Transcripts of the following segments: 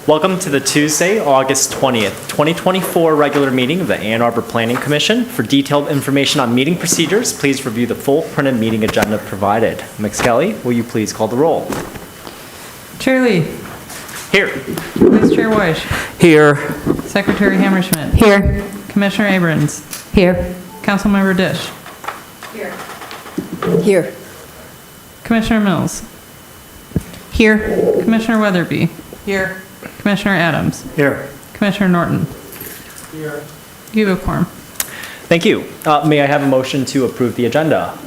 Welcome to the Tuesday, August 20th, 2024 regular meeting of the Ann Arbor Planning Commission. For detailed information on meeting procedures, please review the full printed meeting agenda provided. Ms. Kelly, will you please call the roll? Chair Lee. Here. Vice Chair Weish. Here. Secretary Hammerschmidt. Here. Commissioner Abrams. Here. Councilmember Dish. Here. Here. Commissioner Mills. Here. Commissioner Weatherby. Here. Commissioner Adams. Here. Commissioner Norton. Here. You have a quorum. Thank you. May I have a motion to approve the agenda?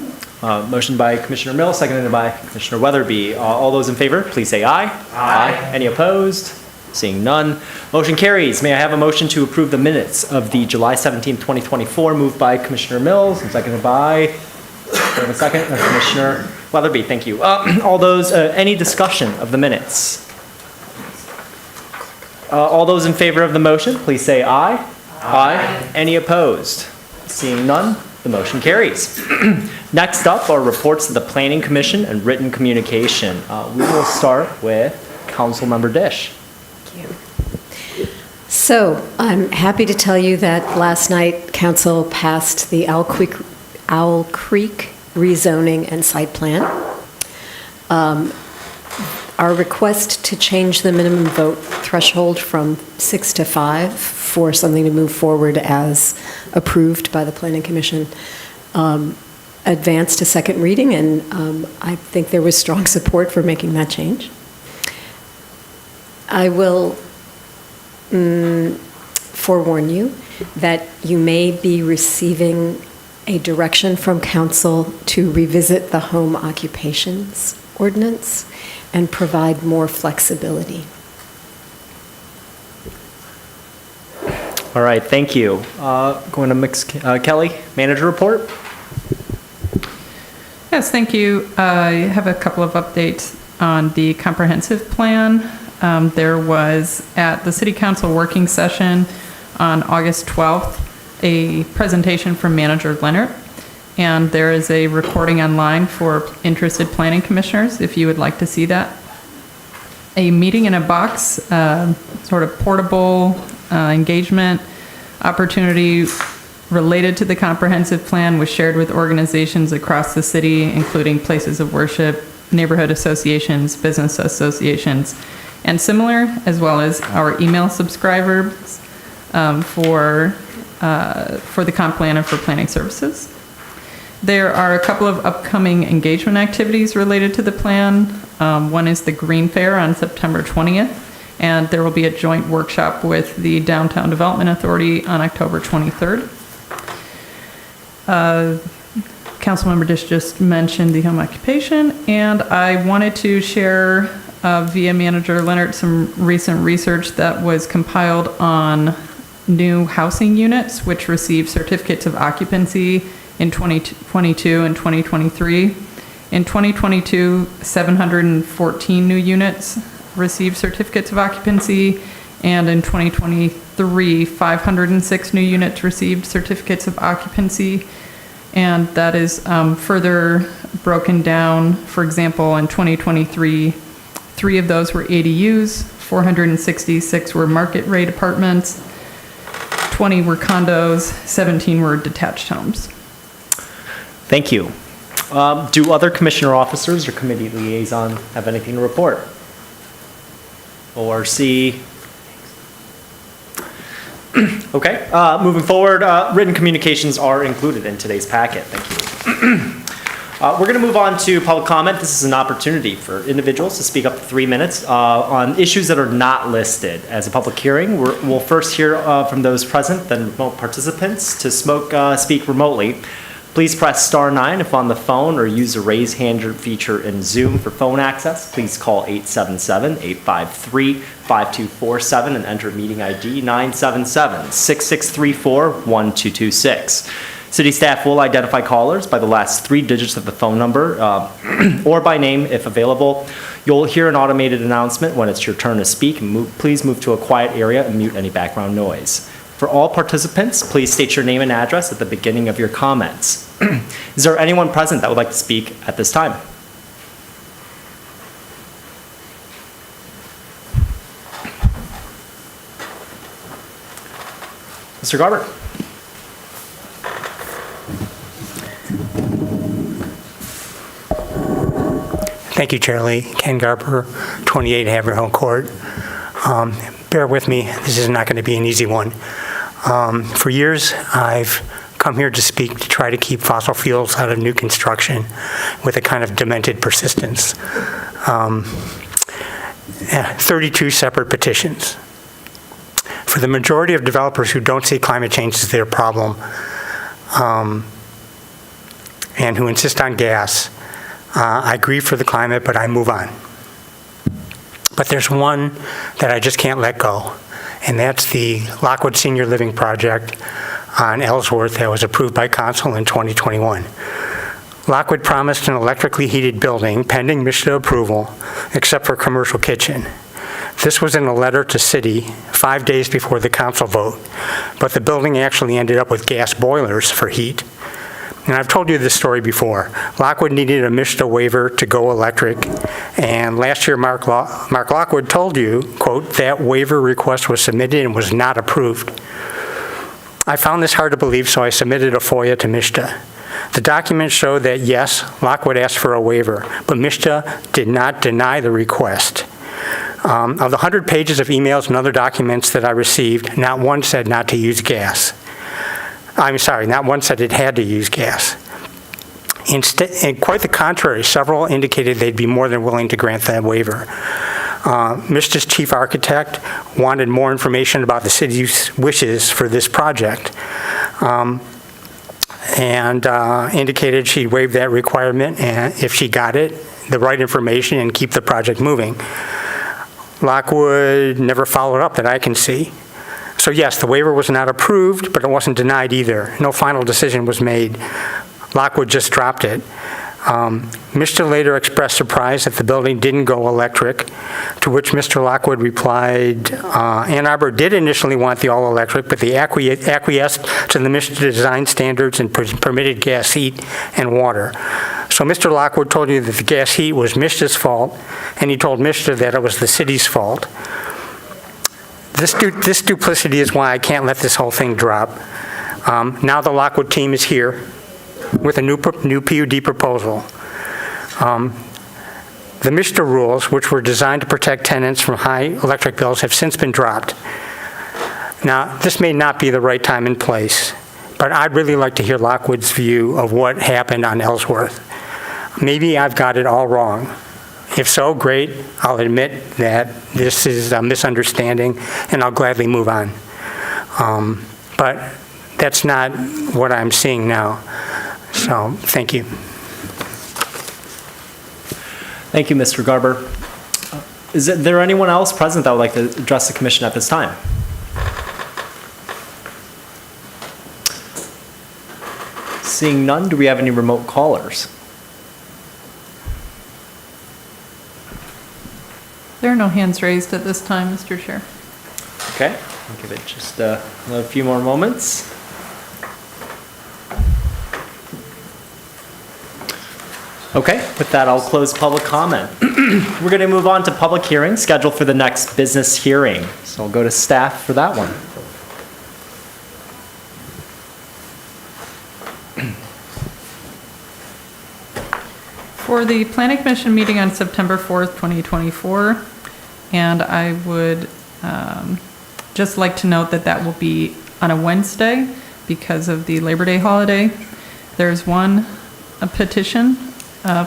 Motion by Commissioner Mills, seconded by Commissioner Weatherby. All those in favor, please say aye. Aye. Any opposed? Seeing none. Motion carries. May I have a motion to approve the minutes of the July 17th, 2024, moved by Commissioner Mills and seconded by, Commissioner Weatherby. Thank you. All those, any discussion of the minutes? All those in favor of the motion, please say aye. Aye. Any opposed? Seeing none, the motion carries. Next up are reports of the Planning Commission and written communication. We will start with Councilmember Dish. Thank you. So I'm happy to tell you that last night Council passed the Owl Creek rezoning and site plan. Our request to change the minimum vote threshold from 6 to 5 for something to move forward as approved by the Planning Commission advanced to second reading, and I think there was strong support for making that change. I will forewarn you that you may be receiving a direction from Council to revisit the home occupations ordinance and provide more flexibility. All right, thank you. Going to Ms. Kelly, manager report. Yes, thank you. I have a couple of updates on the comprehensive plan. There was at the City Council working session on August 12th a presentation from Manager Leonard, and there is a recording online for interested planning commissioners if you would like to see that. A meeting in a box, sort of portable engagement opportunity related to the comprehensive plan was shared with organizations across the city, including places of worship, neighborhood associations, business associations, and similar, as well as our email subscribers for the comp plan and for planning services. There are a couple of upcoming engagement activities related to the plan. One is the Green Fair on September 20th, and there will be a joint workshop with the Downtown Development Authority on October 23rd. Councilmember Dish just mentioned the home occupation, and I wanted to share via Manager Leonard some recent research that was compiled on new housing units which received certificates of occupancy in 2022 and 2023. In 2022, 714 new units received certificates of occupancy, and in 2023, 506 new units received certificates of occupancy. And that is further broken down. For example, in 2023, 3 of those were ADUs, 466 were market rate apartments, 20 were condos, 17 were detached homes. Thank you. Do other commissioner officers or committee liaison have anything to report? ORC. Okay, moving forward, written communications are included in today's packet. Thank you. We're going to move on to public comment. This is an opportunity for individuals to speak up to 3 minutes on issues that are not listed as a public hearing. We'll first hear from those present, then remote participants. To speak remotely, please press *9 if on the phone, or use the raise hand feature in Zoom for phone access. Please call 877-853-5247 and enter meeting ID 977-6634-1226. City staff will identify callers by the last 3 digits of the phone number or by name if available. You'll hear an automated announcement when it's your turn to speak. Please move to a quiet area and mute any background noise. For all participants, please state your name and address at the beginning of your comments. Is there anyone present that would like to speak at this time? Mr. Garber. Thank you, Chair Lee. Ken Garber, 28 Haverhill Court. Bear with me, this is not going to be an easy one. For years, I've come here to speak to try to keep fossil fuels out of new construction with a kind of demented persistence. 32 separate petitions. For the majority of developers who don't see climate change as their problem and who insist on gas, I grieve for the climate, but I move on. But there's one that I just can't let go, and that's the Lockwood Senior Living Project on Ellsworth that was approved by council in 2021. Lockwood promised an electrically heated building pending MSHDA approval, except for a commercial kitchen. This was in a letter to city 5 days before the council vote, but the building actually ended up with gas boilers for heat. And I've told you this story before. Lockwood needed a MSHDA waiver to go electric, and last year Mark Lockwood told you, quote, that waiver request was submitted and was not approved. I found this hard to believe, so I submitted a FOIA to MSHDA. The documents show that yes, Lockwood asked for a waiver, but MSHDA did not deny the request. Of the 100 pages of emails and other documents that I received, not one said not to use gas. I'm sorry, not one said it had to use gas. Instead, and quite the contrary, several indicated they'd be more than willing to grant that waiver. MSHDA's chief architect wanted more information about the city's wishes for this project and indicated she'd waive that requirement and if she got it, the right information, and keep the project moving. Lockwood never followed up that I can see. So yes, the waiver was not approved, but it wasn't denied either. No final decision was made. Lockwood just dropped it. MSHDA later expressed surprise that the building didn't go electric, to which Mr. Lockwood replied, Ann Arbor did initially want the all-electric, but they acquiesced to the MSHDA design standards and permitted gas heat and water. So Mr. Lockwood told you that the gas heat was MSHDA's fault, and he told MSHDA that it was the city's fault. This duplicity is why I can't let this whole thing drop. Now the Lockwood team is here with a new PUD proposal. The MSHDA rules, which were designed to protect tenants from high electric bills, have since been dropped. Now, this may not be the right time and place, but I'd really like to hear Lockwood's view of what happened on Ellsworth. Maybe I've got it all wrong. If so, great. I'll admit that this is a misunderstanding, and I'll gladly move on. But that's not what I'm seeing now. So, thank you. Thank you, Mr. Garber. Is there anyone else present that would like to address the commission at this time? Seeing none, do we have any remote callers? There are no hands raised at this time, Mr. Chair. Okay, I'll give it just another few more moments. Okay, with that, I'll close public comment. We're going to move on to public hearing scheduled for the next business hearing. So I'll go to staff for that one. For the Planning Commission meeting on September 4th, 2024, and I would just like to note that that will be on a Wednesday because of the Labor Day holiday. There's a petition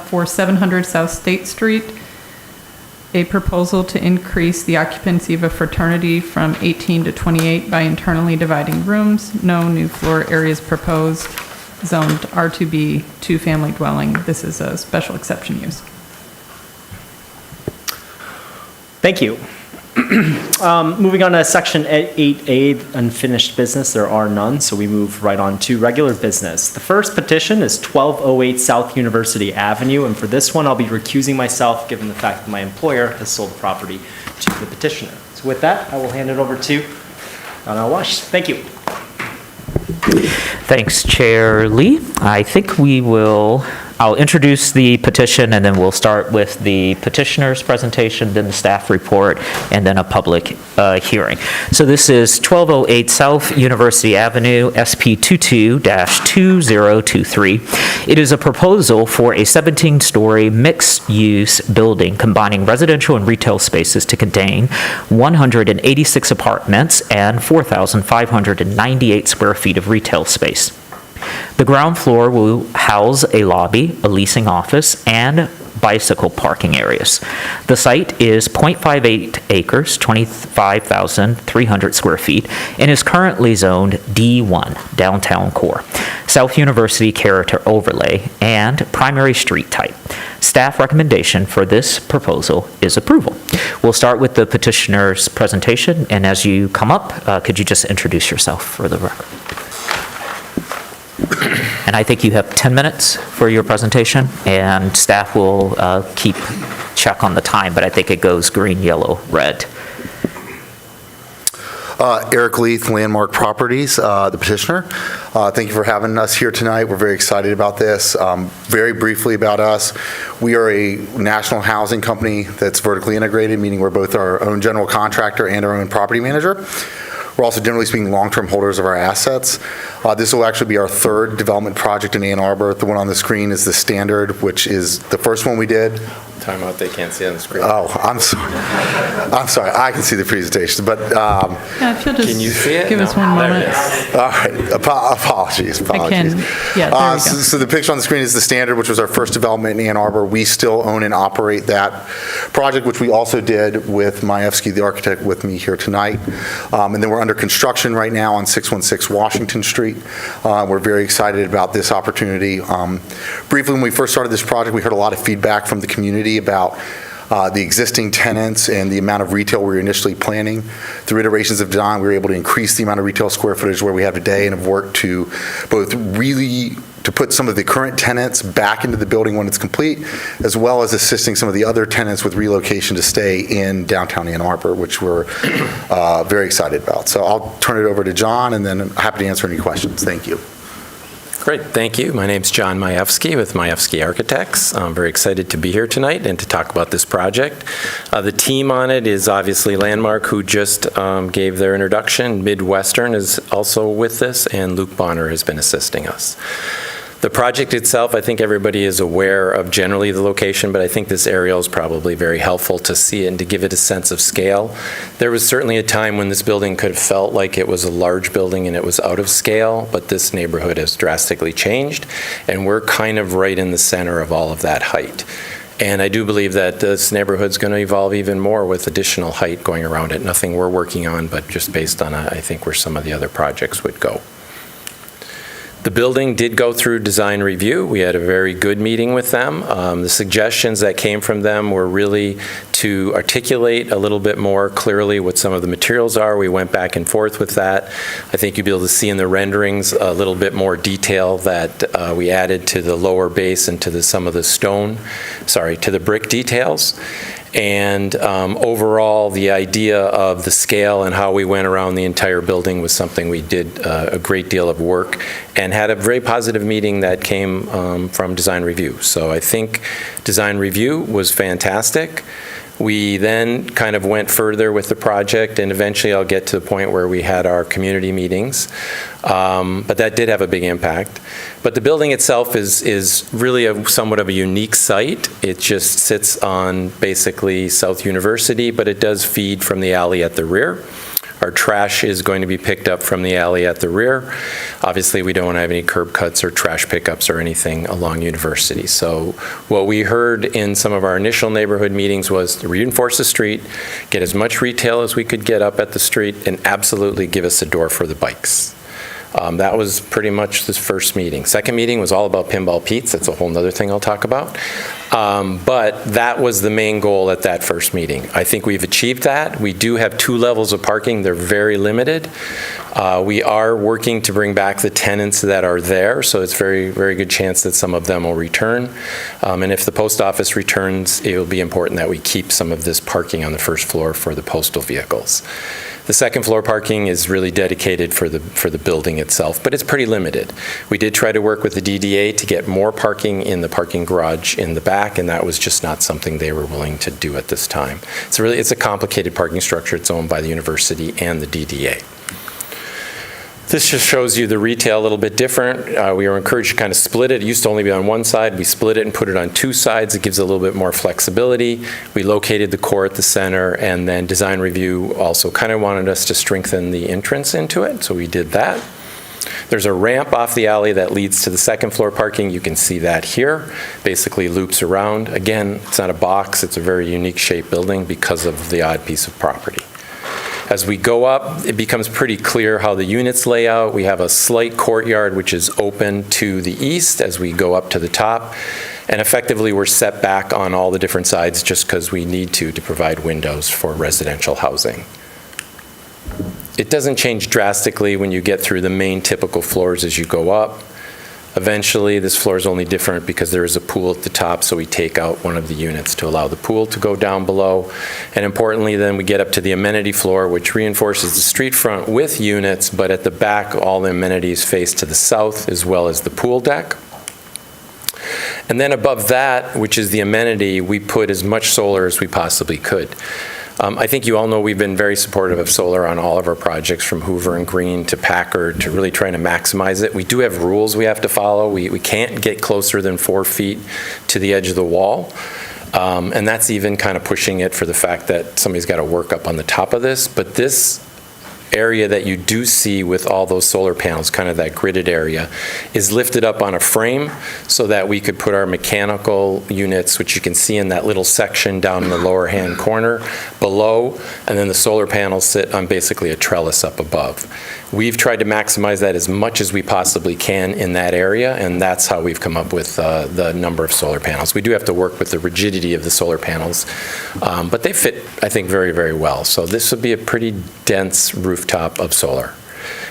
for 700 South State Street, a proposal to increase the occupancy of a fraternity from 18 to 28 by internally dividing rooms. No new floor areas proposed. Zoned R2B, two-family dwelling. This is a special exception use. Thank you. Moving on to section 8A, unfinished business, there are none, so we move right on to regular business. The first petition is 1208 South University Avenue, and for this one, I'll be recusing myself given the fact that my employer has sold the property to the petitioner. So with that, I will hand it over to Donnell Wash. Thank you. Thanks, Chair Lee. I think we will I'll introduce the petition, and then we'll start with the petitioner's presentation, then the staff report, and then a public hearing. So this is 1208 South University Avenue, SP 22-2023. It is a proposal for a 17-story mixed-use building combining residential and retail spaces to contain 186 apartments and 4,598 square feet of retail space. The ground floor will house a lobby, a leasing office, and bicycle parking areas. The site is 0.58 acres, 25,300 square feet, and is currently zoned D1, downtown core, South University character overlay, and primary street type. Staff recommendation for this proposal is approval. We'll start with the petitioner's presentation, and as you come up, could you just introduce yourself for the record? And I think you have 10 minutes for your presentation, and staff will keep check on the time, but I think it goes green, yellow, red. Eric Leith, Landmark Properties, the petitioner. Thank you for having us here tonight. We're very excited about this. Very briefly about us, we are a national housing company that's vertically integrated, meaning we're both our own general contractor and our own property manager. We're also, generally speaking, long-term holders of our assets. This will actually be our third development project in Ann Arbor. The one on the screen is the Standard, which is the first one we did. Time out, they can't see on the screen. Oh, I'm sorry. I'm sorry. I can see the presentation, but Yeah, if you'll just Can you see it? give us No. one There moment. it is. all right. Apologies. I can, yeah, there we go. So the picture on the screen is the Standard, which was our first development in Ann Arbor. We still own and operate that project, which we also did with Majewski, the architect, with me here tonight. And then we're under construction right now on 616 Washington Street. We're very excited about this opportunity. Briefly, when we first started this project, we heard a lot of feedback from the community about the existing tenants and the amount of retail we were initially planning. Through iterations of design, we were able to increase the amount of retail square footage where we have today, and have worked to both really to put some of the current tenants back into the building when it's complete, as well as assisting some of the other tenants with relocation to stay in downtown Ann Arbor, which we're very excited about. So I'll turn it over to John, and then I'm happy to answer any questions. Thank you. Great, thank you. My name's John Majewski with Majewski Architects. I'm very excited to be here tonight and to talk about this project. The team on it is obviously Landmark, who just gave their introduction. Midwestern is also with this, and Luke Bonner has been assisting us. The project itself, I think everybody is aware of generally the location, but I think this aerial is probably very helpful to see it and to give it a sense of scale. There was certainly a time when this building could have felt like it was a large building and it was out of scale, but this neighborhood has drastically changed, and we're kind of right in the center of all of that height. And I do believe that this neighborhood's going to evolve even more with additional height going around it. Nothing we're working on, but just based on, I think, where some of the other projects would go. The building did go through design review. We had a very good meeting with them. The suggestions that came from them were really to articulate a little bit more clearly what some of the materials are. We went back and forth with that. I think you'll be able to see in the renderings a little bit more detail that we added to the lower base and to some of the to the brick details. And overall, the idea of the scale and how we went around the entire building was something we did a great deal of work and had a very positive meeting that came from design review. So I think design review was fantastic. We then kind of went further with the project, and eventually I'll get to the point where we had our community meetings. But that did have a big impact. But the building itself is really somewhat of a unique site. It just sits on basically South University, but it does feed from the alley at the rear. Our trash is going to be picked up from the alley at the rear. Obviously, we don't have any curb cuts or trash pickups or anything along University. So what we heard in some of our initial neighborhood meetings was to reinforce the street, get as much retail as we could get up at the street, and absolutely give us a door for the bikes. That was pretty much the first meeting. Second meeting was all about Pinball Pete's. That's a whole other thing I'll talk about. But that was the main goal at that first meeting. I think we've achieved that. We do have 2 levels of parking. They're very limited. We are working to bring back the tenants that are there, so it's very, very good chance that some of them will return. And if the post office returns, it will be important that we keep some of this parking on the first floor for the postal vehicles. The second floor parking is really dedicated for the building itself, but it's pretty limited. We did try to work with the DDA to get more parking in the parking garage in the back, and that was just not something they were willing to do at this time. It's a complicated parking structure. It's owned by the university and the DDA. This just shows you the retail a little bit different. We were encouraged to kind of split it. It used to only be on one side. We split it and put it on two sides. It gives a little bit more flexibility. We located the core at the center, and then design review also kind of wanted us to strengthen the entrance into it, so we did that. There's a ramp off the alley that leads to the second floor parking. You can see that here. Basically loops around. Again, it's not a box. It's a very unique shaped building because of the odd piece of property. As we go up, it becomes pretty clear how the units lay out. We have a slight courtyard which is open to the east as we go up to the top. And effectively, we're set back on all the different sides just because we need to provide windows for residential housing. It doesn't change drastically when you get through the main typical floors as you go up. Eventually, this floor is only different because there is a pool at the top, so we take out one of the units to allow the pool to go down below. And importantly, then we get up to the amenity floor, which reinforces the street front with units, but at the back, all the amenities face to the south, as well as the pool deck. And then above that, which is the amenity, we put as much solar as we possibly could. I think you all know we've been very supportive of solar on all of our projects, from Hoover and Green to Packard, to really trying to maximize it. We do have rules we have to follow. We can't get closer than 4 feet to the edge of the wall. And that's even kind of pushing it for the fact that somebody's got to work up on the top of this. But this area that you do see with all those solar panels, kind of that gridded area, is lifted up on a frame so that we could put our mechanical units, which you can see in that little section down in the lower hand corner below, and then the solar panels sit on basically a trellis up above. We've tried to maximize that as much as we possibly can in that area, and that's how we've come up with the number of solar panels. We do have to work with the rigidity of the solar panels, but they fit, I think, very, very well. So this would be a pretty dense rooftop of solar.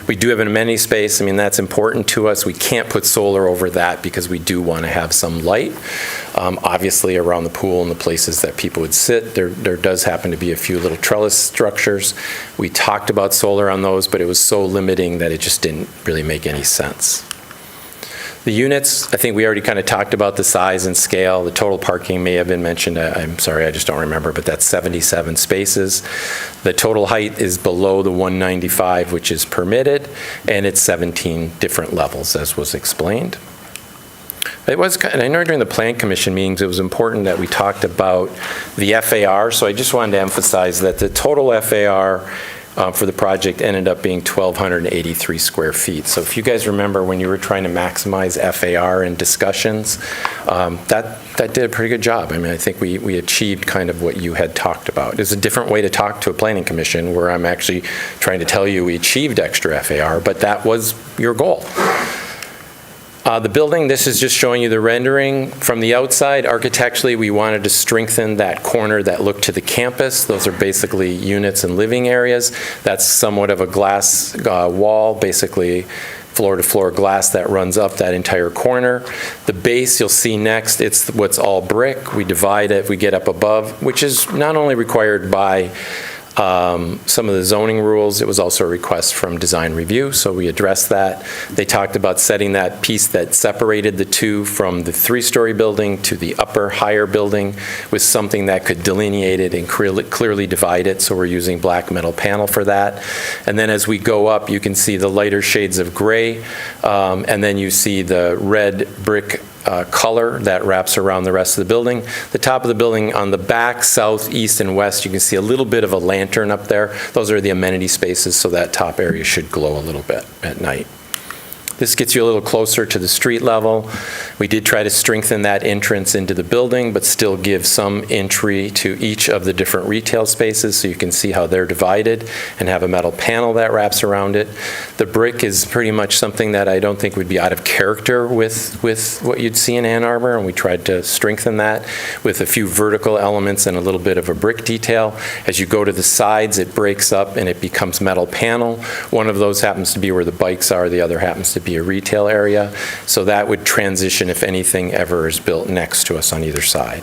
We do have an amenity space. I mean, that's important to us. We can't put solar over that because we do want to have some light. Obviously, around the pool and the places that people would sit, there does happen to be a few little trellis structures. We talked about solar on those, but it was so limiting that it just didn't really make any sense. The units, I think we already kind of talked about the size and scale. The total parking may have been mentioned. I'm sorry, I just don't remember, but that's 77 spaces. The total height is below the 195, which is permitted, and it's 17 different levels, as was explained. It was, and I know during the Plan Commission meetings, it was important that we talked about the FAR, so I just wanted to emphasize that the total FAR for the project ended up being 1,283 square feet. So if you guys remember when you were trying to maximize FAR in discussions, that did a pretty good job. I mean, I think we achieved kind of what you had talked about. It's a different way to talk to a planning commission where I'm actually trying to tell you we achieved extra FAR, but that was your goal. The building, this is just showing you the rendering. From the outside, architecturally, we wanted to strengthen that corner that looked to the campus. Those are basically units and living areas. That's somewhat of a glass wall, basically floor-to-floor glass that runs up that entire corner. The base you'll see next, it's what's all brick. We divide it, we get up above, which is not only required by some of the zoning rules, it was also a request from design review, so we addressed that. They talked about setting that piece that separated the two from the 3-story building to the upper, higher building with something that could delineate it and clearly divide it, so we're using black metal panel for that. And then as we go up, you can see the lighter shades of gray, and then you see the red brick color that wraps around the rest of the building. The top of the building on the back, south, east, and west, you can see a little bit of a lantern up there. Those are the amenity spaces, so that top area should glow a little bit at night. This gets you a little closer to the street level. We did try to strengthen that entrance into the building, but still give some entry to each of the different retail spaces so you can see how they're divided and have a metal panel that wraps around it. The brick is pretty much something that I don't think would be out of character with what you'd see in Ann Arbor, and we tried to strengthen that with a few vertical elements and a little bit of a brick detail. As you go to the sides, it breaks up and it becomes metal panel. One of those happens to be where the bikes are, the other happens to be a retail area, so that would transition if anything ever is built next to us on either side.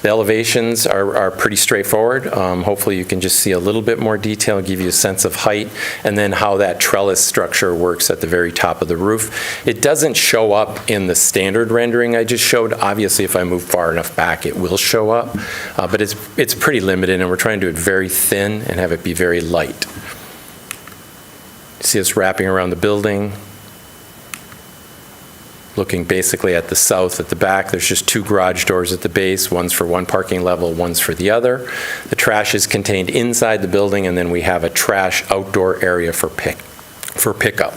The elevations are pretty straightforward. Hopefully you can just see a little bit more detail, give you a sense of height, and then how that trellis structure works at the very top of the roof. It doesn't show up in the standard rendering I just showed. Obviously, if I move far enough back, it will show up, but it's pretty limited, and we're trying to do it very thin and have it be very light. See us wrapping around the building, looking basically at the south at the back. There's just 2 garage doors at the base. One's for one parking level, one's for the other. The trash is contained inside the building, and then we have a trash outdoor area for pickup.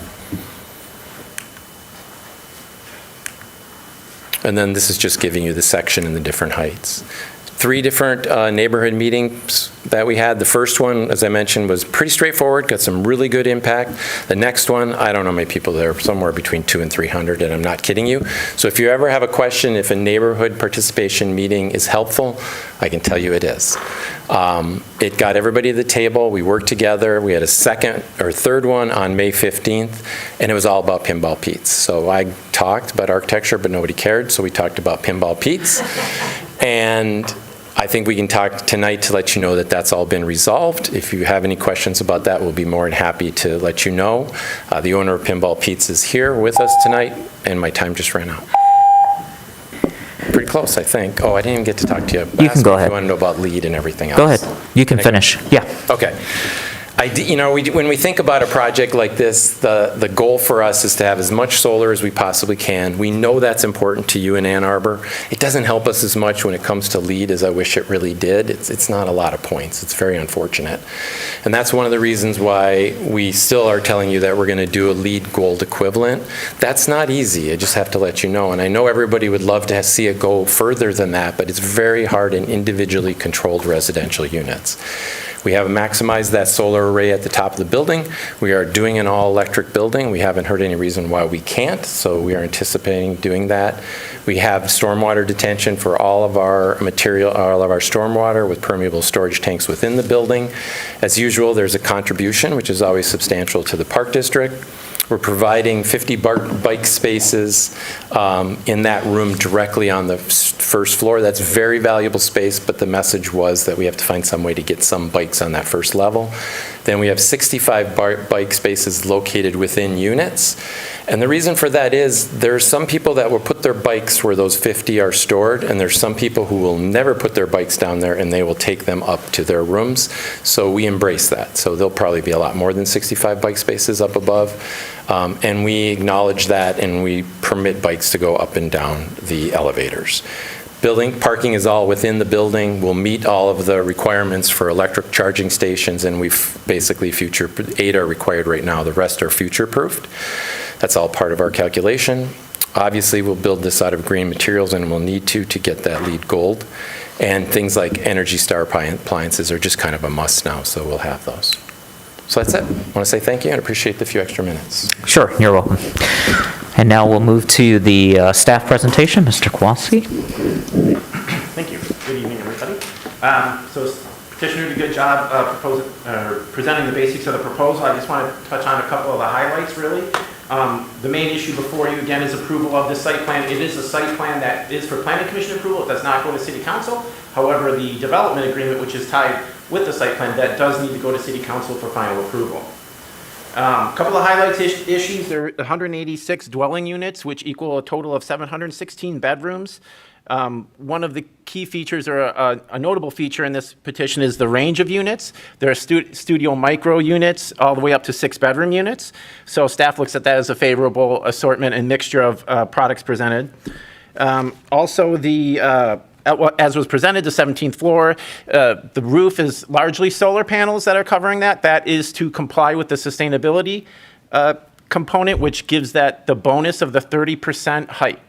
And then this is just giving you the section and the different heights. 3 different neighborhood meetings that we had. The first one, as I mentioned, was pretty straightforward, got some really good impact. The next one, I don't know how many people there, somewhere between 200 and 300, and I'm not kidding you. So if you ever have a question if a neighborhood participation meeting is helpful, I can tell you it is. It got everybody at the table. We worked together. We had a second or third one on May 15th, and it was all about Pinball Pete's. So I talked about architecture, but nobody cared, so we talked about Pinball Pete's. And I think we can talk tonight to let you know that that's all been resolved. If you have any questions about that, we'll be more than happy to let you know. The owner of Pinball Pete's is here with us tonight, and my time just ran out. Pretty close, I think. Oh, I didn't even get to talk to you. You can go ahead. You want to know about LEED and everything else. Go ahead. You can finish. Yeah. Okay. When we think about a project like this, the goal for us is to have as much solar as we possibly can. We know that's important to you in Ann Arbor. It doesn't help us as much when it comes to LEED as I wish it really did. It's not a lot of points. It's very unfortunate. And that's one of the reasons why we still are telling you that we're going to do a LEED gold equivalent. That's not easy. I just have to let you know. And I know everybody would love to see it go further than that, but it's very hard in individually controlled residential units. We have maximized that solar array at the top of the building. We are doing an all-electric building. We haven't heard any reason why we can't, so we are anticipating doing that. We have stormwater detention for all of our material, all of our stormwater with permeable storage tanks within the building. As usual, there's a contribution, which is always substantial to the Park District. We're providing 50 bike spaces in that room directly on the first floor. That's very valuable space, but the message was that we have to find some way to get some bikes on that first level. Then we have 65 bike spaces located within units. And the reason for that is there are some people that will put their bikes where those 50 are stored, and there's some people who will never put their bikes down there, and they will take them up to their rooms. So we embrace that. So there'll probably be a lot more than 65 bike spaces up above. And we acknowledge that, and we permit bikes to go up and down the elevators. Parking is all within the building. We'll meet all of the requirements for electric charging stations, and we've basically 8 are required right now. The rest are future-proofed. That's all part of our calculation. Obviously, we'll build this out of green materials, and we'll need to get that LEED gold. And things like Energy Star appliances are just kind of a must now, so we'll have those. So that's it. I want to say thank you and appreciate the few extra minutes. Sure. You're welcome. And now we'll move to the staff presentation. Mr. Kowalski. Thank you. Good evening, everybody. So petitioner did a good job presenting the basics of the proposal. I just want to touch on a couple of the highlights, really. The main issue before you, again, is approval of the site plan. It is a site plan that is for planning commission approval. It does not go to city council. However, the development agreement, which is tied with the site plan, that does need to go to city council for final approval. A couple of highlights issues. There are 186 dwelling units, which equal a total of 716 bedrooms. One of the key features, or a notable feature in this petition, is the range of units. There are studio micro units all the way up to 6-bedroom units. So staff looks at that as a favorable assortment and mixture of products presented. Also, as was presented, the 17th floor, the roof is largely solar panels that are covering that. That is to comply with the sustainability component, which gives that the bonus of the 30% height,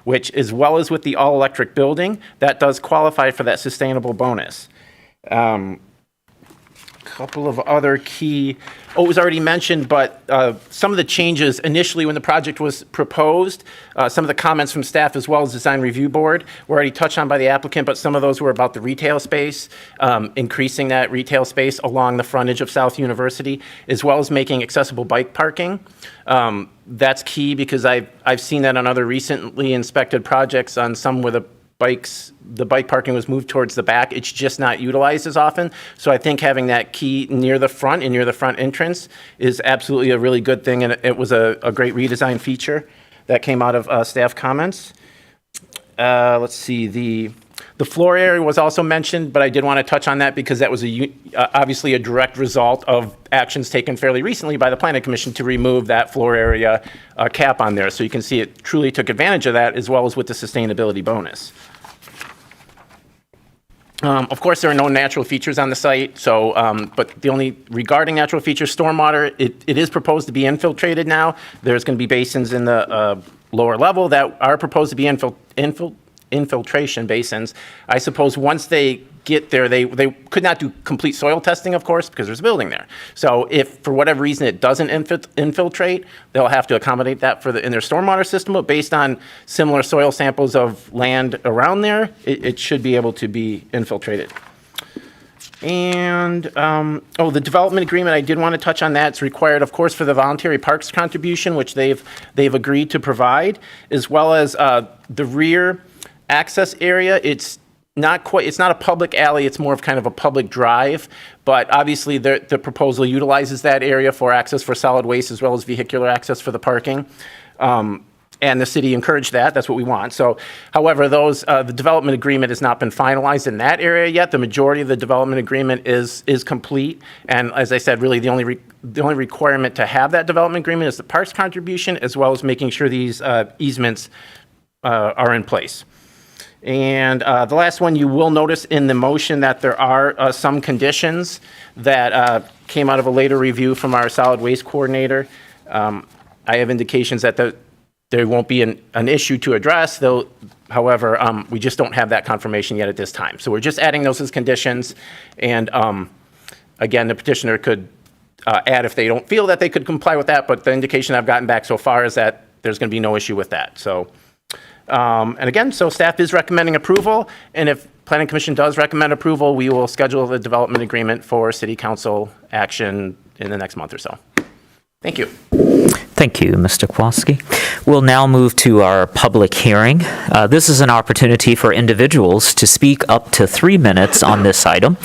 which, as well as with the all-electric building, that does qualify for that sustainable bonus. Couple of other key, it was already mentioned, but some of the changes initially when the project was proposed, some of the comments from staff as well as design review board were already touched on by the applicant, but some of those were about the retail space, increasing that retail space along the frontage of South University, as well as making accessible bike parking. That's key because I've seen that on other recently inspected projects, on some with a the bike parking was moved towards the back. It's just not utilized as often. So I think having that key near the front and near the front entrance is absolutely a really good thing, and it was a great redesign feature that came out of staff comments. Let's see, the floor area was also mentioned, but I did want to touch on that because that was obviously a direct result of actions taken fairly recently by the Planning Commission to remove that floor area cap on there. So you can see it truly took advantage of that, as well as with the sustainability bonus. Of course, there are no natural features on the site, so, but the only regarding natural features, stormwater, it is proposed to be infiltrated now. There's going to be basins in the lower level that are proposed to be infiltration basins. I suppose once they get there, they could not do complete soil testing, of course, because there's a building there. So if for whatever reason it doesn't infiltrate, they'll have to accommodate that in their stormwater system. But based on similar soil samples of land around there, it should be able to be infiltrated. And, the development agreement, I did want to touch on that. It's required, of course, for the voluntary parks contribution, which they've agreed to provide, as well as the rear access area. It's not a public alley, it's more of kind of a public drive, but obviously the proposal utilizes that area for access for solid waste as well as vehicular access for the parking. And the city encouraged that. That's what we want. So, however, the development agreement has not been finalized in that area yet. The majority of the development agreement is complete. And as I said, really the only requirement to have that development agreement is the parks contribution, as well as making sure these easements are in place. And the last one, you will notice in the motion that there are some conditions that came out of a later review from our solid waste coordinator. I have indications that there won't be an issue to address, though. However, we just don't have that confirmation yet at this time. So we're just adding those as conditions. And again, the petitioner could add if they don't feel that they could comply with that. But the indication I've gotten back so far is that there's going to be no issue with that. So. And again, so staff is recommending approval, and if Planning Commission does recommend approval, we will schedule the development agreement for City Council action in the next month or so. Thank you. Thank you, Mr. Kowalski. We'll now move to our public hearing. This is an opportunity for individuals to speak up to 3 minutes on this item.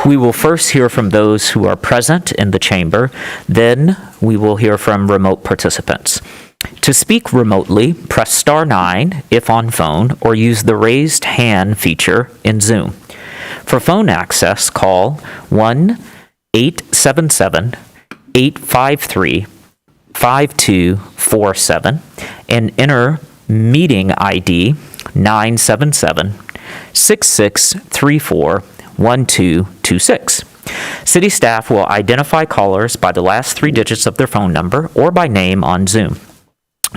We will first hear from those who are present in the chamber, then we will hear from remote participants. To speak remotely, press star 9 if on phone, or use the raised hand feature in Zoom. For phone access, call 1-877-853-5247 and enter meeting ID 977-6634-1226. City staff will identify callers by the last 3 digits of their phone number or by name on Zoom.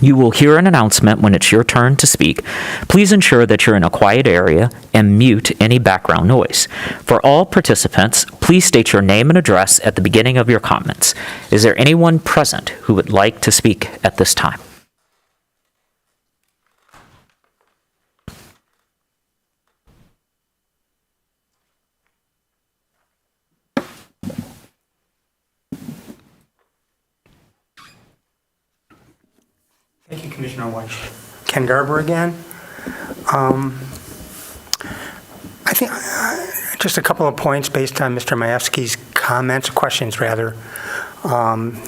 You will hear an announcement when it's your turn to speak. Please ensure that you're in a quiet area and mute any background noise. For all participants, please state your name and address at the beginning of your comments. Is there anyone present who would like to speak at this time? Thank you, Commissioner White. Ken Garber again. I think just a couple of points based on Mr. Majewski's comments, questions rather.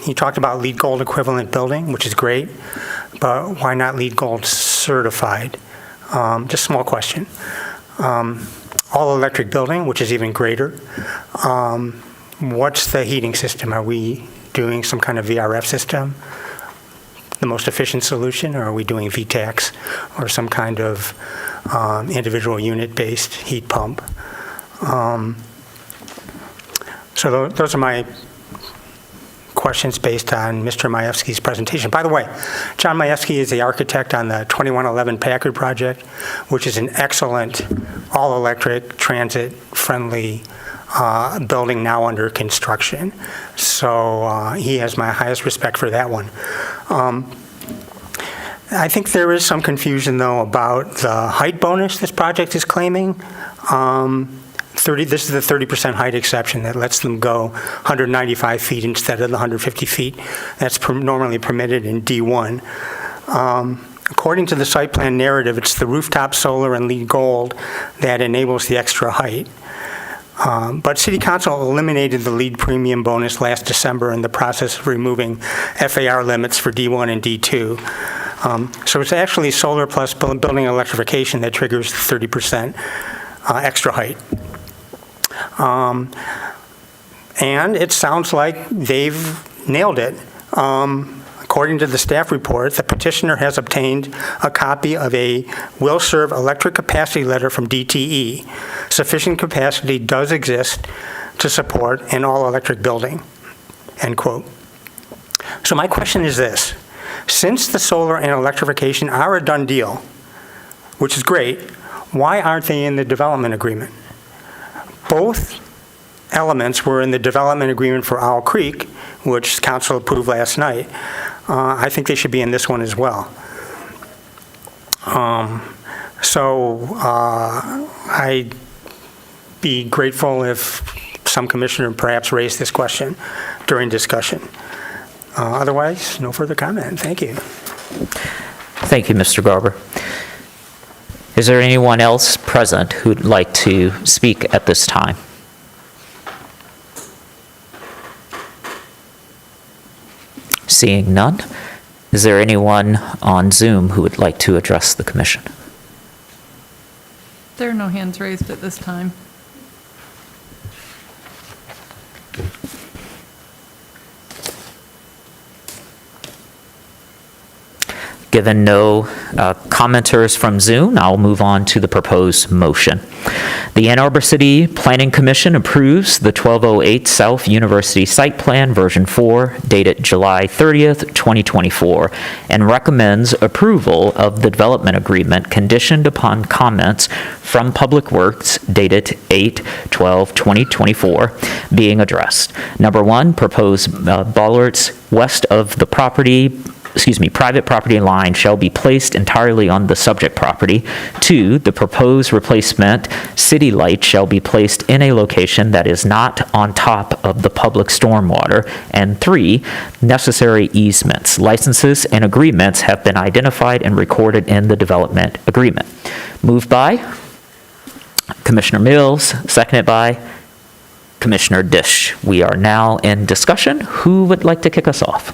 He talked about LEED Gold equivalent building, which is great, but why not LEED Gold certified? Just a small question. All electric building, which is even greater. What's the heating system? Are we doing some kind of VRF system? The most efficient solution, or are we doing VTAX or some kind of individual unit-based heat pump? So those are my questions based on Mr. Majewski's presentation. By the way, John Majewski is the architect on the 2111 Packard project, which is an excellent all-electric, transit-friendly building now under construction. So he has my highest respect for that one. I think there is some confusion, though, about the height bonus this project is claiming. This is the 30% height exception that lets them go 195 feet instead of the 150 feet. That's normally permitted in D1. According to the site plan narrative, it's the rooftop solar and LEED Gold that enables the extra height. But City Council eliminated the LEED premium bonus last December in the process of removing FAR limits for D1 and D2. So it's actually solar plus building electrification that triggers the 30% extra height. And it sounds like they've nailed it. According to the staff report, the petitioner has obtained a copy of a will-serve electric capacity letter from DTE. Sufficient capacity does exist to support an all-electric building, end quote. So my question is this. Since the solar and electrification are a done deal, which is great, why aren't they in the development agreement? Both elements were in the development agreement for Owl Creek, which council approved last night. I think they should be in this one as well. I'd be grateful if some commissioner perhaps raised this question during discussion. Otherwise, no further comment. Thank you. Thank you, Mr. Garber. Is there anyone else present who'd like to speak at this time? Seeing none, is there anyone on Zoom who would like to address the commission? There are no hands raised at this time. Given no commenters from Zoom, I'll move on to the proposed motion. The Ann Arbor City Planning Commission approves the 1208 South University Site Plan Version 4 dated July 30th, 2024, and recommends approval of the development agreement conditioned upon comments from Public Works dated 8/12/2024 being addressed. Number one, proposed bollards west of the private property line shall be placed entirely on the subject property. 2, the proposed replacement city light shall be placed in a location that is not on top of the public stormwater. And 3, necessary easements, licenses, and agreements have been identified and recorded in the development agreement. Moved by Commissioner Mills, seconded by Commissioner Dish. We are now in discussion. Who would like to kick us off?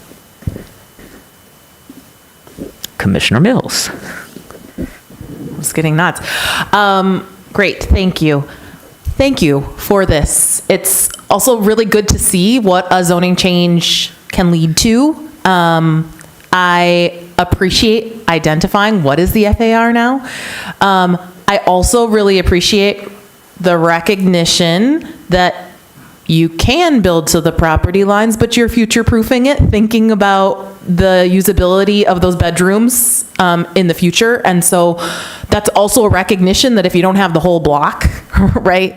Commissioner Mills. Just getting nods. Great, thank you. Thank you for this. It's also really good to see what a zoning change can lead to. I appreciate identifying what is the FAR now. I also really appreciate the recognition that you can build to the property lines, but you're future-proofing it, thinking about the usability of those bedrooms in the future. And so that's also a recognition that if you don't have the whole block, right,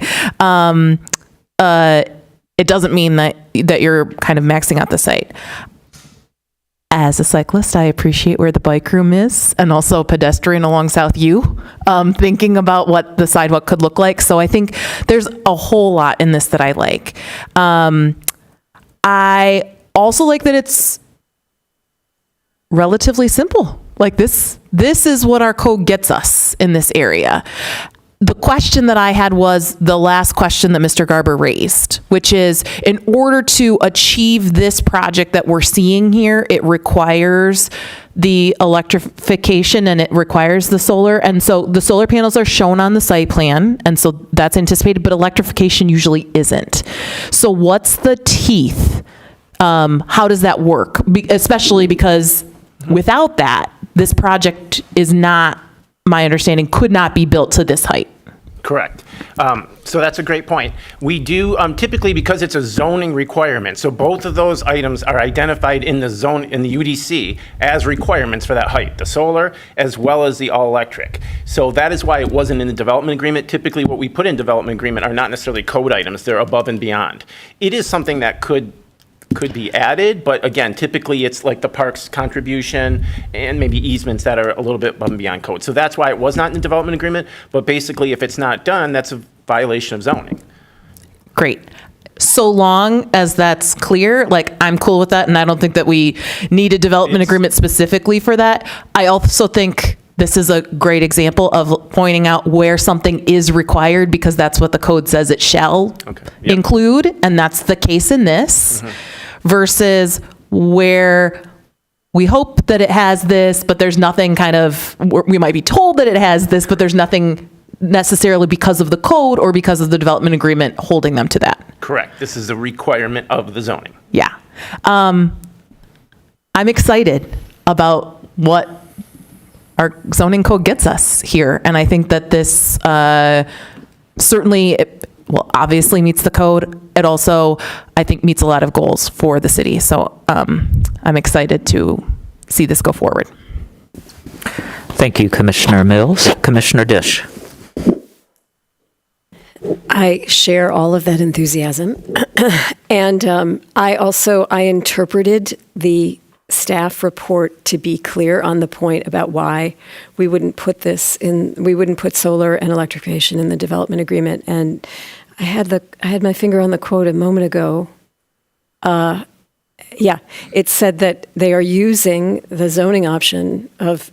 it doesn't mean that you're kind of maxing out the site. As a cyclist, I appreciate where the bike room is, and also a pedestrian along South U, thinking about what the sidewalk could look like. So I think there's a whole lot in this that I like. I also like that it's relatively simple. Like this is what our code gets us in this area. The question that I had was the last question that Mr. Garber raised, which is, in order to achieve this project that we're seeing here, it requires the electrification and it requires the solar. And so the solar panels are shown on the site plan, and so that's anticipated, but electrification usually isn't. So what's the teeth? How does that work? Especially because without that, this project is not, my understanding, could not be built to this height. Correct. So that's a great point. We do typically, because it's a zoning requirement, so both of those items are identified in the zone, in the UDC, as requirements for that height, the solar as well as the all-electric. So that is why it wasn't in the development agreement. Typically what we put in development agreement are not necessarily code items, they're above and beyond. It is something that could be added, but again, typically it's like the park's contribution and maybe easements that are a little bit above and beyond code. So that's why it was not in the development agreement, but basically if it's not done, that's a violation of zoning. Great. so long as that's clear, like, I'm cool with that, and I don't think that we need a development agreement specifically for that. I also think this is a great example of pointing out where something is required, because that's what the code says it shall include, and that's the case in this, versus where we hope that it has this, but there's nothing we might be told that it has this, but there's nothing necessarily because of the code or because of the development agreement holding them to that. Correct. This is a requirement of the zoning. Yeah. I'm excited about what our zoning code gets us here. And I think that this certainly, obviously meets the code. It also, I think, meets a lot of goals for the city. So I'm excited to see this go forward. Thank you, Commissioner Mills. Commissioner Dish. I share all of that enthusiasm. And I interpreted the staff report to be clear on the point about why we wouldn't put solar and electrification in the development agreement. And I had my finger on the quote a moment ago. It said that they are using the zoning option of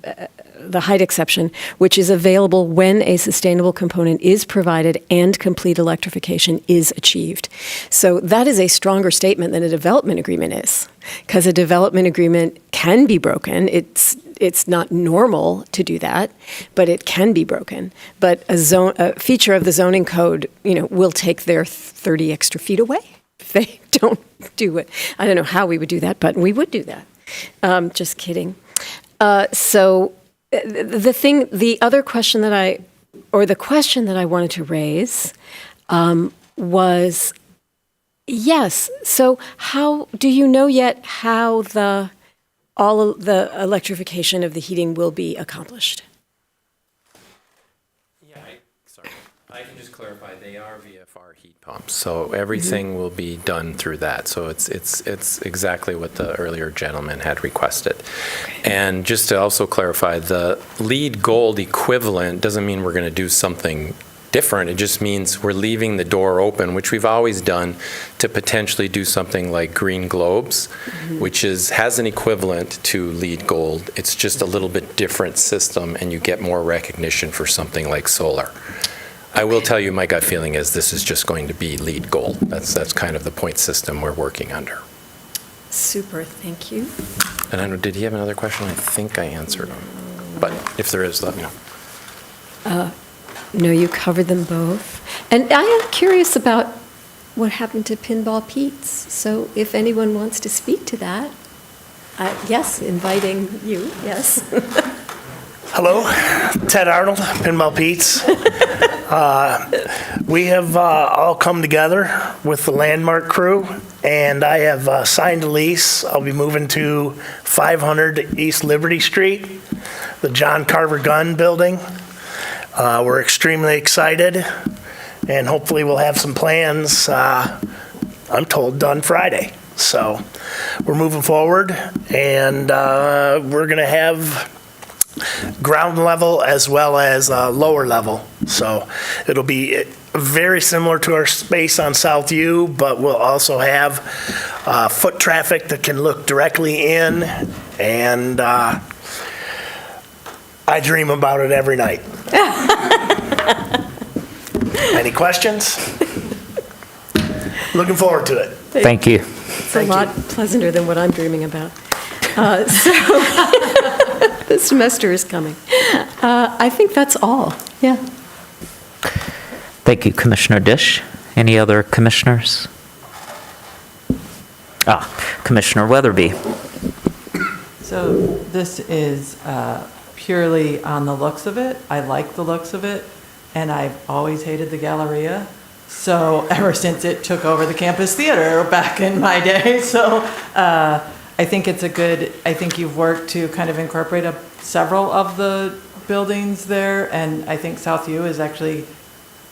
the height exception, which is available when a sustainable component is provided and complete electrification is achieved. So that is a stronger statement than a development agreement is, because a development agreement can be broken. It's not normal to do that, but it can be broken. But a feature of the zoning code, will take their 30 extra feet away if they don't do it. I don't know how we would do that, but we would do that. Just kidding. So the question that I wanted to raise was, yes. So how do you know yet how all of the electrification of the heating will be accomplished? Yeah, I can just clarify. They are VFR heat pumps, so everything will be done through that. So it's exactly what the earlier gentleman had requested. And just to also clarify, the LEED Gold equivalent doesn't mean we're going to do something different. It just means we're leaving the door open, which we've always done, to potentially do something like green globes, which has an equivalent to LEED Gold. It's just a little bit different system, and you get more recognition for something like solar. I will tell you, my gut feeling is this is just going to be LEED Gold. That's kind of the point system we're working under. Super, thank you. And I know, did he have another question? I think I answered him. But if there is, let me know. No, you covered them both. And I am curious about what happened to Pinball Pete's. So if anyone wants to speak to that, yes, inviting you, yes. Hello, Ted Arnold, Pinball Pete's. We have all come together with the Landmark crew, and I have signed a lease. I'll be moving to 500 East Liberty Street, the John Carver Gun Building. We're extremely excited, and hopefully we'll have some plans, I'm told, done Friday. So we're moving forward, and we're going to have ground level as well as lower level. So it'll be very similar to our space on South U, but we'll also have foot traffic that can look directly in, and I dream about it every night. Any questions? Looking forward to it. Thank you. It's a lot pleasanter than what I'm dreaming about. So the semester is coming. I think that's all. Yeah. Thank you, Commissioner Dish. Any other commissioners? Commissioner Weatherby. So this is purely on the looks of it. I like the looks of it, and I've always hated the Galleria. So ever since it took over the campus theater back in my day. So I think it's I think you've worked to kind of incorporate several of the buildings there, and I think South U is actually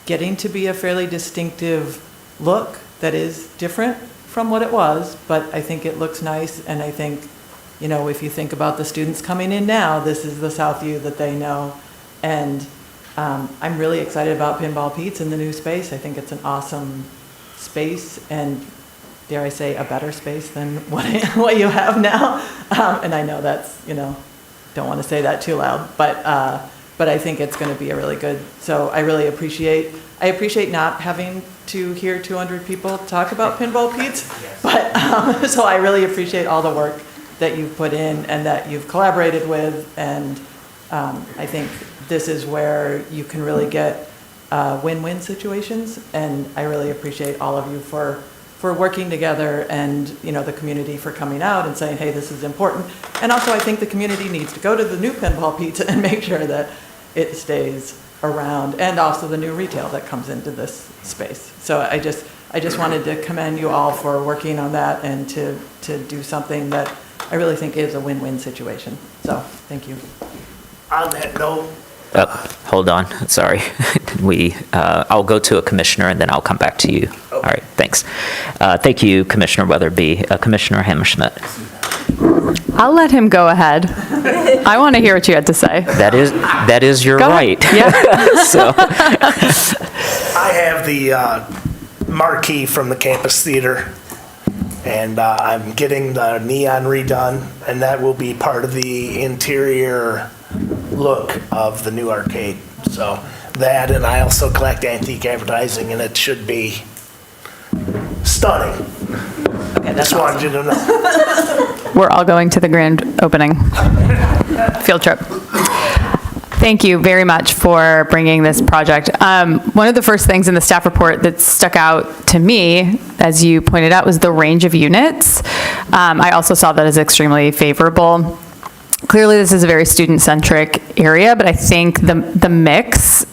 getting to be a fairly distinctive look that is different from what it was, but I think it looks nice, and I think, if you think about the students coming in now, this is the South U that they know, and I'm really excited about Pinball Pete's in the new space. I think it's an awesome space, and dare I say, a better space than what you have now. And I know that's, don't want to say that too loud, but I think it's going to be a really good, so I really appreciate not having to hear 200 people talk about pinball Pete's, but, so I really appreciate all the work that you've put in and that you've collaborated with, and I think this is where you can really get win-win situations, and I really appreciate all of you for working together, and the community for coming out and saying, hey, this is important. And also I think the community needs to go to the new Pinball Pizza and make sure that it stays around, and also the new retail that comes into this space. So I just wanted to commend you all for working on that and to do something that I really think is a win-win situation. So thank you. On that note, Hold on, sorry. I'll go to a commissioner and then I'll come back to you. All right, thanks. Thank you, Commissioner Weatherby. Commissioner Hammerschmidt. I'll let him go ahead. I want to hear what you had to say. That is your Go right. ahead. Yeah. So, I have the marquee from the campus theater, and I'm getting the neon redone, and that will be part of the interior look of the new arcade. So that, and I also collect antique advertising, and it should be stunning. Okay, that's Just wanted you to know. We're all going to the grand opening field trip. Thank you very much for bringing this project. One of the first things in the staff report that stuck out to me, as you pointed out, was the range of units. I also saw that as extremely favorable. Clearly, this is a very student-centric area, but I think the mix,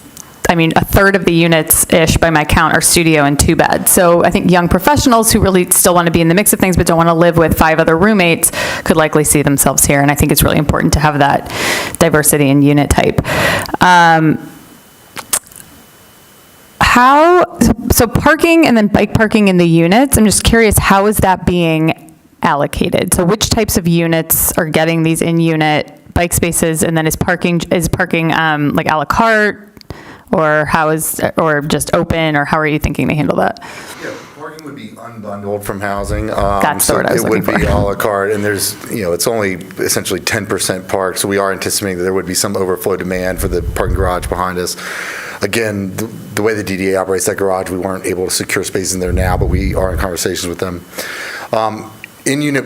I mean, a third of the units-ish by my count are studio and 2-bed. So I think young professionals who really still want to be in the mix of things but don't want to live with 5 other roommates could likely see themselves here. And I think it's really important to have that diversity in unit type. So parking and then bike parking in the units, I'm just curious, how is that being allocated? So which types of units are getting these in-unit bike spaces, and then is parking like a la carte, or or just open, or how are you thinking to handle that? Yeah, parking would be unbundled from housing. That's the word I was looking for. It would be a la carte, and there's, it's only essentially 10% parked, so we are anticipating that there would be some overflow demand for the parking garage behind us. Again, the way the DDA operates that garage, we weren't able to secure space in there now, but we are in conversations with them. In-unit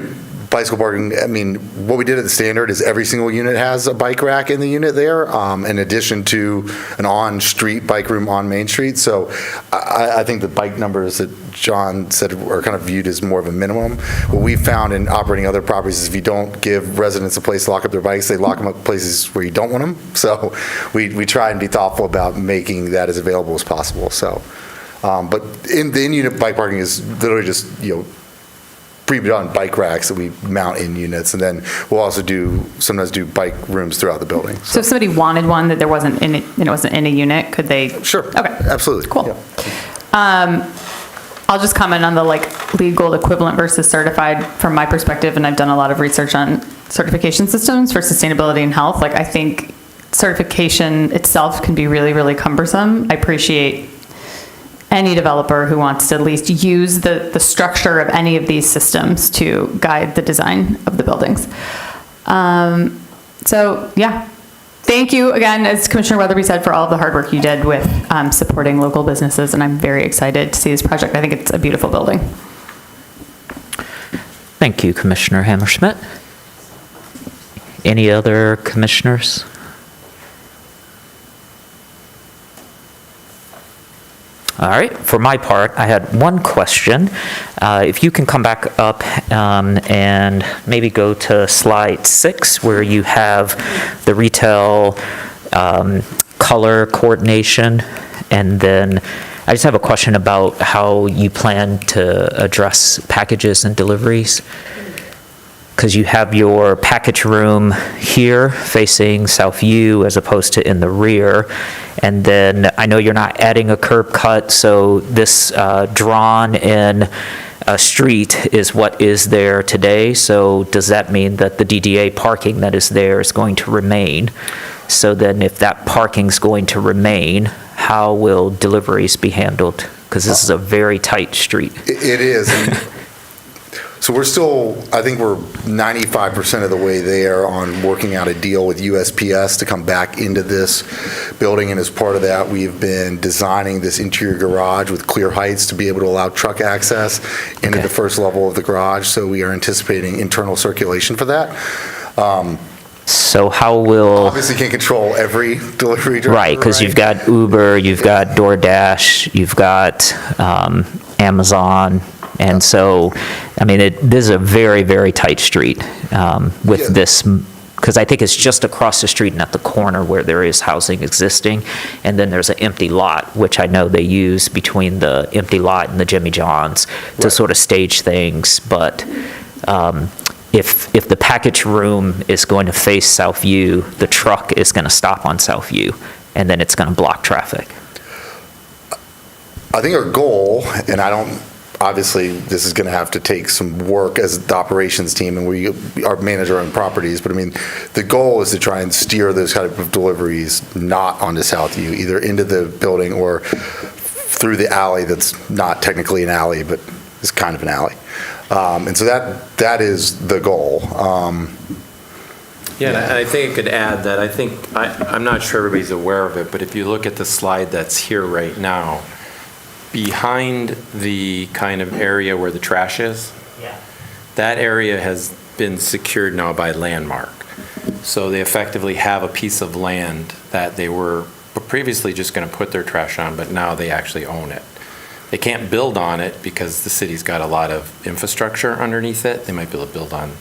bicycle parking, I mean, what we did at the standard is every single unit has a bike rack in the unit there, in addition to an on-street bike room on Main Street. So I think the bike numbers that John said are kind of viewed as more of a minimum. What we found in operating other properties is if you don't give residents a place to lock up their bikes, they lock them up places where you don't want them. So we try and be thoughtful about making that as available as possible. So, but the in-unit bike parking is literally just, pre-done bike racks that we mount in units, and then we'll also sometimes do bike rooms throughout the building. So if somebody wanted one that wasn't in a unit, could they? Sure. Okay. Absolutely. Cool. Yeah. I'll just comment on the LEED Gold equivalent versus certified from my perspective, and I've done a lot of research on certification systems for sustainability and health. I think certification itself can be really, really cumbersome. I appreciate any developer who wants to at least use the structure of any of these systems to guide the design of the buildings. So yeah, thank you again, as Commissioner Weatherby said, for all of the hard work you did with supporting local businesses, and I'm very excited to see this project. I think it's a beautiful building. thank you, Commissioner Hammerschmidt. Any other commissioners? All right, for my part, I had one question. If you can come back up and maybe go to slide 6, where you have the retail color coordination. And then I just have a question about how you plan to address packages and deliveries. Because you have your package room here facing Southview as opposed to in the rear. And then I know you're not adding a curb cut, so this drawn-in street is what is there today. So does that mean that the DDA parking that is there is going to remain? So then if that parking's going to remain, how will deliveries be handled? Because this is a very tight street. It is. And so we're still, I think we're 95% of the way there on working out a deal with USPS to come back into this building. And as part of that, we've been designing this interior garage with clear heights to be able to allow truck access into the first level of the garage. So we are anticipating internal circulation for that. So how will... Obviously can't control every delivery driver. Right, because you've got Uber, you've got DoorDash, you've got Amazon, and so, I mean, this is a very, very tight street with this, because I think it's just across the street and at the corner where there is housing existing, and then there's an empty lot, which I know they use between the empty lot and the Jimmy John's to sort of stage things, but if the package room is going to face Southview, the truck is going to stop on Southview, and then it's going to block traffic. I think our goal, and obviously, this is going to have to take some work as the operations team, and we manage our own properties, but I mean, the goal is to try and steer those kind of deliveries not onto Southview, either into the building or through the alley that's not technically an alley, but is kind of an alley. And so that is the goal. Yeah, and I think I could add that I'm not sure everybody's aware of it, but if you look at the slide that's here right now, behind the kind of area where the trash is, that area has been secured now by Landmark. So they effectively have a piece of land that they were previously just going to put their trash on, but now they actually own it. They can't build on it because the city's got a lot of infrastructure underneath it. They might be able to build on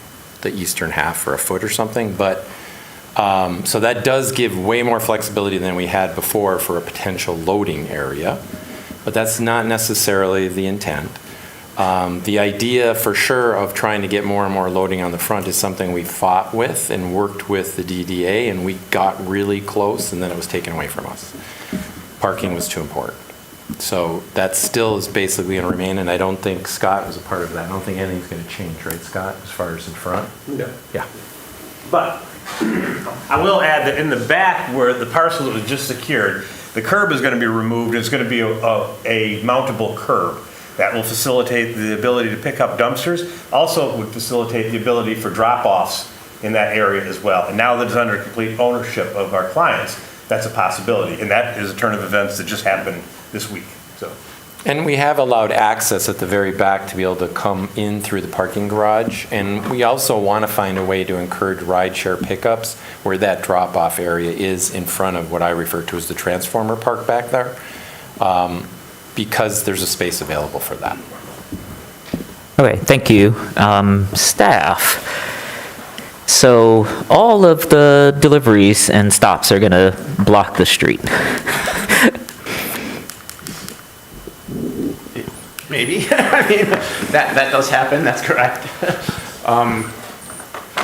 the eastern half for a foot or something, but so that does give way more flexibility than we had before for a potential loading area, but that's not necessarily the intent. The idea for sure of trying to get more and more loading on the front is something we fought with and worked with the DDA, and we got really close, and then it was taken away from us. Parking was too important. So that still is basically going to remain, and I don't think Scott was a part of that. I don't think anything's going to change, right, Scott, as far as in front? No. Yeah. But I will add that in the back where the parcel that was just secured, the curb is going to be removed. It's going to be a mountable curb that will facilitate the ability to pick up dumpsters. Also, it would facilitate the ability for drop-offs in that area as well. And now that it's under complete ownership of our clients, that's a possibility. And that is a turn of events that just happened this week. So. And we have allowed access at the very back to be able to come in through the parking garage. And we also want to find a way to encourage rideshare pickups where that drop-off area is in front of what I refer to as the transformer park back there, because there's a space available for that. Okay, thank you. Staff. So all of the deliveries and stops are going to block the street. Maybe. I mean, that does happen. That's correct.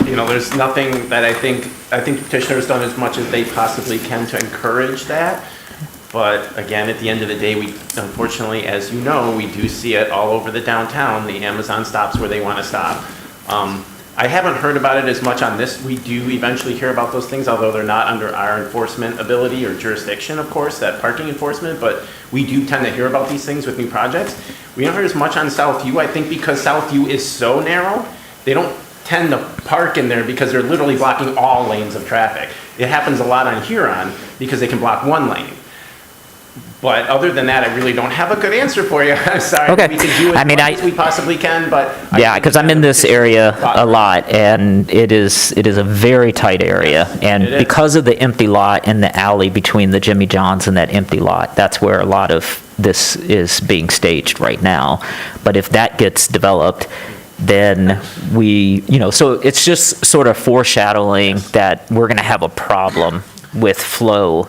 There's nothing that I think the petitioner's done as much as they possibly can to encourage that. But again, at the end of the day, we unfortunately, as you know, we do see it all over the downtown. The Amazon stops where they want to stop. I haven't heard about it as much on this. We do eventually hear about those things, although they're not under our enforcement ability or jurisdiction, of course, that parking enforcement, but we do tend to hear about these things with new projects. We don't hear as much on Southview, I think because Southview is so narrow, they don't tend to park in there because they're literally blocking all lanes of traffic. It happens a lot on Huron because they can block one lane. But other than that, I really don't have a good answer for you. I'm sorry. Okay. We can do as much as we possibly can, but... Yeah, because I'm in this area a lot, and it is a very tight area. And because of the empty lot and the alley between the Jimmy John's and that empty lot, that's where a lot of this is being staged right now. But if that gets developed, then so it's just sort of foreshadowing that we're going to have a problem with flow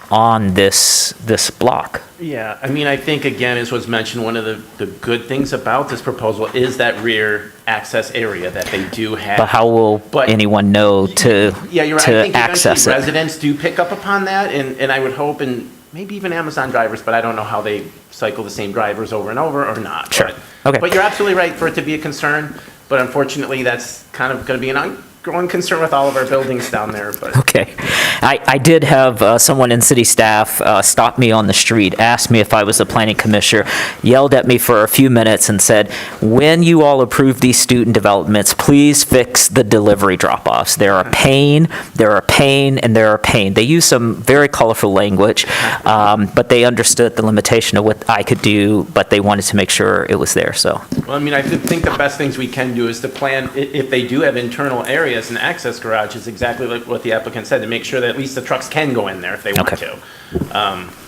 on this block. Yeah, I mean, I think, again, as was mentioned, one of the good things about this proposal is that rear access area that they do have. But how will anyone know to Yeah, you're right. I think access eventually it? residents do pick up upon that, and I would hope, and maybe even Amazon drivers, but I don't know how they cycle the same drivers over and over or not. Sure. But, Okay. But you're absolutely right for it to be a concern, but unfortunately, that's kind of going to be an growing concern with all of our buildings down there, but. Okay. I did have someone in city staff stop me on the street, asked me if I was a planning commissioner, yelled at me for a few minutes and said, when you all approve these student developments, please fix the delivery drop-offs. They're a pain, they're a pain, and they're a pain. They use some very colorful language, but they understood the limitation of what I could do, but they wanted to make sure it was there, so. Well, I mean, I think the best things we can do is to plan, if they do have internal areas, an access garage is exactly like what the applicant said, to make sure that at least the trucks can go in there if they want Okay. to.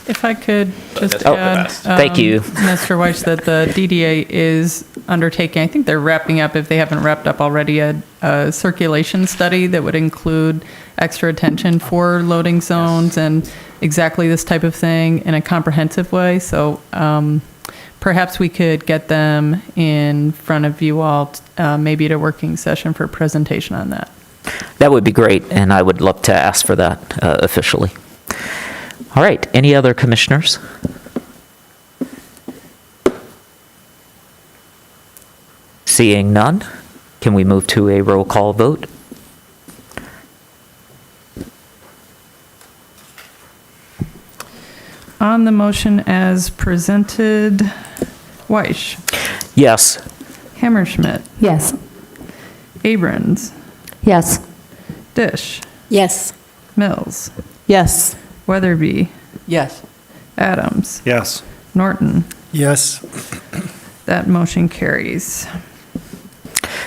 If I could just That's the add, best. Thank you. Mr. Weiss, that the DDA is undertaking, I think they're wrapping up, if they haven't wrapped up already, a circulation study that would include extra attention for loading zones and exactly this type of thing in a comprehensive way. So perhaps we could get them in front of you all, maybe at a working session for a presentation on that. That would be great, and I would love to ask for that officially. All right, any other commissioners? Seeing none, can we move to a roll call vote? On the motion as presented, Weiss, Yes. Hammerschmidt, Yes. Abrams, Yes. Dish, Yes. Mills, Yes. Weatherby, Yes. Adams, Yes. Norton. Yes. That motion carries.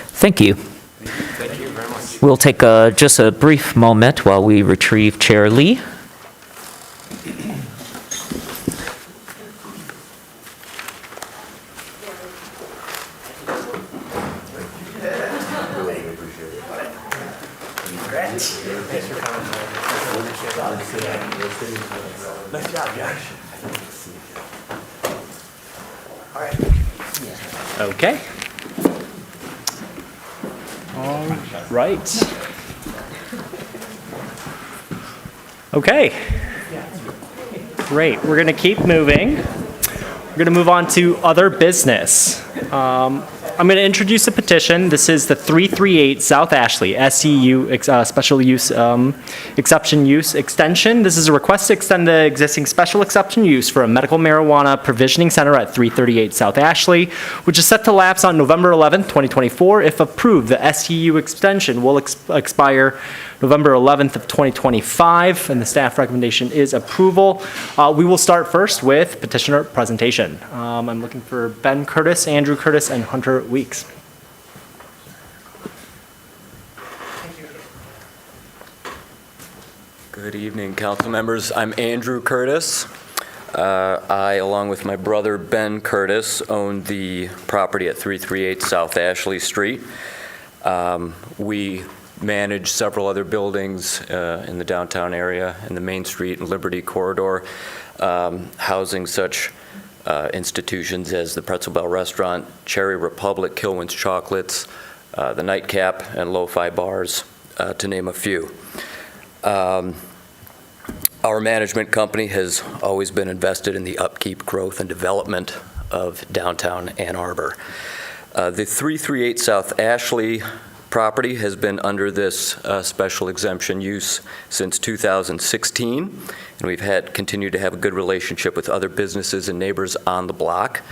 Thank you. Thank you very much. We'll take just a brief moment while we retrieve Chair Lee. Nice job, Josh. Okay. All right. Okay. Great. We're going to keep moving. We're going to move on to other business. I'm going to introduce a petition. This is the 338 South Ashley SEU special use exception use extension. This is a request to extend the existing special exception use for a medical marijuana provisioning center at 338 South Ashley, which is set to lapse on November 11th, 2024. If approved, the SEU extension will expire November 11th of 2025, and the staff recommendation is approval. We will start first with petitioner presentation. I'm looking for Ben Curtis, Andrew Curtis, and Hunter Weeks. Good evening, council members. I'm Andrew Curtis. I, along with my brother Ben Curtis, own the property at 338 South Ashley Street. We manage several other buildings in the downtown area, in the Main Street and Liberty corridor, housing such institutions as the Pretzel Bell Restaurant, Cherry Republic, Kilwin's Chocolates, the Nightcap, and Lo-Fi Bars, to name a few. Our management company has always been invested in the upkeep, growth, and development of downtown Ann Arbor. The 338 South Ashley property has been under this special exemption use since 2016, and we've continued to have a good relationship with other businesses and neighbors on the block.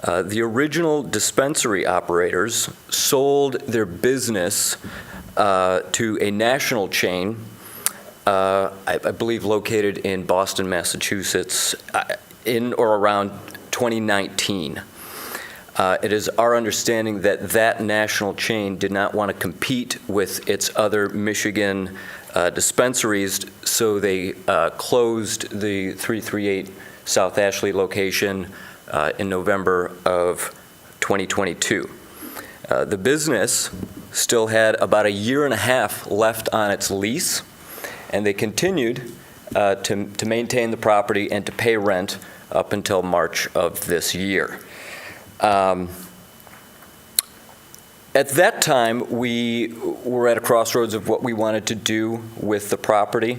The original dispensary operators sold their business to a national chain, I believe located in Boston, Massachusetts, in or around 2019. It is our understanding that that national chain did not want to compete with its other Michigan dispensaries, so they closed the 338 South Ashley location in November of 2022. The business still had about a year and a half left on its lease, and they continued to maintain the property and to pay rent up until March of this year. At that time, we were at a crossroads of what we wanted to do with the property.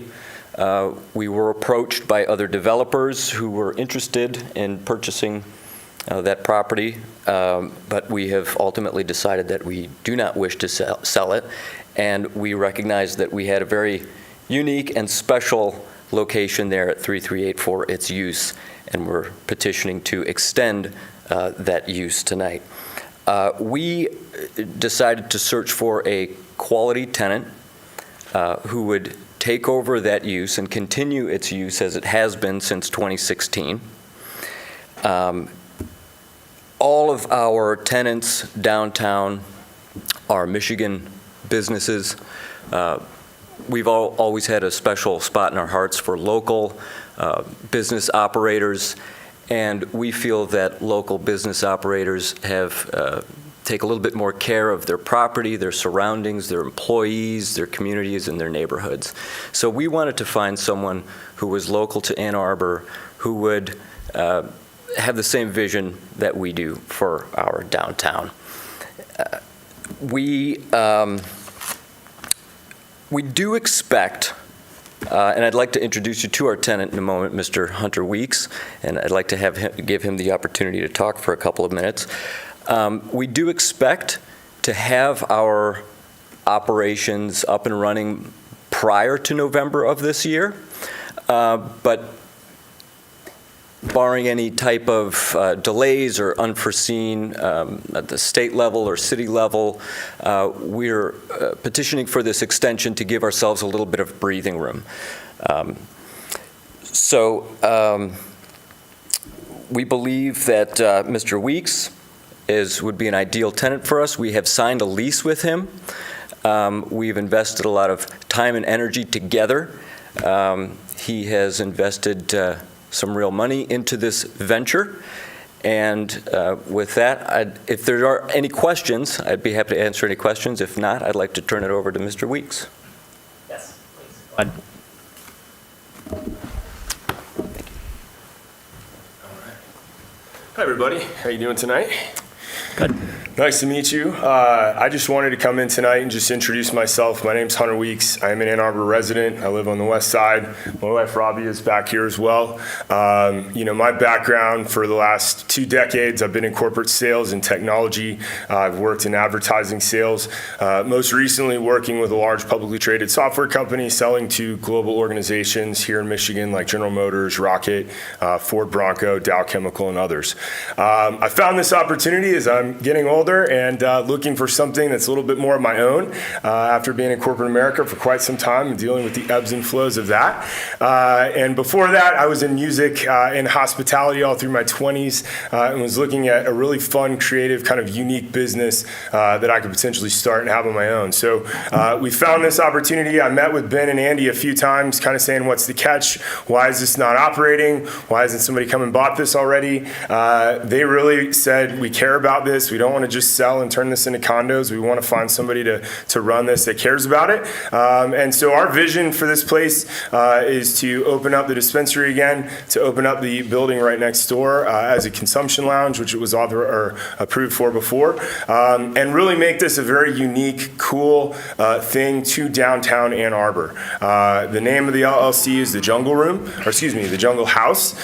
We were approached by other developers who were interested in purchasing that property, but we have ultimately decided that we do not wish to sell it, and we recognize that we had a very unique and special location there at 338 for its use, and we're petitioning to extend that use tonight. We decided to search for a quality tenant who would take over that use and continue its use as it has been since 2016. All of our tenants downtown are Michigan businesses. We've always had a special spot in our hearts for local business operators, and we feel that local business operators have take a little bit more care of their property, their surroundings, their employees, their communities, and their neighborhoods. So we wanted to find someone who was local to Ann Arbor, who would have the same vision that we do for our downtown. We do expect, and I'd like to introduce you to our tenant in a moment, Mr. Hunter Weeks, and I'd like to give him the opportunity to talk for a couple of minutes. We do expect to have our operations up and running prior to November of this year, but barring any type of delays or unforeseen at the state level or city level, we're petitioning for this extension to give ourselves a little bit of breathing room. We believe that Mr. Weeks would be an ideal tenant for us. We have signed a lease with him. We've invested a lot of time and energy together. He has invested some real money into this venture. And with that, if there are any questions, I'd be happy to answer any questions. If not, I'd like to turn it over to Mr. Weeks. Yes, please. Go ahead. Hi, everybody. How you doing tonight? Good. Nice to meet you. I just wanted to come in tonight and just introduce myself. My name's Hunter Weeks. I am an Ann Arbor resident. I live on the west side. My wife, Robbie, is back here as well. My background for the last 2 decades, I've been in corporate sales and technology. I've worked in advertising sales, most recently working with a large publicly traded software company selling to global organizations here in Michigan like General Motors, Rocket, Ford Bronco, Dow Chemical, and others. I found this opportunity as I'm getting older and looking for something that's a little bit more of my own after being in corporate America for quite some time and dealing with the ebbs and flows of that. And before that, I was in music and hospitality all through my 20s and was looking at a really fun, creative, kind of unique business that I could potentially start and have on my own. So we found this opportunity. I met with Ben and Andy a few times, kind of saying, what's the catch? Why is this not operating? Why hasn't somebody come and bought this already? They really said, we care about this. We don't want to just sell and turn this into condos. We want to find somebody to run this that cares about it. And so our vision for this place is to open up the dispensary again, to open up the building right next door as a consumption lounge, which it was approved for before, and really make this a very unique, cool thing to downtown Ann Arbor. The name of the LLC is the Jungle the Jungle House,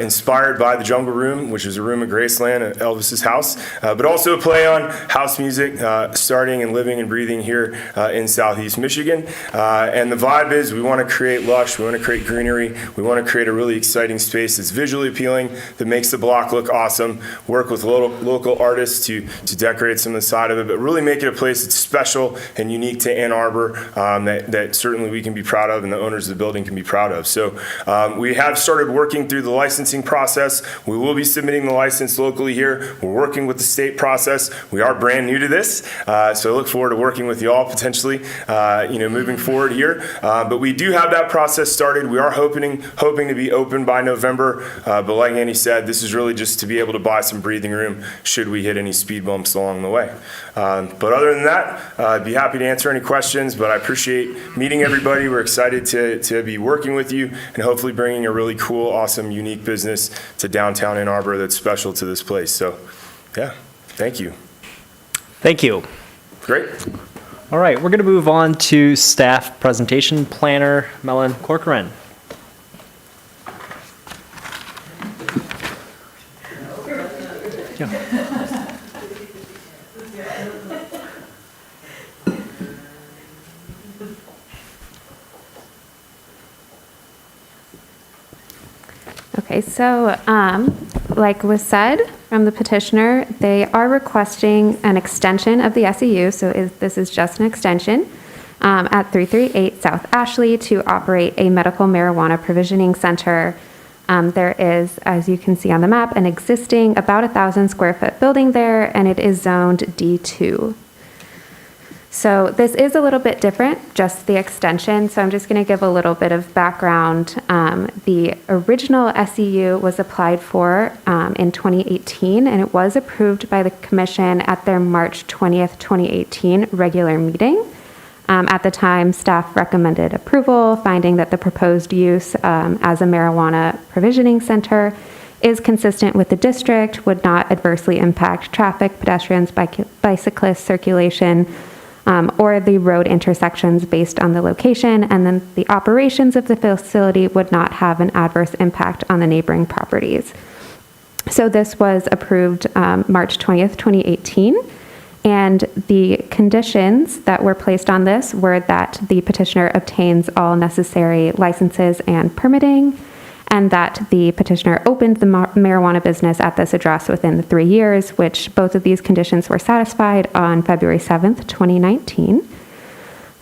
inspired by the Jungle Room, which is a room at Graceland at Elvis's house, but also a play on house music, starting and living and breathing here in Southeast Michigan. And the vibe is we want to create lush, we want to create greenery, we want to create a really exciting space that's visually appealing, that makes the block look awesome, work with local artists to decorate some of the side of it, but really make it a place that's special and unique to Ann Arbor that certainly we can be proud of and the owners of the building can be proud of. So we have started working through the licensing process. We will be submitting the license locally here. We're working with the state process. We are brand new to this, so I look forward to working with you all potentially, moving forward here. But we do have that process started. We are hoping to be open by November. But like Andy said, this is really just to be able to buy some breathing room should we hit any speed bumps along the way. But other than that, I'd be happy to answer any questions. But I appreciate meeting everybody. We're excited to be working with you and hopefully bringing a really cool, awesome, unique business to downtown Ann Arbor that's special to this place. So, yeah. Thank you. Thank you. Great. All right, we're going to move on to staff presentation. Planner Mellon Corcoran. Okay, so like was said from the petitioner, they are requesting an extension of the SEU, so this is just an extension, at 338 South Ashley to operate a medical marijuana provisioning center. There is, as you can see on the map, an existing about 1,000 square foot building there, and it is zoned D2. So this is a little bit different, just the extension. So I'm just going to give a little bit of background. The original SEU was applied for in 2018, and it was approved by the commission at their March 20th, 2018 regular meeting. At the time, staff recommended approval, finding that the proposed use as a marijuana provisioning center is consistent with the district, would not adversely impact traffic, pedestrians, bicyclists, circulation, or the road intersections based on the location, and then the operations of the facility would not have an adverse impact on the neighboring properties. So this was approved March 20th, 2018, and the conditions that were placed on this were that the petitioner obtains all necessary licenses and permitting, and that the petitioner opened the marijuana business at this address within the 3 years, which both of these conditions were satisfied on February 7th, 2019.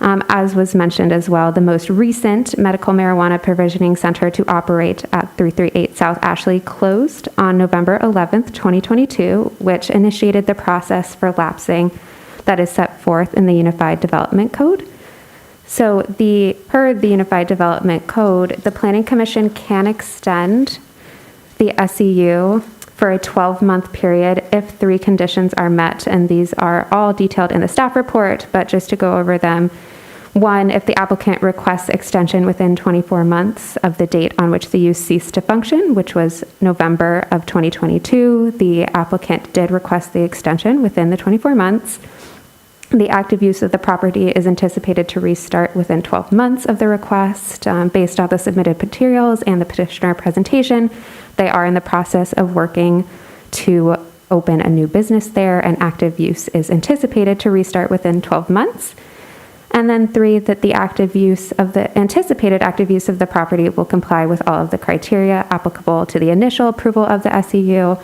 As was mentioned as well, the most recent medical marijuana provisioning center to operate at 338 South Ashley closed on November 11th, 2022, which initiated the process for lapsing that is set forth in the Unified Development Code. So per the Unified Development Code, the Planning Commission can extend the SEU for a 12-month period if 3 conditions are met, and these are all detailed in the staff report, but just to go over them. 1, if the applicant requests extension within 24 months of the date on which the use ceased to function, which was November of 2022, the applicant did request the extension within the 24 months. The active use of the property is anticipated to restart within 12 months of the request. Based on the submitted materials and the petitioner presentation, they are in the process of working to open a new business there, and active use is anticipated to restart within 12 months. And then 3, that the anticipated active use of the property will comply with all of the criteria applicable to the initial approval of the SEU,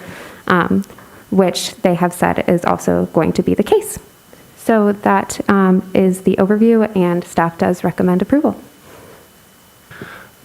which they have said is also going to be the case. So that is the overview, and staff does recommend approval.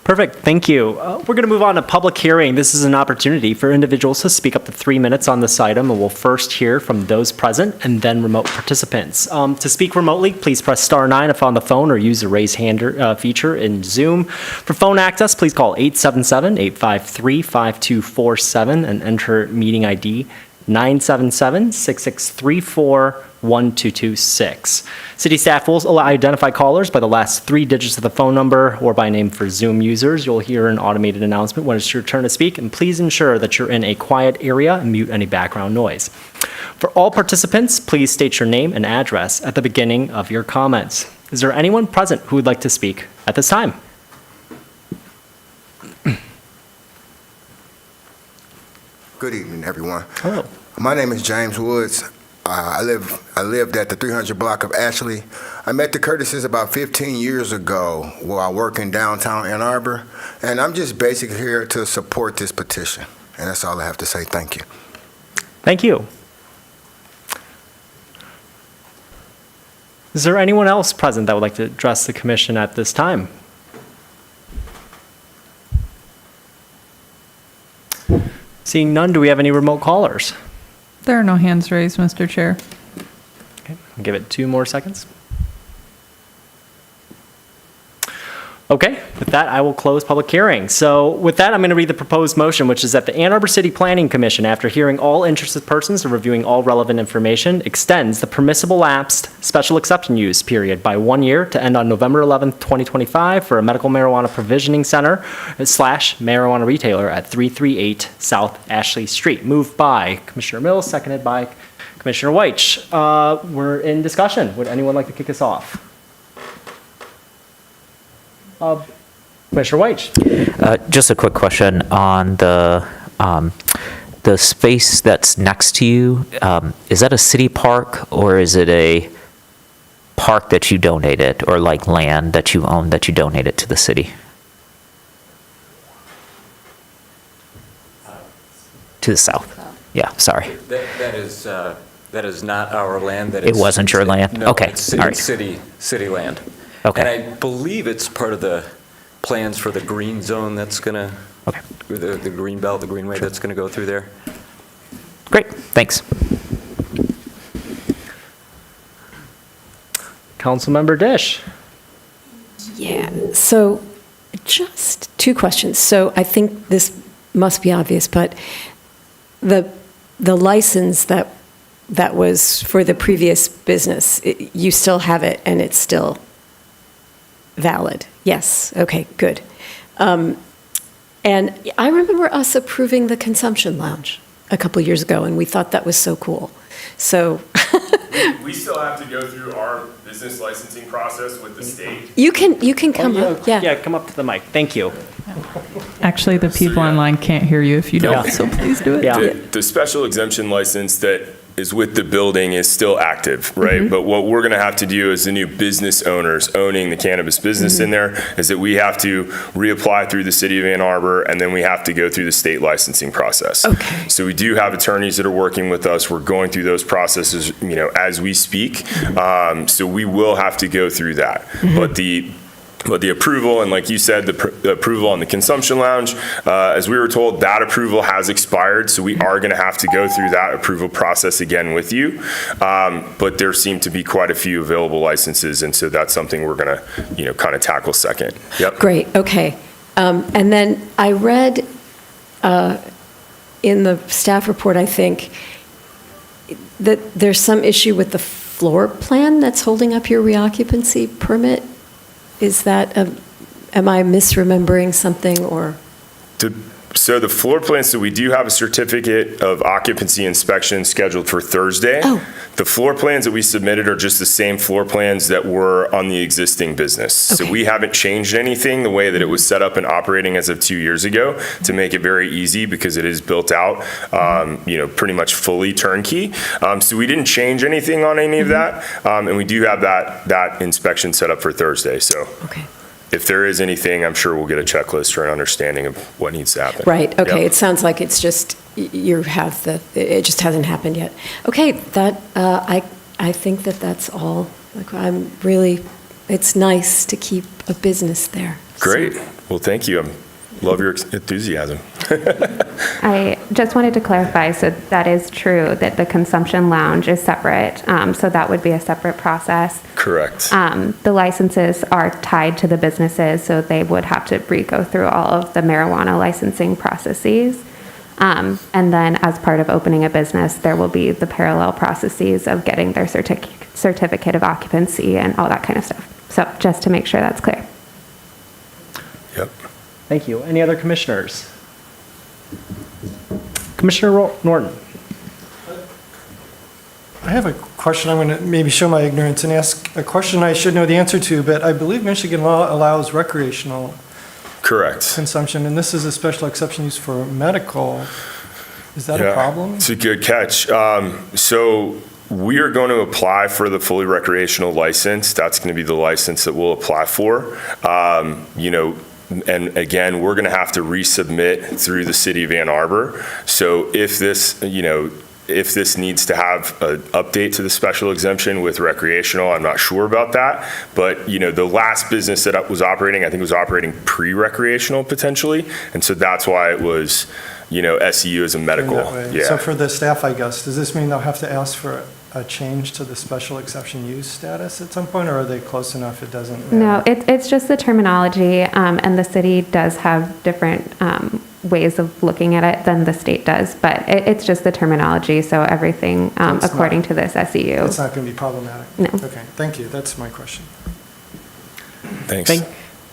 Perfect, thank you. We're going to move on to public hearing. This is an opportunity for individuals to speak up to 3 minutes on this item, and we'll first hear from those present and then remote participants. To speak remotely, please press *9 if on the phone or use the raise hand feature in Zoom. For phone access, please call 877-853-5247 and enter meeting ID 977-6634-1226. City staff will identify callers by the last 3 digits of the phone number or by name for Zoom users. You'll hear an automated announcement when it's your turn to speak, and please ensure that you're in a quiet area and mute any background noise. For all participants, please state your name and address at the beginning of your comments. Is there anyone present who would like to speak at this time? Good evening, everyone. Hello. My name is James Woods. I lived at the 300 block of Ashley. I met the Curtises about 15 years ago while working downtown Ann Arbor, and I'm just basically here to support this petition. And that's all I have to say. Thank you. Thank you. Is there anyone else present that would like to address the commission at this time? Seeing none, do we have any remote callers? There are no hands raised, Mr. Chair. Okay, I'll give it 2 more seconds. Okay, with that, I will close public hearing. So with that, I'm going to read the proposed motion, which is that the Ann Arbor City Planning Commission, after hearing all interested persons and reviewing all relevant information, extends the permissible lapsed special exception use period by 1 year to end on November 11th, 2025 for a medical marijuana provisioning center / marijuana retailer at 338 South Ashley Street. Moved by Commissioner Mills, seconded by Commissioner Weich. We're in discussion. Would anyone like to kick us off? Commissioner Weich. Just a quick question on the the space that's next to you, is that a city park or is it a park that you donated or like land that you own that you donated to the city? To the south. Yeah, sorry. That is not our land. It wasn't your land? No, Okay, it's all right. city land. Okay. And I believe it's part of the plans for the green zone that's going to, the green belt, the greenway that's going to go through there. Great, thanks. Councilmember Dish. Yeah, so just two questions. So I think this must be obvious, but the license that was for the previous business, you still have it and it's still valid? Yes, okay, good. And I remember us approving the consumption lounge a couple years ago, and we thought that was so cool. So We still have to go through our business licensing process with the state. you can come up, yeah. Yeah, come up to the mic. Thank you. Actually, the people online can't hear you if you don't, so please do it. The special exemption license that is with the building is still active, right? But what we're going to have to do as the new business owners owning the cannabis business in there is that we have to reapply through the city of Ann Arbor, and then we have to go through the state licensing process. Okay. So we do have attorneys that are working with us. We're going through those processes, as we speak. So we will have to go through that. But the approval, and like you said, the approval on the consumption lounge, as we were told, that approval has expired, so we are going to have to go through that approval process again with you. But there seem to be quite a few available licenses, and so that's something we're going to, kind of tackle second. Yep. Great, okay. And then I read in the staff report, I think, that there's some issue with the floor plan that's holding up your reoccupancy permit. Is that, am I misremembering something, or? So the floor plan, so we do have a certificate of occupancy inspection scheduled for Thursday. Oh. The floor plans that we submitted are just the same floor plans that were on the existing business. Okay. So we haven't changed anything the way that it was set up and operating as of 2 years ago to make it very easy, because it is built out, pretty much fully turnkey. So we didn't change anything on any of that. And we do have that inspection set up for Thursday. So. Okay. If there is anything, I'm sure we'll get a checklist or an understanding of what needs to happen. Right, okay, Yep. it sounds like it's just, it just hasn't happened yet. Okay, that, I think that's all. Like, it's nice to keep a business there. Great. Well, thank you. Love your enthusiasm. I just wanted to clarify, so that is true, that the consumption lounge is separate, so that would be a separate process. Correct. The licenses are tied to the businesses, so they would have to go through all of the marijuana licensing processes. And then as part of opening a business, there will be the parallel processes of getting their certificate of occupancy and all that kind of stuff. So just to make sure that's clear. Yep. Thank you. Any other commissioners? Commissioner Norton. I have a question. I'm going to maybe show my ignorance and ask a question I should know the answer to, but I believe Michigan law allows recreational Correct. consumption, and this is a special exception use for medical. Is that a problem? It's a good catch. So we are going to apply for the fully recreational license. That's going to be the license that we'll apply for. And again, we're going to have to resubmit through the city of Ann Arbor. So if this needs to have an update to the special exemption with recreational, I'm not sure about that. But, the last business that was operating, I think was operating pre-recreational potentially. And so that's why it was, SEU as a medical. Yeah. So for the staff, I guess, does this mean they'll have to ask for a change to the special exception use status at some point, or are they close enough it doesn't matter? No, it's just the terminology, and the city does have different ways of looking at it than the state does, but it's just the terminology, so everything according to this SEU. It's not going to be problematic? No. Okay, thank you. That's my question. Thanks.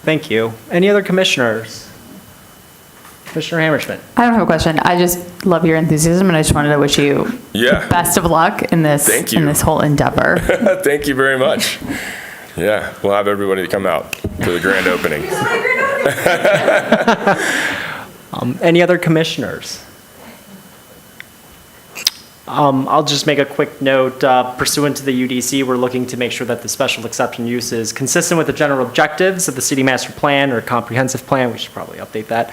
Thank you. Any other commissioners? Commissioner Hammerschmidt. I don't have a question. I just love your enthusiasm, and I just wanted to wish you the best of luck in this in this whole endeavor. Thank you very much. Yeah, we'll have everybody come out for the grand opening. Any other commissioners? I'll just make a quick note. Pursuant to the UDC, we're looking to make sure that the special exception use is consistent with the general objectives of the city master plan or comprehensive plan. We should probably update that.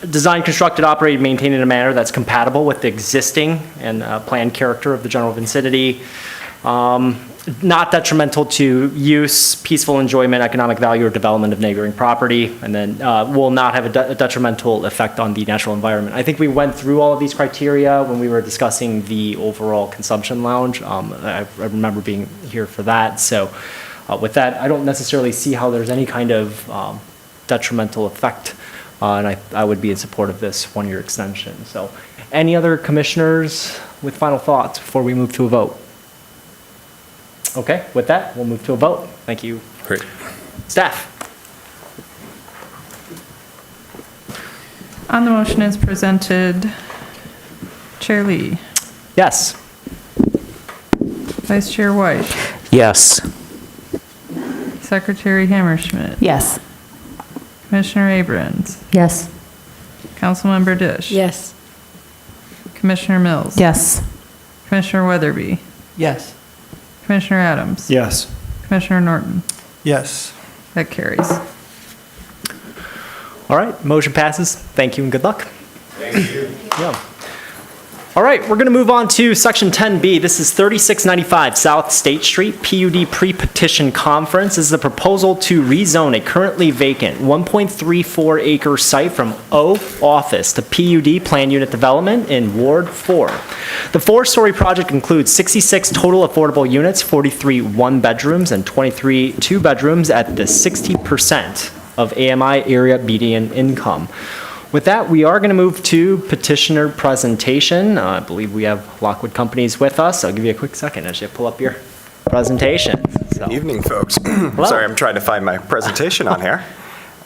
Design, constructed, operated, maintained in a manner that's compatible with the existing and planned character of the general vicinity. Not detrimental to use, peaceful enjoyment, economic value, or development of neighboring property, and then will not have a detrimental effect on the natural environment. I think we went through all of these criteria when we were discussing the overall consumption lounge. I remember being here for that. So with that, I don't necessarily see how there's any kind of detrimental effect, and I would be in support of this one-year extension. So any other commissioners with final thoughts before we move to a vote? Okay, with that, we'll move to a vote. Thank you. Great. Staff? On the motion as presented, Chair Lee, Yes. Vice Chair White, Yes. Secretary Hammerschmidt, Yes. Commissioner Abrams, Yes. Councilmember Dish. Yes. Commissioner Mills. Yes. Commissioner Weatherby, Yes. Commissioner Adams. Yes. Commissioner Norton. Yes. That carries. All right, motion passes. Thank you and good luck. Thank you. Yeah. All right, we're going to move on to Section 10B. This is 3695 South State Street, PUD pre-petition conference. This is a proposal to rezone a currently vacant 1.34 acre site from O office to PUD plan unit development in Ward 4. The four-story project includes 66 total affordable units, 43 one-bedrooms, and 23 two-bedrooms at the 60% of AMI area median income. With that, we are going to move to petitioner presentation. I believe we have Lockwood Companies with us. I'll give you a quick second as you pull up your presentation. So. Evening, folks. Sorry, I'm trying to find my presentation on here.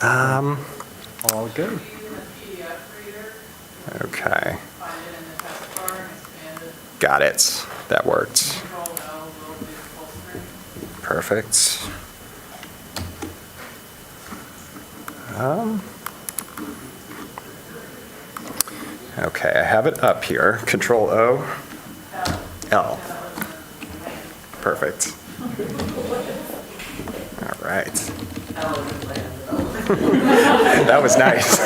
All good. Okay. Got it. That worked. Perfect. Okay, I have it up here. Control O. L. Perfect. All right. That was nice.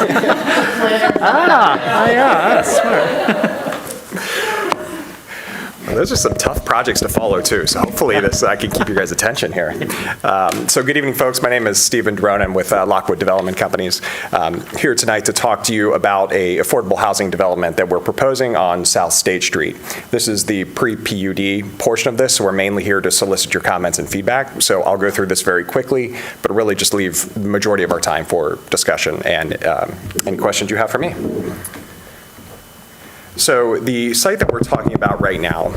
Yeah, smart. Well, those are some tough projects to follow too, so hopefully I can keep your guys' attention here. So good evening, folks. My name is Stephen Drone. I'm with Lockwood Development Companies. Here tonight to talk to you about a affordable housing development that we're proposing on South State Street. This is the pre-PUD portion of this, so we're mainly here to solicit your comments and feedback. So I'll go through this very quickly, but really just leave the majority of our time for discussion and any questions you have for me. So the site that we're talking about right now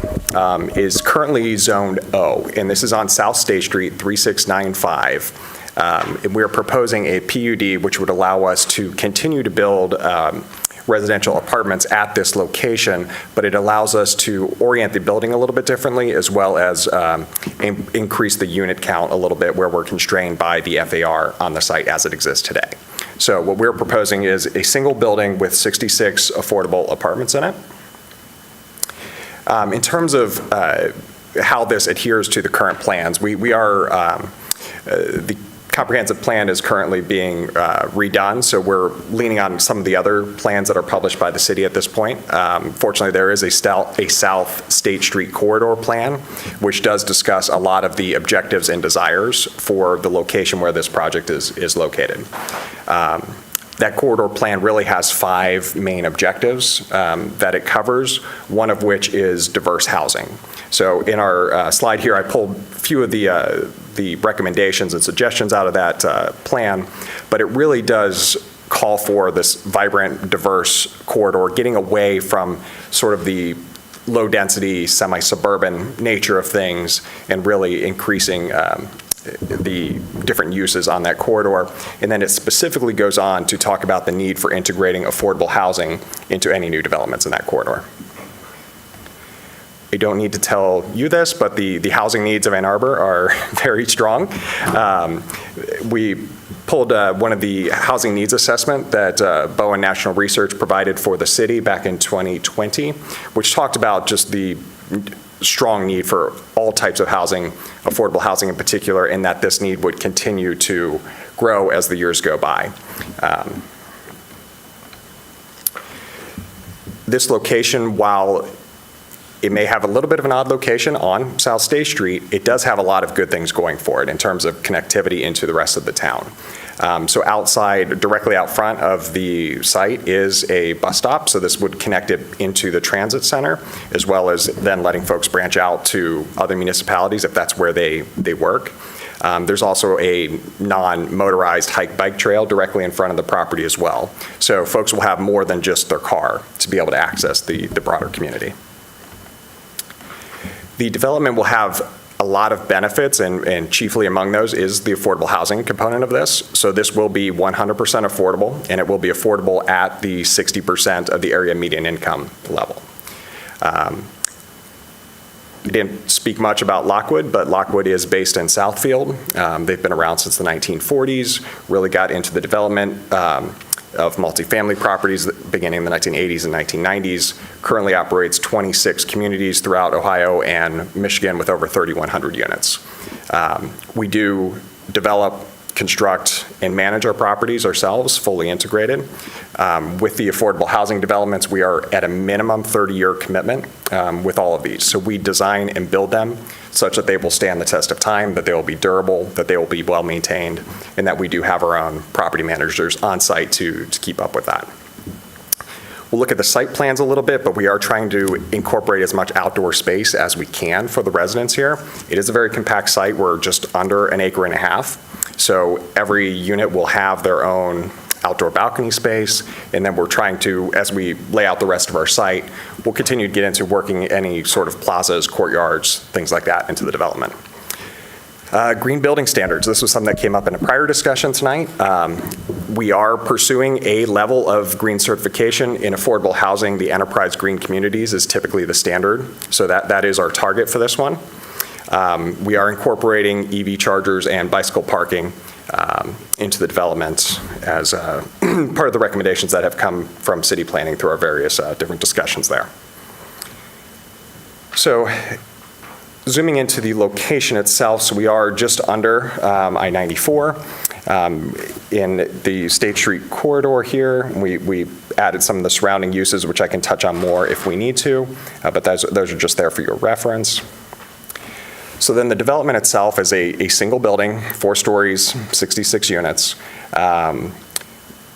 is currently zoned O, and this is on South State Street, 3695. And we're proposing a PUD which would allow us to continue to build residential apartments at this location, but it allows us to orient the building a little bit differently, as well as increase the unit count a little bit where we're constrained by the FAR on the site as it exists today. So what we're proposing is a single building with 66 affordable apartments in it. In terms of how this adheres to the current plans, we are, the comprehensive plan is currently being redone, so we're leaning on some of the other plans that are published by the city at this point. Fortunately, there is a South State Street corridor plan, which does discuss a lot of the objectives and desires for the location where this project is located. That corridor plan really has 5 main objectives that it covers, one of which is diverse housing. So in our slide here, I pulled a few of the recommendations and suggestions out of that plan, but it really does call for this vibrant, diverse corridor, getting away from sort of the low-density, semi-suburban nature of things and really increasing the different uses on that corridor. And then it specifically goes on to talk about the need for integrating affordable housing into any new developments in that corridor. I don't need to tell you this, but the housing needs of Ann Arbor are very strong. We pulled one of the housing needs assessment that Bowen National Research provided for the city back in 2020, which talked about just the strong need for all types of housing, affordable housing in particular, and that this need would continue to grow as the years go by. This location, while it may have a little bit of an odd location on South State Street, it does have a lot of good things going for it in terms of connectivity into the rest of the town. So outside, directly out front of the site is a bus stop, so this would connect it into the transit center, as well as then letting folks branch out to other municipalities if that's where they work. There's also a non-motorized hike-bike trail directly in front of the property as well. So folks will have more than just their car to be able to access the broader community. The development will have a lot of benefits, and chiefly among those is the affordable housing component of this. So this will be 100% affordable, and it will be affordable at the 60% of the area median income level. We didn't speak much about Lockwood, but Lockwood is based in Southfield. They've been around since the 1940s, really got into the development of multifamily properties beginning in the 1980s and 1990s, currently operates 26 communities throughout Ohio and Michigan with over 3,100 units. We do develop, construct, and manage our properties ourselves, fully integrated. With the affordable housing developments, we are at a minimum 30-year commitment with all of these. So we design and build them such that they will stand the test of time, that they will be durable, that they will be well-maintained, and that we do have our own property managers on site to keep up with that. We'll look at the site plans a little bit, but we are trying to incorporate as much outdoor space as we can for the residents here. It is a very compact site. We're just under an acre and a half. So every unit will have their own outdoor balcony space, and then we're trying to, as we lay out the rest of our site, we'll continue to get into working any sort of plazas, courtyards, things like that into the development. Green building standards. This was something that came up in a prior discussion tonight. We are pursuing a level of green certification in affordable housing. The enterprise green communities is typically the standard, so that is our target for this one. We are incorporating EV chargers and bicycle parking into the development as part of the recommendations that have come from city planning through our various different discussions there. So zooming into the location itself, so we are just under I-94 in the State Street corridor here. We added some of the surrounding uses, which I can touch on more if we need to, but those are just there for your reference. So then the development itself is a single building, 4 stories, 66 units.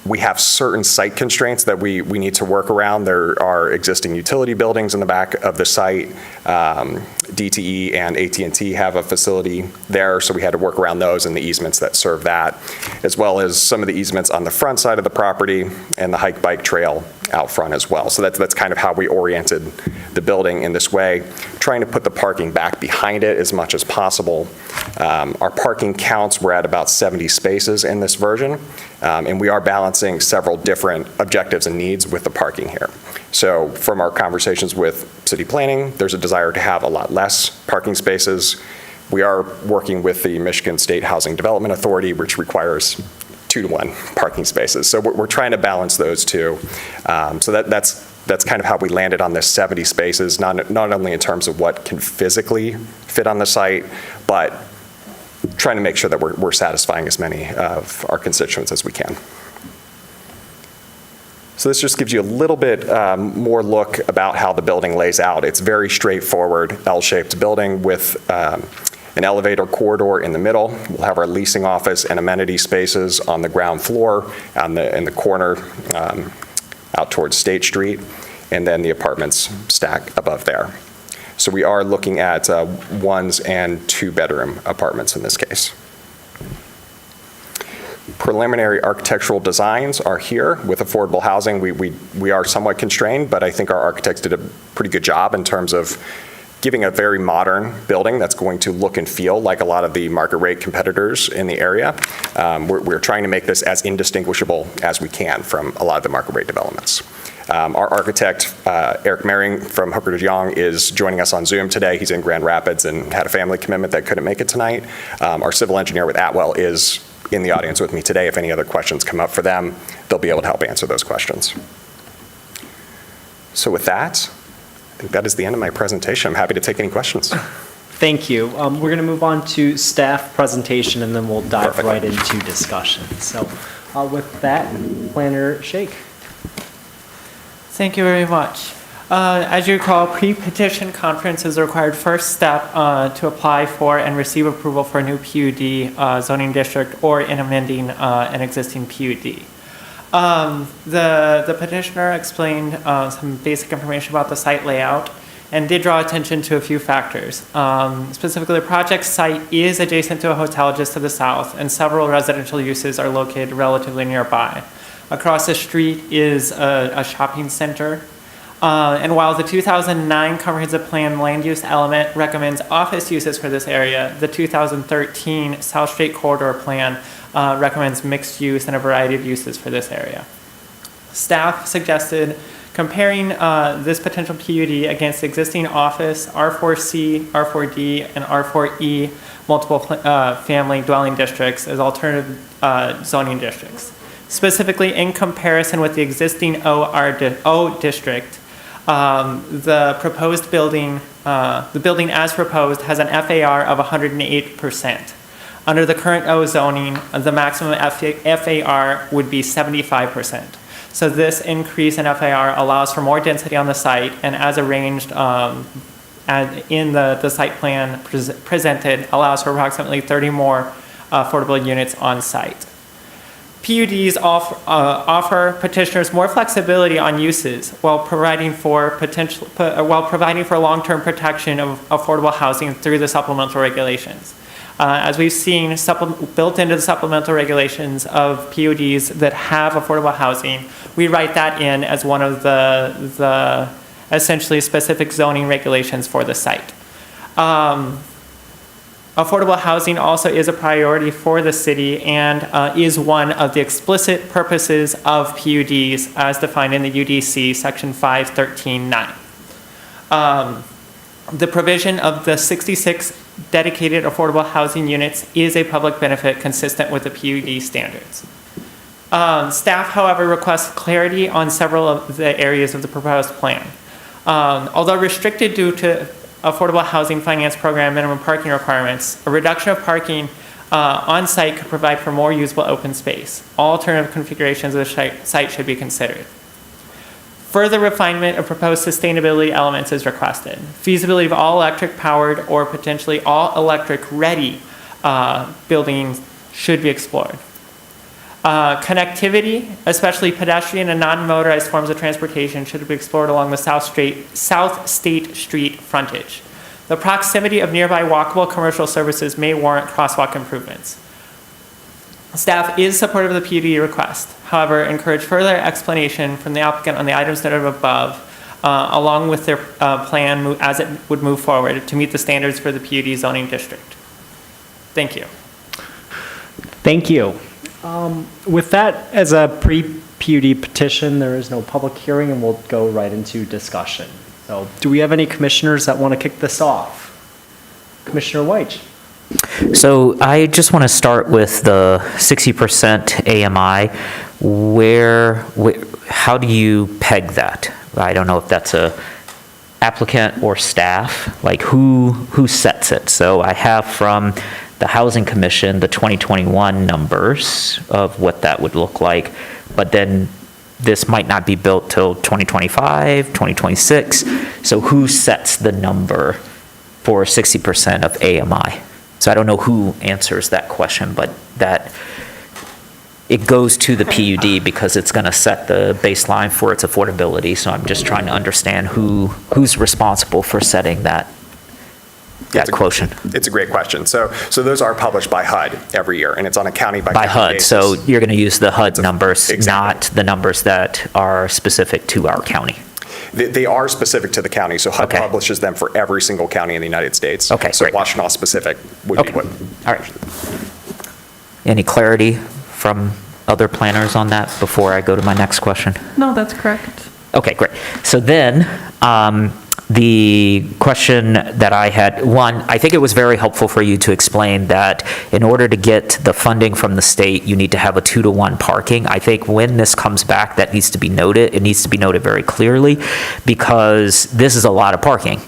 We have certain site constraints that we need to work around. There are existing utility buildings in the back of the site. DTE and AT&T have a facility there, so we had to work around those and the easements that serve that, as well as some of the easements on the front side of the property and the hike bike trail out front as well. So that's kind of how we oriented the building in this way, trying to put the parking back behind it as much as possible. Our parking counts were at about 70 spaces in this version, and we are balancing several different objectives and needs with the parking here. So from our conversations with city planning, there's a desire to have a lot less parking spaces. We are working with the Michigan State Housing Development Authority, which requires 2-to-1 parking spaces. So we're trying to balance those two. So that's kind of how we landed on this 70 spaces, not only in terms of what can physically fit on the site, but trying to make sure that we're satisfying as many of our constituents as we can. So this just gives you a little bit more look about how the building lays out. It's very straightforward, L-shaped building with an elevator corridor in the middle. We'll have our leasing office and amenity spaces on the ground floor, in the corner out towards State Street, and then the apartments stack above there. So we are looking at 1- and 2-bedroom apartments in this case. Preliminary architectural designs are here with affordable housing. We are somewhat constrained, but I think our architects did a pretty good job in terms of giving a very modern building that's going to look and feel like a lot of the market rate competitors in the area. We're trying to make this as indistinguishable as we can from a lot of the market rate developments. Our architect, Eric Mehring from Hooker de Jong, is joining us on Zoom today. He's in Grand Rapids and had a family commitment that couldn't make it tonight. Our civil engineer with Atwell is in the audience with me today. If any other questions come up for them, they'll be able to help answer those questions. So with that, I think that is the end of my presentation. I'm happy to take any questions. Thank you. We're going to move on to staff presentation, and then we'll dive right into discussion. So with that, Planner Shake. Thank you very much. As you recall, pre-petition conference is the required first step to apply for and receive approval for a new PUD zoning district or in amending an existing PUD. The petitioner explained some basic information about the site layout and did draw attention to a few factors. Specifically, the project site is adjacent to a hotel just to the south, and several residential uses are located relatively nearby. Across the street is a shopping center. And while the 2009 comprehensive plan land use element recommends office uses for this area, the 2013 South Street corridor plan recommends mixed use and a variety of uses for this area. Staff suggested comparing this potential PUD against existing office, R4C, R4D, and R4E multiple family dwelling districts as alternative zoning districts. Specifically, in comparison with the existing O district, the proposed building, the building as proposed has an FAR of 108%. Under the current O zoning, the maximum FAR would be 75%. So this increase in FAR allows for more density on the site, and as arranged in the site plan presented, allows for approximately 30 more affordable units on site. PUDs offer petitioners more flexibility on uses while providing for long-term protection of affordable housing through the supplemental regulations. As we've seen, built into the supplemental regulations of PUDs that have affordable housing, we write that in as one of the essentially specific zoning regulations for the site. Affordable housing also is a priority for the city and is one of the explicit purposes of PUDs as defined in the UDC section 513.9. The provision of the 66 dedicated affordable housing units is a public benefit consistent with the PUD standards. Staff, however, requests clarity on several of the areas of the proposed plan. Although restricted due to Affordable Housing Finance Program minimum parking requirements, a reduction of parking on site could provide for more usable open space. All alternative configurations of the site should be considered. Further refinement of proposed sustainability elements is requested. Feasibility of all electric powered or potentially all electric ready buildings should be explored. Connectivity, especially pedestrian and non-motorized forms of transportation, should be explored along the South State Street frontage. The proximity of nearby walkable commercial services may warrant crosswalk improvements. Staff is supportive of the PUD request. However, encourage further explanation from the applicant on the items noted above, along with their plan as it would move forward to meet the standards for the PUD zoning district. Thank you. Thank you. With that as a pre-PUD petition, there is no public hearing, and we'll go right into discussion. So do we have any commissioners that want to kick this off? Commissioner Weich. So I just want to start with the 60% AMI. How do you peg that? I don't know if that's a applicant or staff, like who sets it? So I have from the Housing Commission the 2021 numbers of what that would look like, but then this might not be built till 2025, 2026. So who sets the number for 60% of AMI? So I don't know who answers that question, but that it goes to the PUD because it's going to set the baseline for its affordability. So I'm just trying to understand who's responsible for setting that quotient. It's a great question. So those are published by HUD every year, and it's on a county by county HUD. basis. So you're going to use the HUD numbers, Exactly. not the numbers that are specific to our county. They are specific to the county, so HUD publishes them for every single county in the United States. Okay, so great. Washtenaw specific would be what. All right. Any clarity from other planners on that before I go to my next question? No, that's correct. Okay, great. So then, The question that I had, one, I think it was very helpful for you to explain that in order to get the funding from the state, you need to have a 2-to-1 parking. I think when this comes back, that needs to be noted. It needs to be noted very clearly because this is a lot of parking.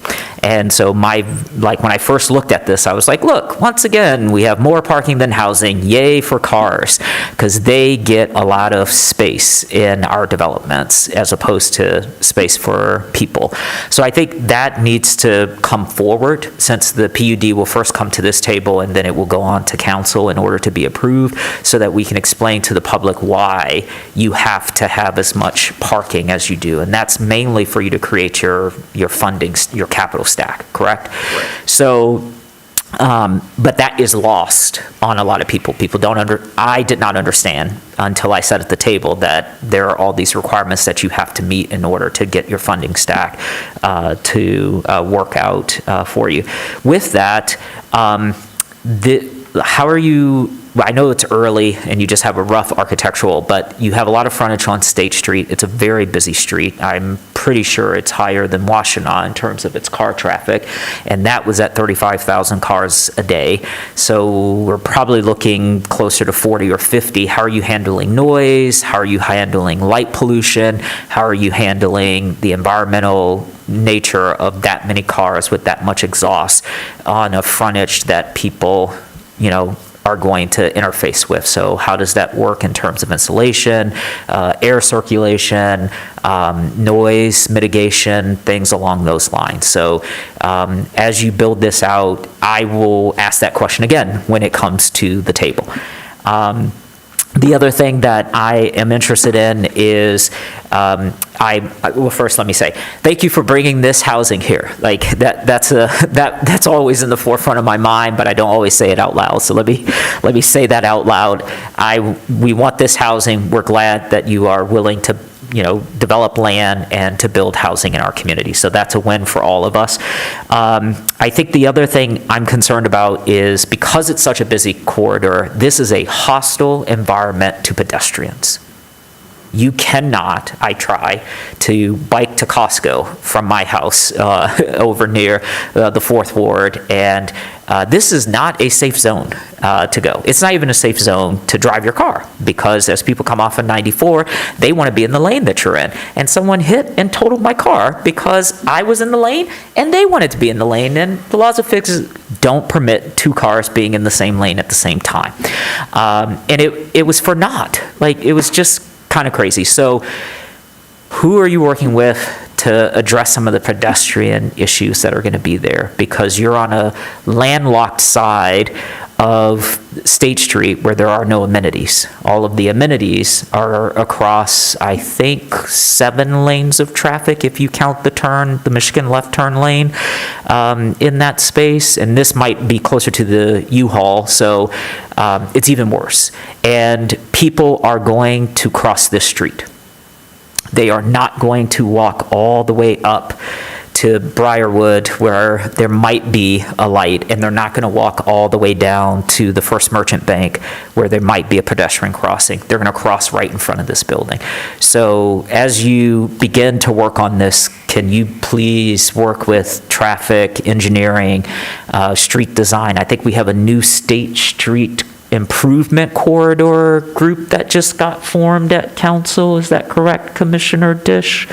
And so when I first looked at this, I was like, look, once again, we have more parking than housing. Yay for cars, because they get a lot of space in our developments as opposed to space for people. So I think that needs to come forward since the PUD will first come to this table and then it will go on to council in order to be approved so that we can explain to the public why you have to have as much parking as you do. And that's mainly for you to create your funding, your capital stack, correct? Right. So, but that is lost on a lot of people. I did not understand until I sat at the table that there are all these requirements that you have to meet in order to get your funding stack to work out for you. With that, how are you? I know it's early and you just have a rough architectural, but you have a lot of frontage on State Street. It's a very busy street. I'm pretty sure it's higher than Washtenaw in terms of its car traffic, and that was at 35,000 cars a day. So we're probably looking closer to 40 or 50. How are you handling noise? How are you handling light pollution? How are you handling the environmental nature of that many cars with that much exhaust on a frontage that people, are going to interface with? So how does that work in terms of insulation, air circulation, noise mitigation, things along those lines? So as you build this out, I will ask that question again when it comes to the table. The other thing that I am interested in is, well, first let me say, thank you for bringing this housing here. Like that's always in the forefront of my mind, but I don't always say it out loud. So let me say that out loud. We want this housing. We're glad that you are willing to develop land and to build housing in our community. So that's a win for all of us. I think the other thing I'm concerned about is because it's such a busy corridor, this is a hostile environment to pedestrians. You cannot, I try, to bike to Costco from my house over near the 4th Ward, and this is not a safe zone to go. It's not even a safe zone to drive your car, because as people come off of 94, they want to be in the lane that you're in. And someone hit and totaled my car because I was in the lane and they wanted to be in the lane, and the laws of physics don't permit 2 cars being in the same lane at the same time. And it was for naught. Like, it was just kind of crazy. So who are you working with to address some of the pedestrian issues that are going to be there? Because you're on a landlocked side of State Street where there are no amenities. All of the amenities are across, I think, 7 lanes of traffic if you count the Michigan left turn lane in that space. And this might be closer to the U-Haul, so it's even worse. And people are going to cross this street. They are not going to walk all the way up to Briarwood where there might be a light, and they're not going to walk all the way down to the First Merchant Bank where there might be a pedestrian crossing. They're going to cross right in front of this building. So as you begin to work on this, can you please work with traffic, engineering, street design? I think we have a new State Street improvement corridor group that just got formed at council. Is that correct, Commissioner Dish?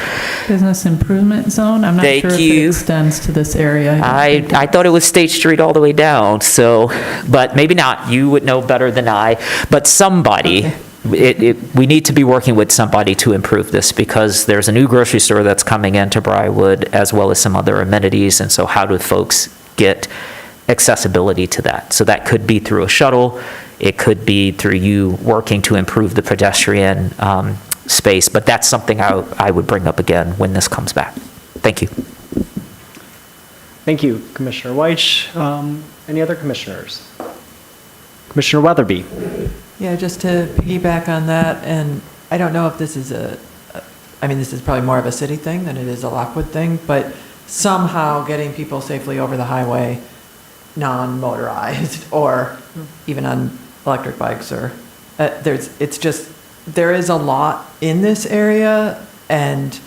Business improvement zone? I'm not sure if it extends to this area. I thought it was State Street all the way down, so, but maybe not. You would know better than I. But somebody, we need to be working with somebody to improve this, because there's a new grocery store that's coming into Briarwood as well as some other amenities. And so how do folks get accessibility to that? So that could be through a shuttle. It could be through you working to improve the pedestrian space, but that's something I would bring up again when this comes back. Thank you. Thank you, Commissioner Weich. Any other commissioners? Commissioner Weatherby. Yeah, just to piggyback on that, and I don't know if this is this is probably more of a city thing than it is a Lockwood thing, but somehow getting people safely over the highway, non-motorized or even on electric bikes, or there is a lot in this area, and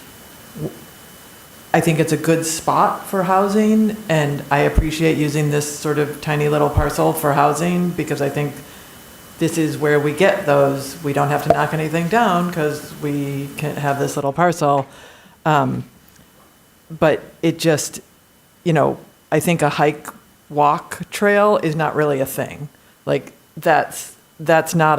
I think it's a good spot for housing, and I appreciate using this sort of tiny little parcel for housing, because I think this is where we get those. We don't have to knock anything down because we can have this little parcel. But it just, I think a hike, walk trail is not really a thing. Like, that's not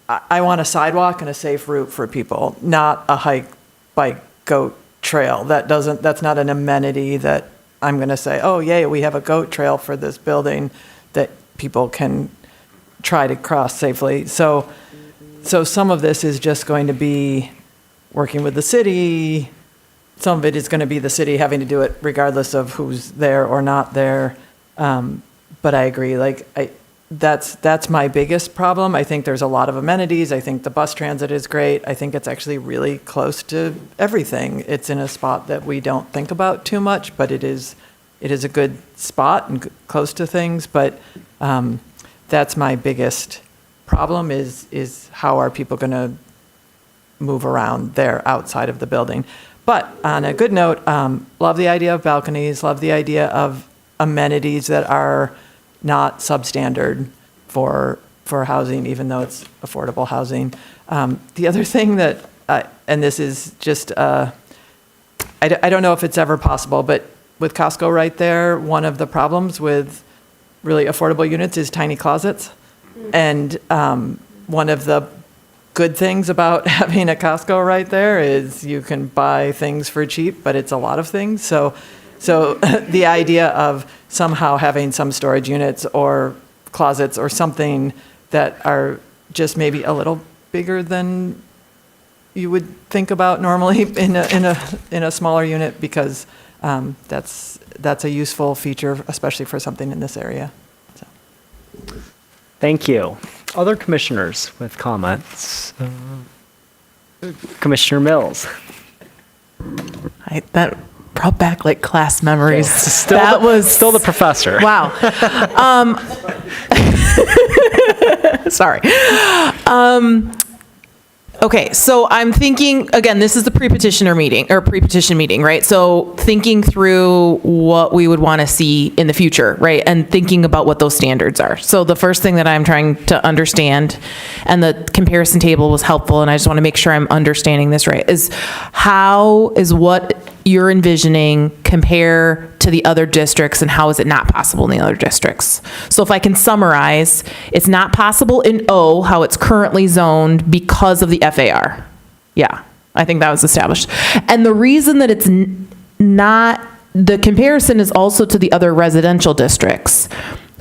I want a sidewalk and a safe route for people, not a hike, bike, goat trail. That's not an amenity that I'm going to say, oh, yay, we have a goat trail for this building that people can try to cross safely. So some of this is just going to be working with the city. Some of it is going to be the city having to do it regardless of who's there or not there. But I agree, that's my biggest problem. I think there's a lot of amenities. I think the bus transit is great. I think it's actually really close to everything. It's in a spot that we don't think about too much, but it is a good spot and close to things. But that's my biggest problem is how are people going to move around there outside of the building. But on a good note, love the idea of balconies, love the idea of amenities that are not substandard for housing, even though it's affordable housing. The other thing that, and this is just, I don't know if it's ever possible, but with Costco right there, one of the problems with really affordable units is tiny closets. And one of the good things about having a Costco right there is you can buy things for cheap, but it's a lot of things. So the idea of somehow having some storage units or closets or something that are just maybe a little bigger than you would think about normally in a smaller unit, because that's a useful feature, especially for something in this area. So. Thank you. Other commissioners with comments? Commissioner Mills. That brought back like class memories. That was still the professor. Wow. Sorry. Okay, so I'm thinking, again, this is the pre-petition meeting, right? So thinking through what we would want to see in the future, right? And thinking about what those standards are. So the first thing that I'm trying to understand, and the comparison table was helpful, and I just want to make sure I'm understanding this right, is how is what you're envisioning compare to the other districts, and how is it not possible in the other districts? So if I can summarize, it's not possible in O, how it's currently zoned, because of the FAR. Yeah, I think that was established. And the reason that it's not, the comparison is also to the other residential districts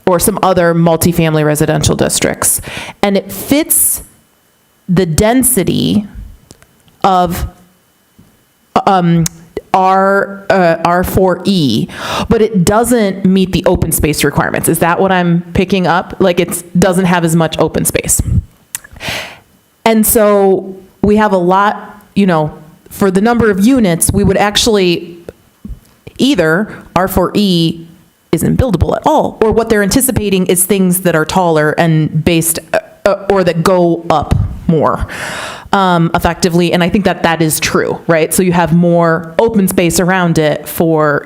or some other multifamily residential districts. And it fits the density of R4E, but it doesn't meet the open space requirements. Is that what I'm picking up? Like, it doesn't have as much open space. And so we have a lot, for the number of units, we would actually either R4E isn't buildable at all, or what they're anticipating is things that are taller and based, or that go up more effectively. And I think that that is true, right? So you have more open space around it for,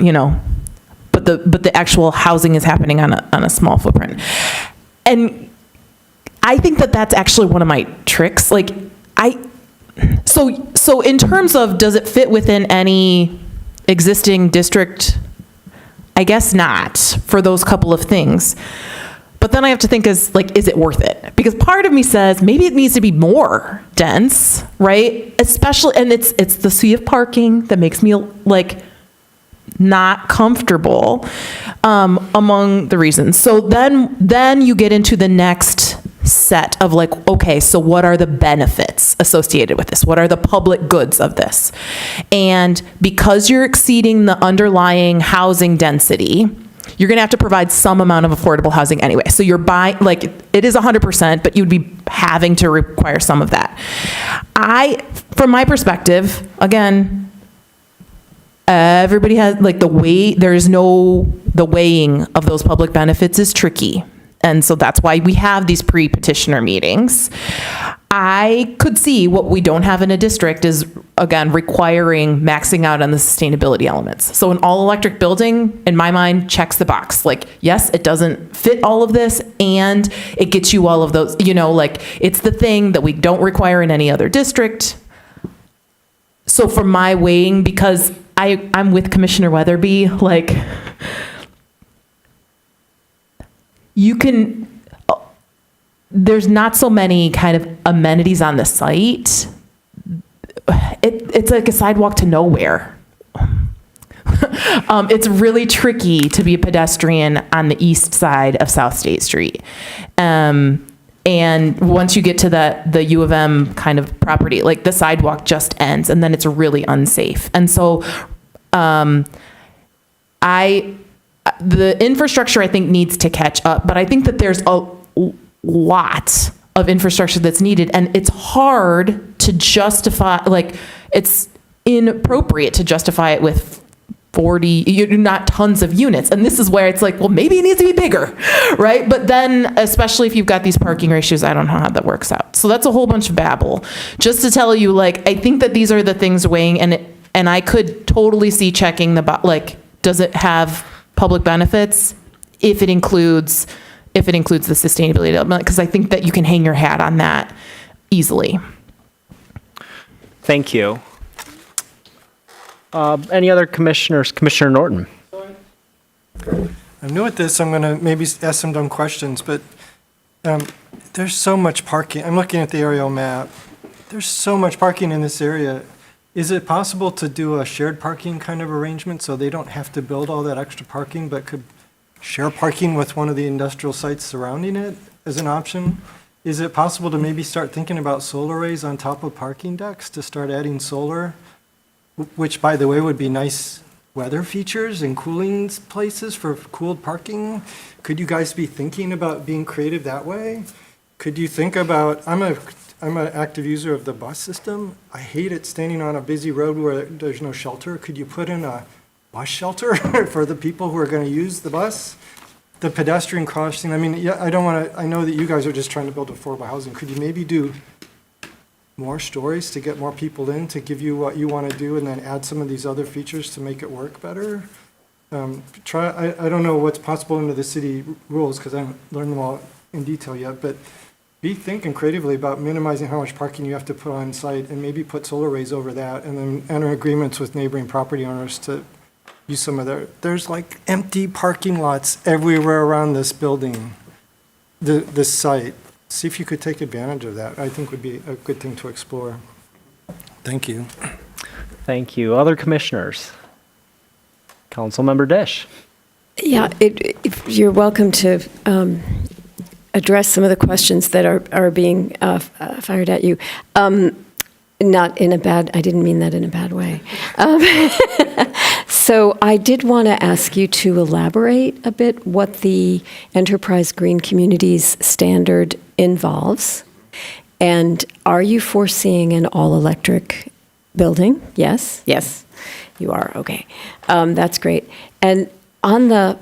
but the actual housing is happening on a small footprint. And I think that that's actually one of my tricks. So in terms of, does it fit within any existing district? I guess not, for those couple of things. But then I have to think, is it worth it? Because part of me says maybe it needs to be more dense, right? Especially, and it's the sea of parking that makes me not comfortable among the reasons. So then you get into the next set of okay, so what are the benefits associated with this? What are the public goods of this? And because you're exceeding the underlying housing density, you're going to have to provide some amount of affordable housing anyway. So you're buying, it is 100%, but you'd be having to require some of that. From my perspective, again, everybody has, the weighing of those public benefits is tricky. And so that's why we have these pre-petitioner meetings. I could see what we don't have in a district is, again, requiring maxing out on the sustainability elements. So an all-electric building, in my mind, checks the box. Like, yes, it doesn't fit all of this, and it gets you all of those, like, it's the thing that we don't require in any other district. So for my weighing, because I'm with Commissioner Weatherby, like, there's not so many kind of amenities on the site. It's like a sidewalk to nowhere. It's really tricky to be a pedestrian on the east side of South State Street. And once you get to the U of M kind of property, like the sidewalk just ends, and then it's really unsafe. And so the infrastructure, I think, needs to catch up, but I think that there's a lot of infrastructure that's needed, and it's hard to justify, like, it's inappropriate to justify it with 40, not tons of units. And this is where it's like, well, maybe it needs to be bigger, right? But then, especially if you've got these parking ratios, I don't know how that works out. So that's a whole bunch of babble. Just to tell you, like, I think that these are the things weighing, and I could totally see checking does it have public benefits if it includes the sustainability element, because I think that you can hang your hat on that easily. Thank you. Any other commissioners? Commissioner Norton. I'm new at this, I'm going to maybe ask some dumb questions, but there's so much parking. I'm looking at the aerial map. There's so much parking in this area. Is it possible to do a shared parking kind of arrangement so they don't have to build all that extra parking, but could share parking with one of the industrial sites surrounding it as an option? Is it possible to maybe start thinking about solar arrays on top of parking decks to start adding solar, which, by the way, would be nice weather features and cooling places for cooled parking? Could you guys be thinking about being creative that way? Could you think about, I'm an active user of the bus system. I hate it standing on a busy road where there's no shelter. Could you put in a bus shelter for the people who are going to use the bus? The pedestrian crossing, I mean, yeah, I know that you guys are just trying to build affordable housing. Could you maybe do more stories to get more people in, to give you what you want to do, and then add some of these other features to make it work better? I don't know what's possible under the city rules, because I haven't learned them all in detail yet, but be thinking creatively about minimizing how much parking you have to put on site, and maybe put solar arrays over that, and then enter agreements with neighboring property owners to use some of there's like empty parking lots everywhere around this building, this site. See if you could take advantage of that. I think would be a good thing to explore. Thank you. Thank you. Other commissioners? Councilmember Dish. Yeah, you're welcome to address some of the questions that are being fired at you. Not in a bad, I didn't mean that in a bad way. So I did want to ask you to elaborate a bit what the Enterprise Green Communities standard involves. And are you foreseeing an all-electric building? Yes? Yes, you are. Okay. That's great. And on the,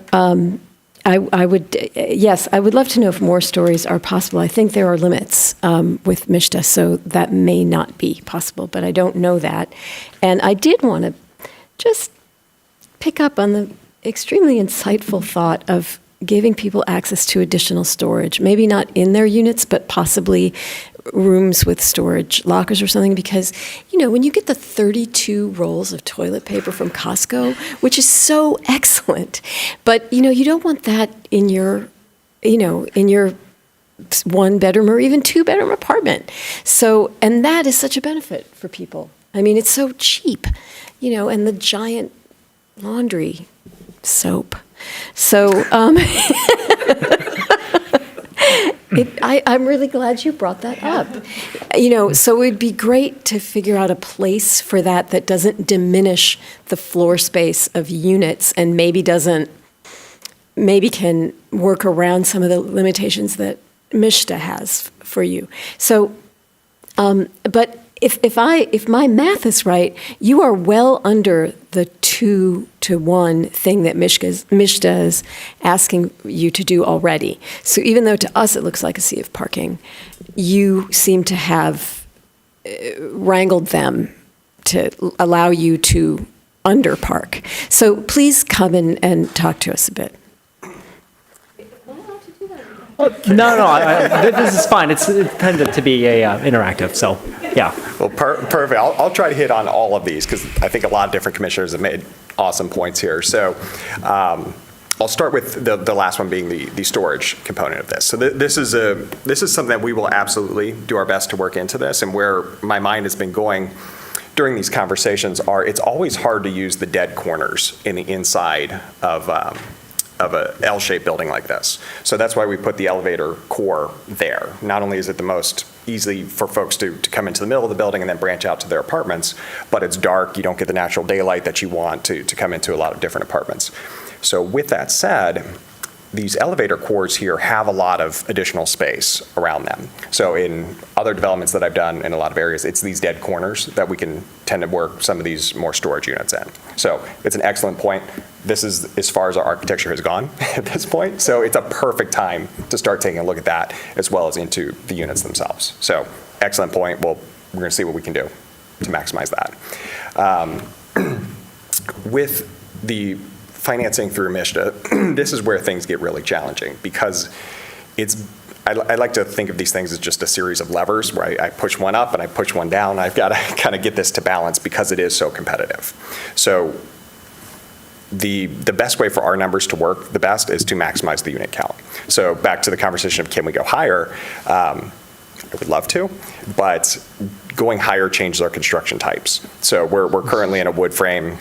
I would love to know if more stories are possible. I think there are limits with MISTA, so that may not be possible, but I don't know that. And I did want to just pick up on the extremely insightful thought of giving people access to additional storage, maybe not in their units, but possibly rooms with storage lockers or something, because, when you get the 32 rolls of toilet paper from Costco, which is so excellent, but, you don't want that in your one bedroom or even two bedroom apartment. So, and that is such a benefit for people. I mean, it's so cheap, and the giant laundry soap. So, I'm really glad you brought that up. So it would be great to figure out a place for that doesn't diminish the floor space of units, and maybe can work around some of the limitations that MISTA has for you. So, but if my math is right, you are well under the 2-to-1 thing that MISTA is asking you to do already. So even though to us it looks like a sea of parking, you seem to have wrangled them to allow you to underpark. So please come in and talk to us a bit. No, this is fine. It's intended to be interactive, so, yeah. Well, perfect. I'll try to hit on all of these because I think a lot of different commissioners have made awesome points here. So I'll start with the last one being the storage component of this. So this is something that we will absolutely do our best to work into this, and where my mind has been going during these conversations it's always hard to use the dead corners in the inside of a L-shaped building like this. So that's why we put the elevator core there. Not only is it the most easy for folks to come into the middle of the building and then branch out to their apartments, but it's dark, you don't get the natural daylight that you want to come into a lot of different apartments. So with that said, these elevator cores here have a lot of additional space around them. So in other developments that I've done in a lot of areas, it's these dead corners that we can tend to work some of these more storage units in. So it's an excellent point. This is as far as our architecture has gone at this point. So it's a perfect time to start taking a look at that as well as into the units themselves. So excellent point. Well, we're going to see what we can do to maximize that. With the financing through MISTA, this is where things get really challenging because I like to think of these things as just a series of levers where I push one up and I push one down. I've got to kind of get this to balance because it is so competitive. So the best way for our numbers to work the best is to maximize the unit count. So back to the conversation of can we go higher? I would love to, but going higher changes our construction types. So we're currently in a wood frame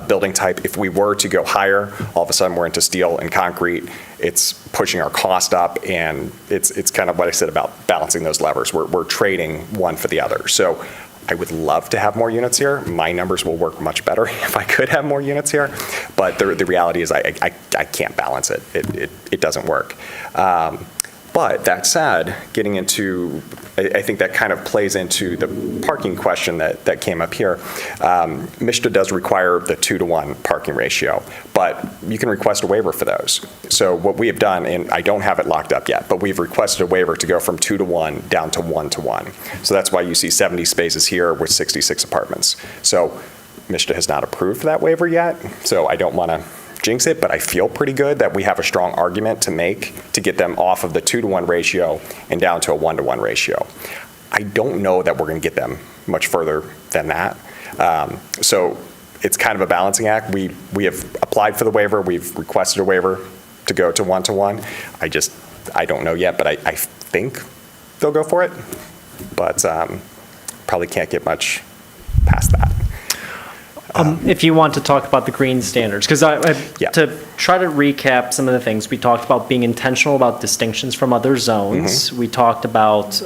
building type. If we were to go higher, all of a sudden we're into steel and concrete. It's pushing our cost up, and it's kind of what I said about balancing those levers. We're trading one for the other. So I would love to have more units here. My numbers will work much better if I could have more units here, but the reality is I can't balance it. It doesn't work. But that said, getting into, I think that kind of plays into the parking question that came up here. MISTA does require the 2-to-1 parking ratio, but you can request a waiver for those. So what we have done, and I don't have it locked up yet, but we've requested a waiver to go from 2-to-1 down to 1-to-1. So that's why you see 70 spaces here with 66 apartments. So MISTA has not approved for that waiver yet, so I don't want to jinx it, but I feel pretty good that we have a strong argument to make to get them off of the 2-to-1 ratio and down to a 1-to-1 ratio. I don't know that we're going to get them much further than that. So it's kind of a balancing act. We have applied for the waiver. We've requested a waiver to go to 1-to-1. I don't know yet, but I think they'll go for it. But probably can't get much past that. If you want to talk about the green standards, because to try to recap some of the things, we talked about being intentional about distinctions from other zones. We talked about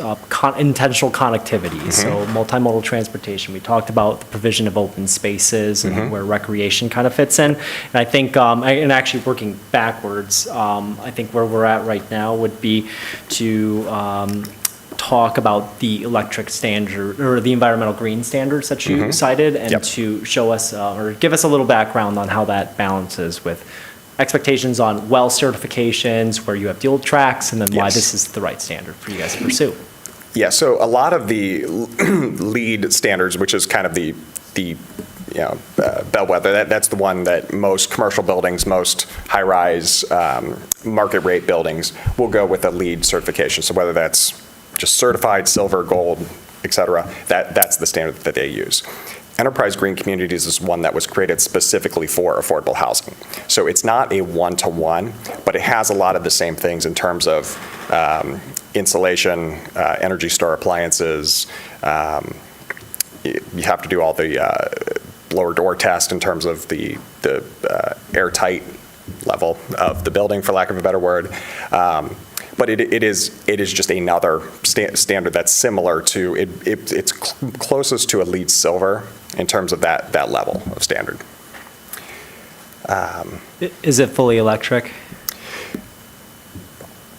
intentional connectivity, so multimodal transportation. We talked about the provision of open spaces and where recreation kind of fits in. And I think, and actually working backwards, I think where we're at right now would be to talk about the electric standard or the environmental green standards that you cited, and to show us or give us a little background on how that balances with expectations on well certifications where you have dual tracks, and then why this is the right standard for you guys to pursue. Yeah, so a lot of the LEED standards, which is kind of the bellwether, that's the one that most commercial buildings, most high-rise market rate buildings will go with a LEED certification. So whether that's just certified silver, gold, et cetera, that's the standard that they use. Enterprise Green Communities is one that was created specifically for affordable housing. So it's not a 1-to-1, but it has a lot of the same things in terms of insulation, Energy Star appliances. You have to do all the blower door test in terms of the airtight level of the building, for lack of a better word. But it is just another standard that's similar to it's closest to a LEED Silver in terms of that level of standard. Is it fully electric?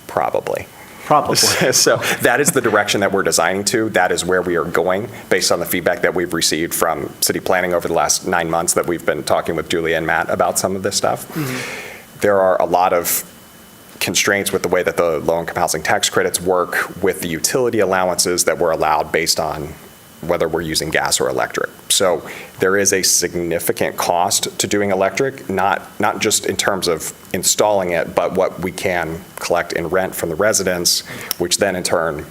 Probably. So that is the direction that we're designing to. That is where we are going based on the feedback that we've received from city planning over the last 9 months that we've been talking with Julia and Matt about some of this stuff. There are a lot of constraints with the way that the low-income housing tax credits work with the utility allowances that we're allowed based on whether we're using gas or electric. So there is a significant cost to doing electric, not just in terms of installing it, but what we can collect in rent from the residents, which then in turn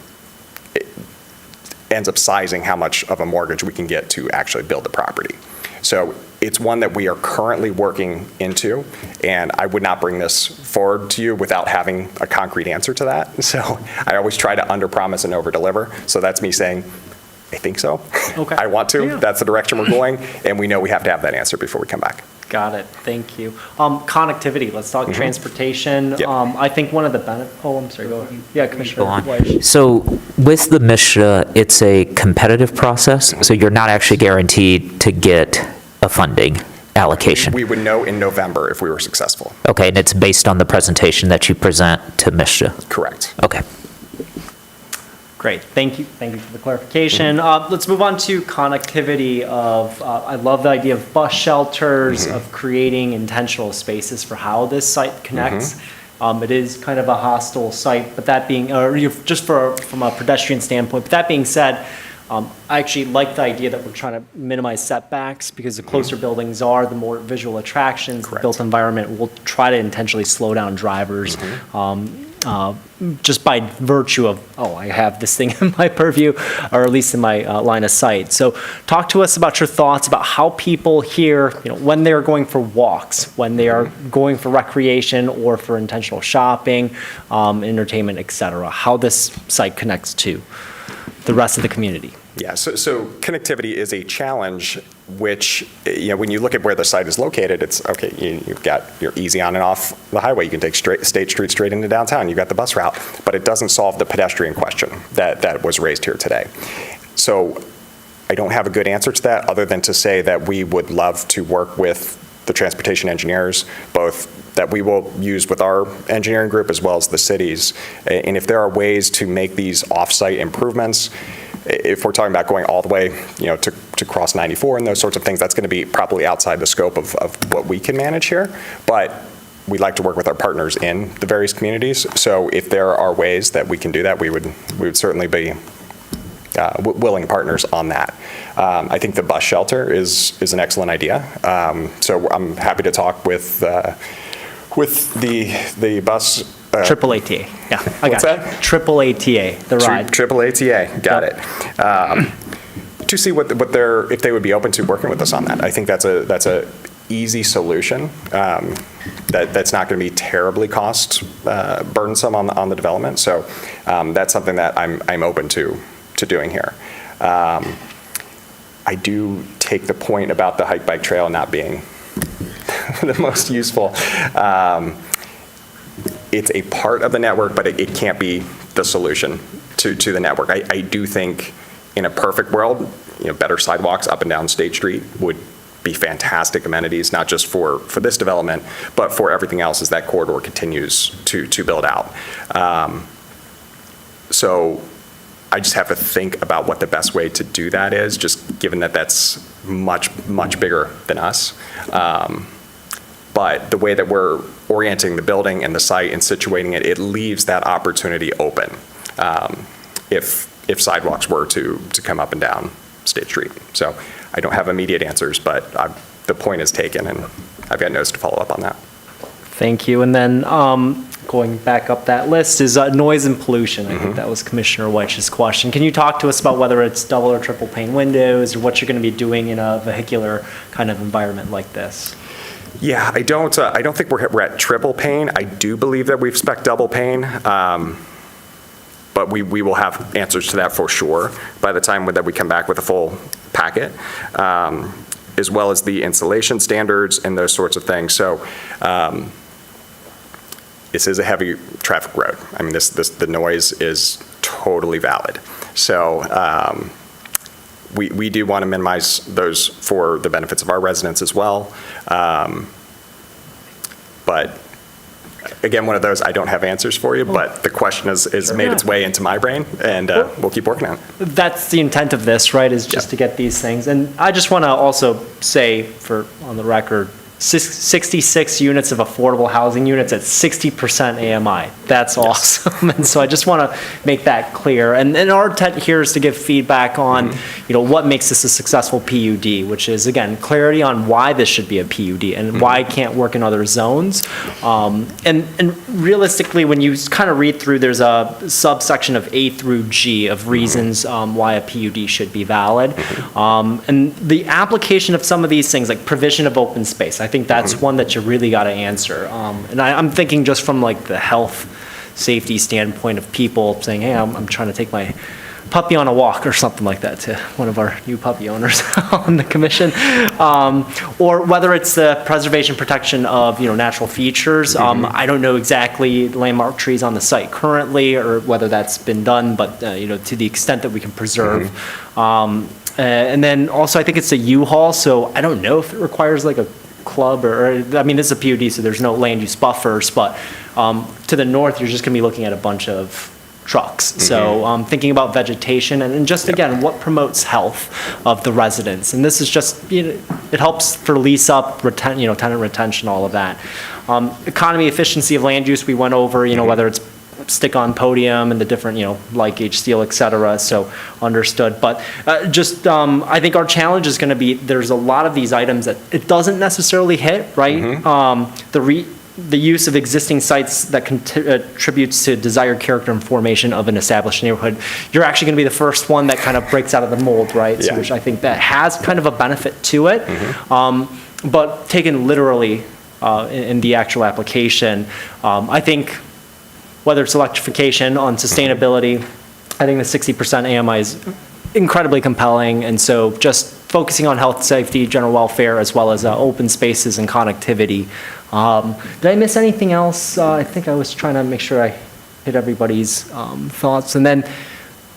ends up sizing how much of a mortgage we can get to actually build the property. So it's one that we are currently working into, and I would not bring this forward to you without having a concrete answer to that. So I always try to underpromise and overdeliver. So that's me saying, I think so. Okay. I want to. Yeah. That's the direction we're going, and we know we have to have that answer before we come back. Got it. Thank you. Connectivity. Let's talk transportation. Yep. I think one of the I'm sorry. Go ahead. Yeah, Commissioner Go on. Weiss. So with the MSHA, it's a competitive process, so you're not actually guaranteed to get a funding allocation. We would know in November if we were successful. Okay, and it's based on the presentation that you present to MSHA? Correct. Okay. Great. Thank you. Thank you for the clarification. Let's move on to connectivity of, I love the idea of bus shelters, of creating intentional spaces for how this site connects. It is kind of a hostile site, but that being, just from a pedestrian standpoint, but that being said, I actually like the idea that we're trying to minimize setbacks, because the closer buildings are, the more visual attractions, the built environment will try to intentionally slow down drivers. Just by virtue of, I have this thing in my purview, or at least in my line of sight. So talk to us about your thoughts about how people here, when they're going for walks, when they are going for recreation or for intentional shopping, entertainment, et cetera, how this site connects to the rest of the community. Yeah, so connectivity is a challenge, which, when you look at where the site is located, it's, okay, you're easy on and off the highway. You can take State Street straight into downtown. You've got the bus route, but it doesn't solve the pedestrian question that was raised here today. So I don't have a good answer to that, other than to say that we would love to work with the transportation engineers, both that we will use with our engineering group as well as the cities. And if there are ways to make these off-site improvements, if we're talking about going all the way, to cross 94 and those sorts of things, that's going to be probably outside the scope of what we can manage here. But we'd like to work with our partners in the various communities. So if there are ways that we can do that, we would certainly be willing partners on that. I think the bus shelter is an excellent idea. So I'm happy to talk with the bus. Triple ATA. Yeah, I got What's it. that? Triple ATA, the ride. Triple ATA, got it. To see if they would be open to working with us on that. I think that's a easy solution. That's not going to be terribly cost burdensome on the development. So that's something that I'm open to doing here. I do take the point about the hike bike trail not being the most useful. It's a part of the network, but it can't be the solution to the network. I do think in a perfect world, better sidewalks up and down State Street would be fantastic amenities, not just for this development, but for everything else as that corridor continues to build out. So I just have to think about what the best way to do that is, just given that that's much, much bigger than us. But the way that we're orienting the building and the site and situating it, it leaves that opportunity open if sidewalks were to come up and down State Street. So I don't have immediate answers, but the point is taken, and I've got notes to follow up on that. Thank you. And then going back up that list is noise and pollution. I think that was Commissioner Weich's question. Can you talk to us about whether it's double or triple pane windows, or what you're going to be doing in a vehicular kind of environment like this? Yeah, I don't think we're at triple pane. I do believe that we've spec'd double pane, but we will have answers to that for sure by the time that we come back with a full packet, as well as the insulation standards and those sorts of things. So this is a heavy traffic road. I mean, the noise is totally valid. So we do want to minimize those for the benefits of our residents as well. But again, one of those I don't have answers for you, but the question has made its way into my brain, and we'll keep working on it. That's the intent of this, right, is just to get these things. And I just want to also say on the record, 66 units of affordable housing units at 60% AMI. That's awesome. And so I just want to make that clear. And our intent here is to give feedback on, what makes this a successful PUD, which is, again, clarity on why this should be a PUD and why it can't work in other zones. And realistically, when you kind of read through, there's a subsection of A through G of reasons why a PUD should be valid. And the application of some of these things, like provision of open space, I think that's one that you really got to answer. And I'm thinking just from like the health safety standpoint of people saying, hey, I'm trying to take my puppy on a walk or something like that to one of our new puppy owners on the commission. Or whether it's the preservation protection of natural features. I don't know exactly landmark trees on the site currently or whether that's been done, but to the extent that we can preserve. And then also I think it's a U-Haul, so I don't know if it requires like a club it's a PUD, so there's no land use buffers, but to the north, you're just going to be looking at a bunch of trucks. So thinking about vegetation and just, again, what promotes health of the residents. And this is just, it helps for lease up, tenant retention, all of that. Economy, efficiency of land use, we went over, whether it's stick-on podium and the different, light gauge steel, et cetera, so understood. But I think our challenge is going to be, there's a lot of these items that it doesn't necessarily hit, right? The use of existing sites that contributes to desired character and formation of an established neighborhood. You're actually going to be the first one that kind of breaks out of the mold, right? So, which I think that has kind of a benefit to it. But taken literally in the actual application, I think whether it's electrification on sustainability, I think the 60% AMI is incredibly compelling. And so just focusing on health, safety, general welfare, as well as open spaces and connectivity. Did I miss anything else? I think I was trying to make sure I hit everybody's thoughts. And then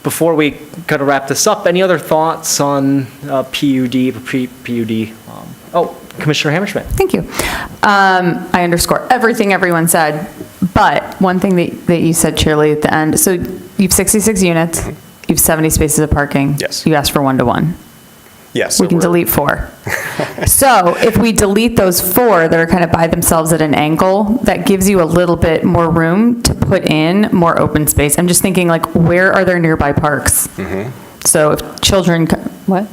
before we kind of wrap this up, any other thoughts on PUD, pre-PUD? Commissioner Hammerschmidt. Thank you. I underscore everything everyone said, but one thing that you said, Shirley, at the end. So you have 66 units, you have 70 spaces of parking. Yes. You asked for 1-to-1. Yes. We can delete 4. So if we delete those 4 that are kind of by themselves at an angle, that gives you a little bit more room to put in more open space. I'm just thinking, like, where are there nearby parks? So if children, what?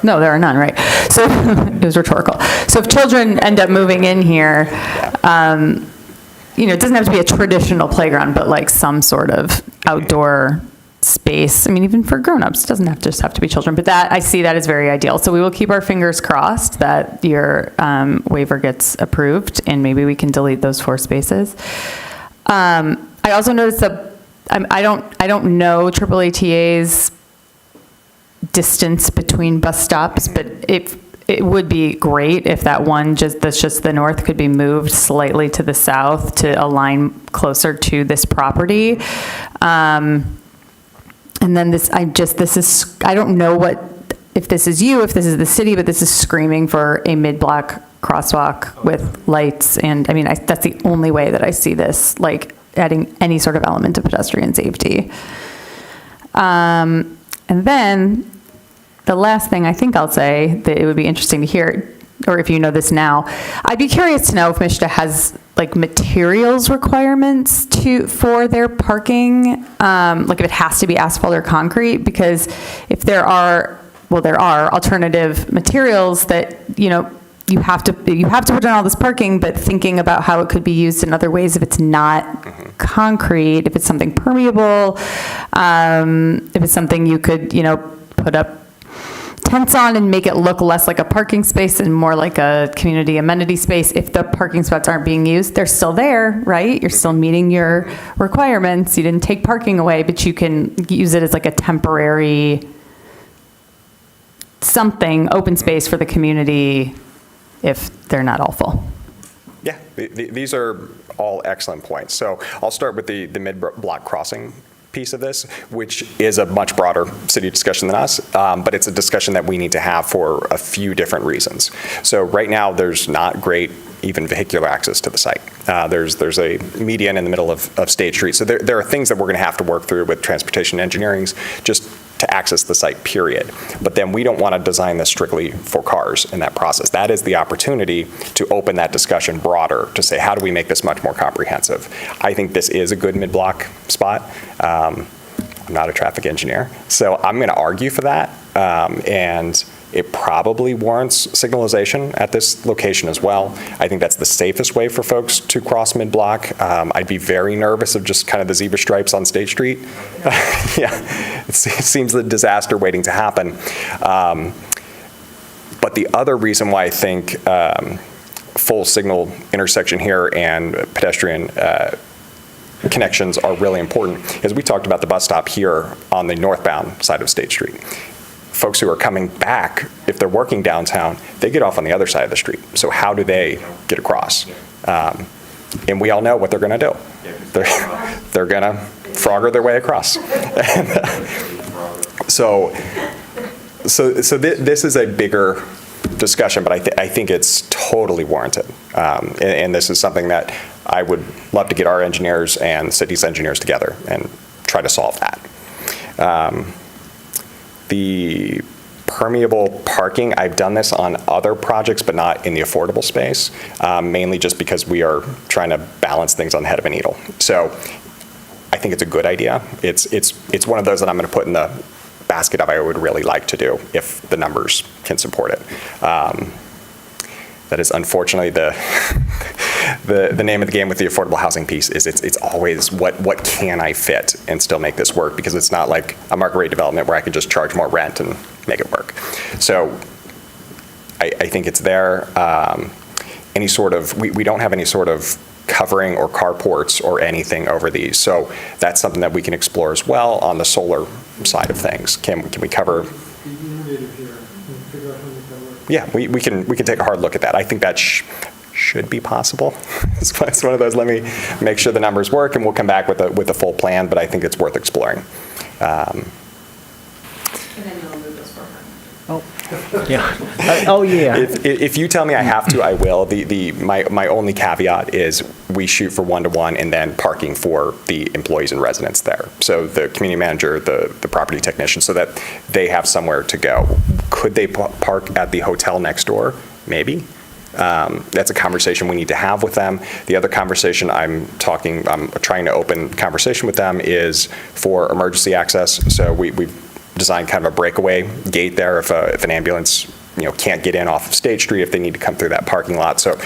No, there are none, right? So it was rhetorical. So if children end up moving in here, it doesn't have to be a traditional playground, but like some sort of outdoor space. I mean, even for grown-ups, it doesn't have to be children, but I see that as very ideal. So we will keep our fingers crossed that your waiver gets approved, and maybe we can delete those 4 spaces. I also noticed that I don't know AAATA's distance between bus stops, but it would be great if that one that's just the north could be moved slightly to the south to align closer to this property. And then I don't know if this is you, if this is the city, but this is screaming for a mid-block crosswalk with lights. And I mean, that's the only way that I see this, like adding any sort of element of pedestrian safety. And then the last thing I think I'll say that it would be interesting to hear, or if you know this now, I'd be curious to know if Mishta has like materials requirements for their parking, like if it has to be asphalt or concrete, because if there are alternative materials that, you have to put in all this parking, but thinking about how it could be used in other ways if it's not concrete, if it's something permeable, if it's something you could, put up tents on and make it look less like a parking space and more like a community amenity space. If the parking spots aren't being used, they're still there, right? You're still meeting your requirements. You didn't take parking away, but you can use it as like a temporary open space for the community if they're not all full. Yeah, these are all excellent points. So I'll start with the mid-block crossing piece of this, which is a much broader city discussion than us, but it's a discussion that we need to have for a few different reasons. So right now, there's not great even vehicular access to the site. There's a median in the middle of State Street. So there are things that we're going to have to work through with transportation engineering, just to access the site, period. But then we don't want to design this strictly for cars in that process. That is the opportunity to open that discussion broader, to say, how do we make this much more comprehensive? I think this is a good mid-block spot. I'm not a traffic engineer, so I'm going to argue for that. And it probably warrants signalization at this location as well. I think that's the safest way for folks to cross mid-block. I'd be very nervous of just kind of the zebra stripes on State Street. Yeah, it seems a disaster waiting to happen. But the other reason why I think full signal intersection here and pedestrian connections are really important is we talked about the bus stop here on the northbound side of State Street. Folks who are coming back, if they're working downtown, they get off on the other side of the street. So how do they get across? And we all know what they're going to do. They're going to Frogger their way across. So this is a bigger discussion, but I think it's totally warranted. And this is something that I would love to get our engineers and city's engineers together and try to solve that. The permeable parking, I've done this on other projects, but not in the affordable space, mainly just because we are trying to balance things on the head of a needle. So I think it's a good idea. It's one of those that I'm going to put in the basket of I would really like to do if the numbers can support it. That is unfortunately the name of the game with the affordable housing piece is it's always what can I fit and still make this work, because it's not like a market rate development where I can just charge more rent and make it work. So I think it's there. Any sort of, we don't have any sort of covering or carports or anything over these. So that's something that we can explore as well on the solar side of things. Can we cover? Yeah, we can take a hard look at that. I think that should be possible. It's one of those, let me make sure the numbers work and we'll come back with a full plan, but I think it's worth exploring. And then you'll move those forward. Oh, yeah. Oh, yeah. If you tell me I have to, I will. My only caveat is we shoot for 1-to-1 and then parking for the employees and residents there. So the community manager, the property technician, so that they have somewhere to go. Could they park at the hotel next door? Maybe. That's a conversation we need to have with them. The other conversation I'm trying to open conversation with them is for emergency access. So we've designed kind of a breakaway gate there if an ambulance can't get in off of State Street, if they need to come through that parking lot. So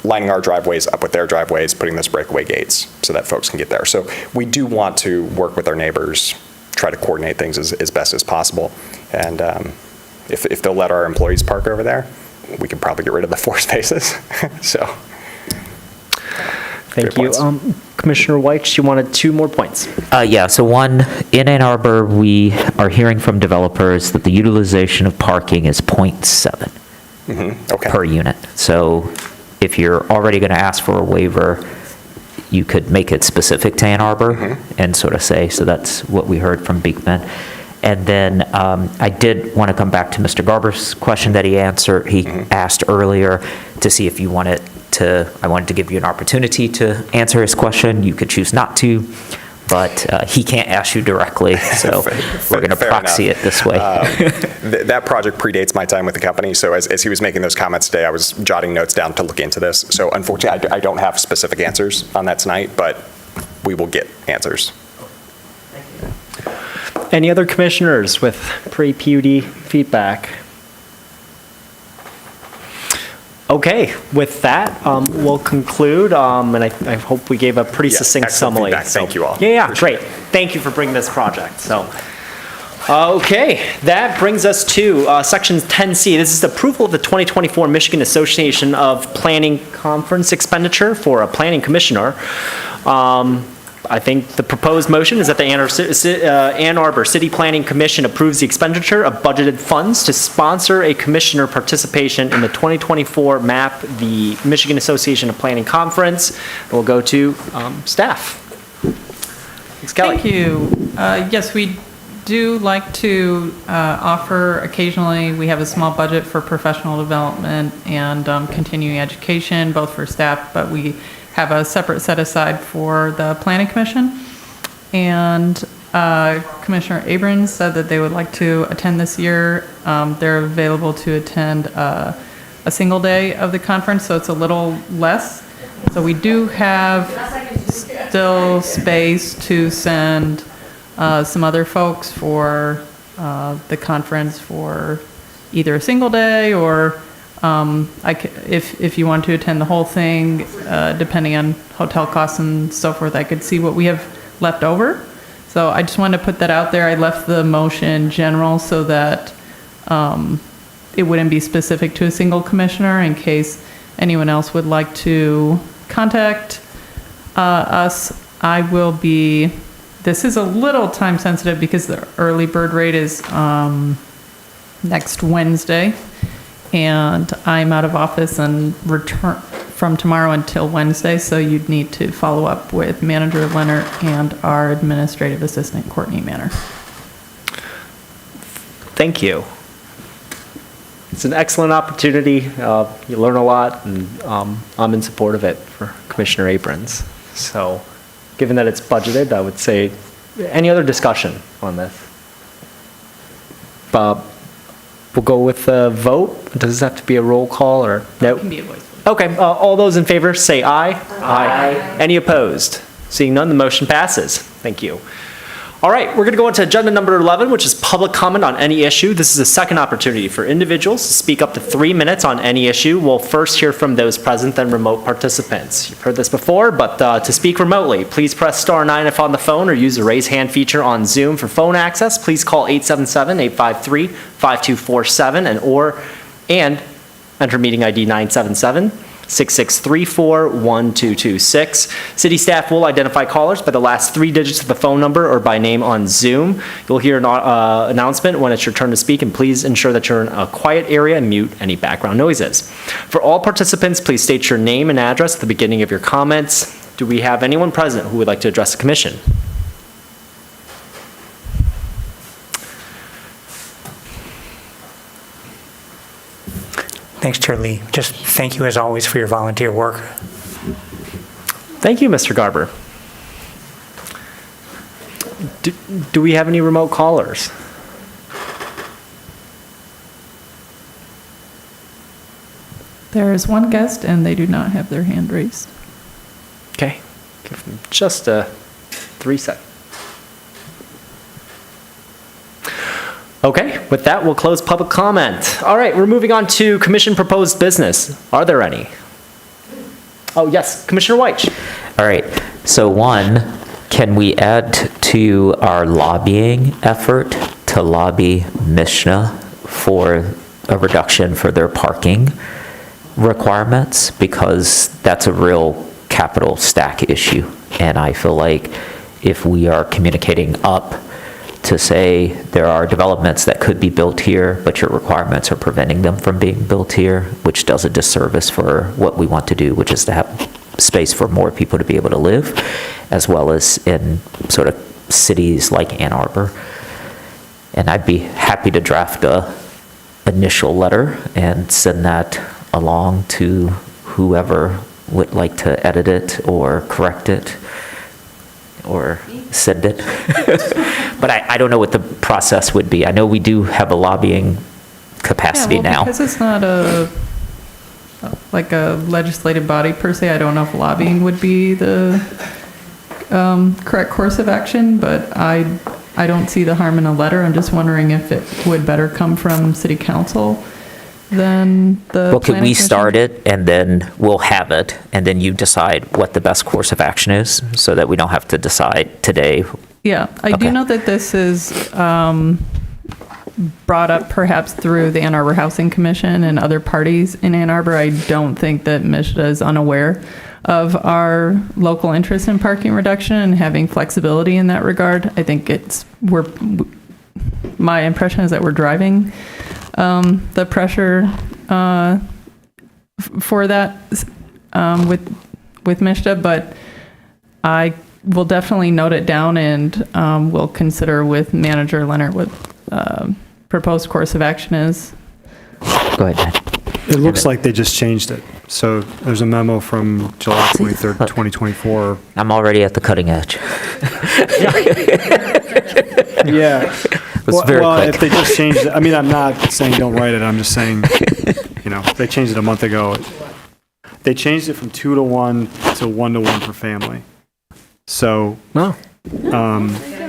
lining our driveways up with their driveways, putting those breakaway gates so that folks can get there. So we do want to work with our neighbors, try to coordinate things as best as possible. And if they'll let our employees park over there, we can probably get rid of the 4 spaces. So. Thank you. Commissioner White, you wanted 2 more points. Yeah, so one, in Ann Arbor, we are hearing from developers that the utilization of parking is 0.7 per unit. So if you're already going to ask for a waiver, you could make it specific to Ann Arbor and sort of say, so that's what we heard from Beekman. And then I did want to come back to Mr. Garber's question that he asked earlier to see if you wanted I wanted to give you an opportunity to answer his question. You could choose not to, but he can't ask you directly, so we're going to proxy it this way. That project predates my time with the company, so as he was making those comments today, I was jotting notes down to look into this. So unfortunately, I don't have specific answers on that tonight, but we will get answers. Any other commissioners with pre-PUD feedback? Okay, with that, we'll conclude, and I hope we gave a pretty succinct summary. Thank you all. Yeah, great. Thank you for bringing this project. So, okay, that brings us to Section 10C. This is the approval of the 2024 Michigan Association of Planning Conference expenditure for a planning commissioner. I think the proposed motion is that the Ann Arbor City Planning Commission approves the expenditure of budgeted funds to sponsor a commissioner participation in the 2024 MAP, the Michigan Association of Planning Conference. We'll go to staff. Thanks, Kelly. Thank you. Yes, we do like to offer occasionally, we have a small budget for professional development and continuing education, both for staff, but we have a separate set aside for the Planning Commission. And Commissioner Abrams said that they would like to attend this year. They're available to attend a single day of the conference, so it's a little less. So we do have still space to send some other folks for the conference for either a single day or if you want to attend the whole thing, depending on hotel costs and so forth, I could see what we have left over. So I just wanted to put that out there. I left the motion general so that it wouldn't be specific to a single commissioner in case anyone else would like to contact us. I will be, this is a little time sensitive because the early bird rate is next Wednesday, and I'm out of office and return from tomorrow until Wednesday, so you'd need to follow up with Manager Leonard and our Administrative Assistant Courtney Manor. Thank you. It's an excellent opportunity. You learn a lot, and I'm in support of it for Commissioner Abrams. So, given that it's budgeted, I would say, any other discussion on this? Bob, we'll go with a vote. Does this have to be a roll call or no? It can be a voice vote. Okay, all those in favor say aye. Aye. Any opposed? Seeing none, the motion passes. Thank you. All right, we're going to go into agenda number 11, which is public comment on any issue. This is a second opportunity for individuals to speak up to 3 minutes on any issue. We'll first hear from those present, then remote participants. You've heard this before, but to speak remotely, please press *9 if on the phone or use the raise hand feature on Zoom for phone access. Please call 877-853-5247 and enter meeting ID 977-6634-1226. City staff will identify callers by the last 3 digits of the phone number or by name on Zoom. You'll hear an announcement when it's your turn to speak, and please ensure that you're in a quiet area and mute any background noises. For all participants, please state your name and address at the beginning of your comments. Do we have anyone present who would like to address the commission? Thanks, Chair Lee. Just thank you as always for your volunteer work. Thank you, Mr. Garber. Do we have any remote callers? There is one guest and they do not have their hand raised. Okay, give them just 3 seconds. Okay, with that, we'll close public comment. All right, we're moving on to commission proposed business. Are there any? Oh, yes, Commissioner White. All right, so one, can we add to our lobbying effort to lobby Mishna for a reduction for their parking requirements? Because that's a real capital stack issue. And I feel like if we are communicating up to say there are developments that could be built here, but your requirements are preventing them from being built here, which does a disservice for what we want to do, which is to have space for more people to be able to live, as well as in sort of cities like Ann Arbor. And I'd be happy to draft a initial letter and send that along to whoever would like to edit it or correct it or send it. But I don't know what the process would be. I know we do have a lobbying capacity now. Because it's not like a legislative body per se, I don't know if lobbying would be the correct course of action, but I don't see the harm in a letter. I'm just wondering if it would better come from city council than the Well, could planning we commission? start it and then we'll have it and then you decide what the best course of action is so that we don't have to decide today? Yeah, I do know that this is brought up perhaps through the Ann Arbor Housing Commission and other parties in Ann Arbor. I don't think that MSHDA is unaware of our local interest in parking reduction and having flexibility in that regard. I think my impression is that we're driving the pressure for that with MSHDA, but I will definitely note it down and we'll consider with Manager Leonard what proposed course of action is. Go ahead, Matt. It looks like they just changed it. So there's a memo from July 23rd, 2024. I'm already at the cutting edge. Yeah. was very well, quick. if they just changed it, I mean, I'm not saying don't write it. I'm just saying, they changed it a month ago. They changed it from 2 to 1 to 1 to 1 per family. So, all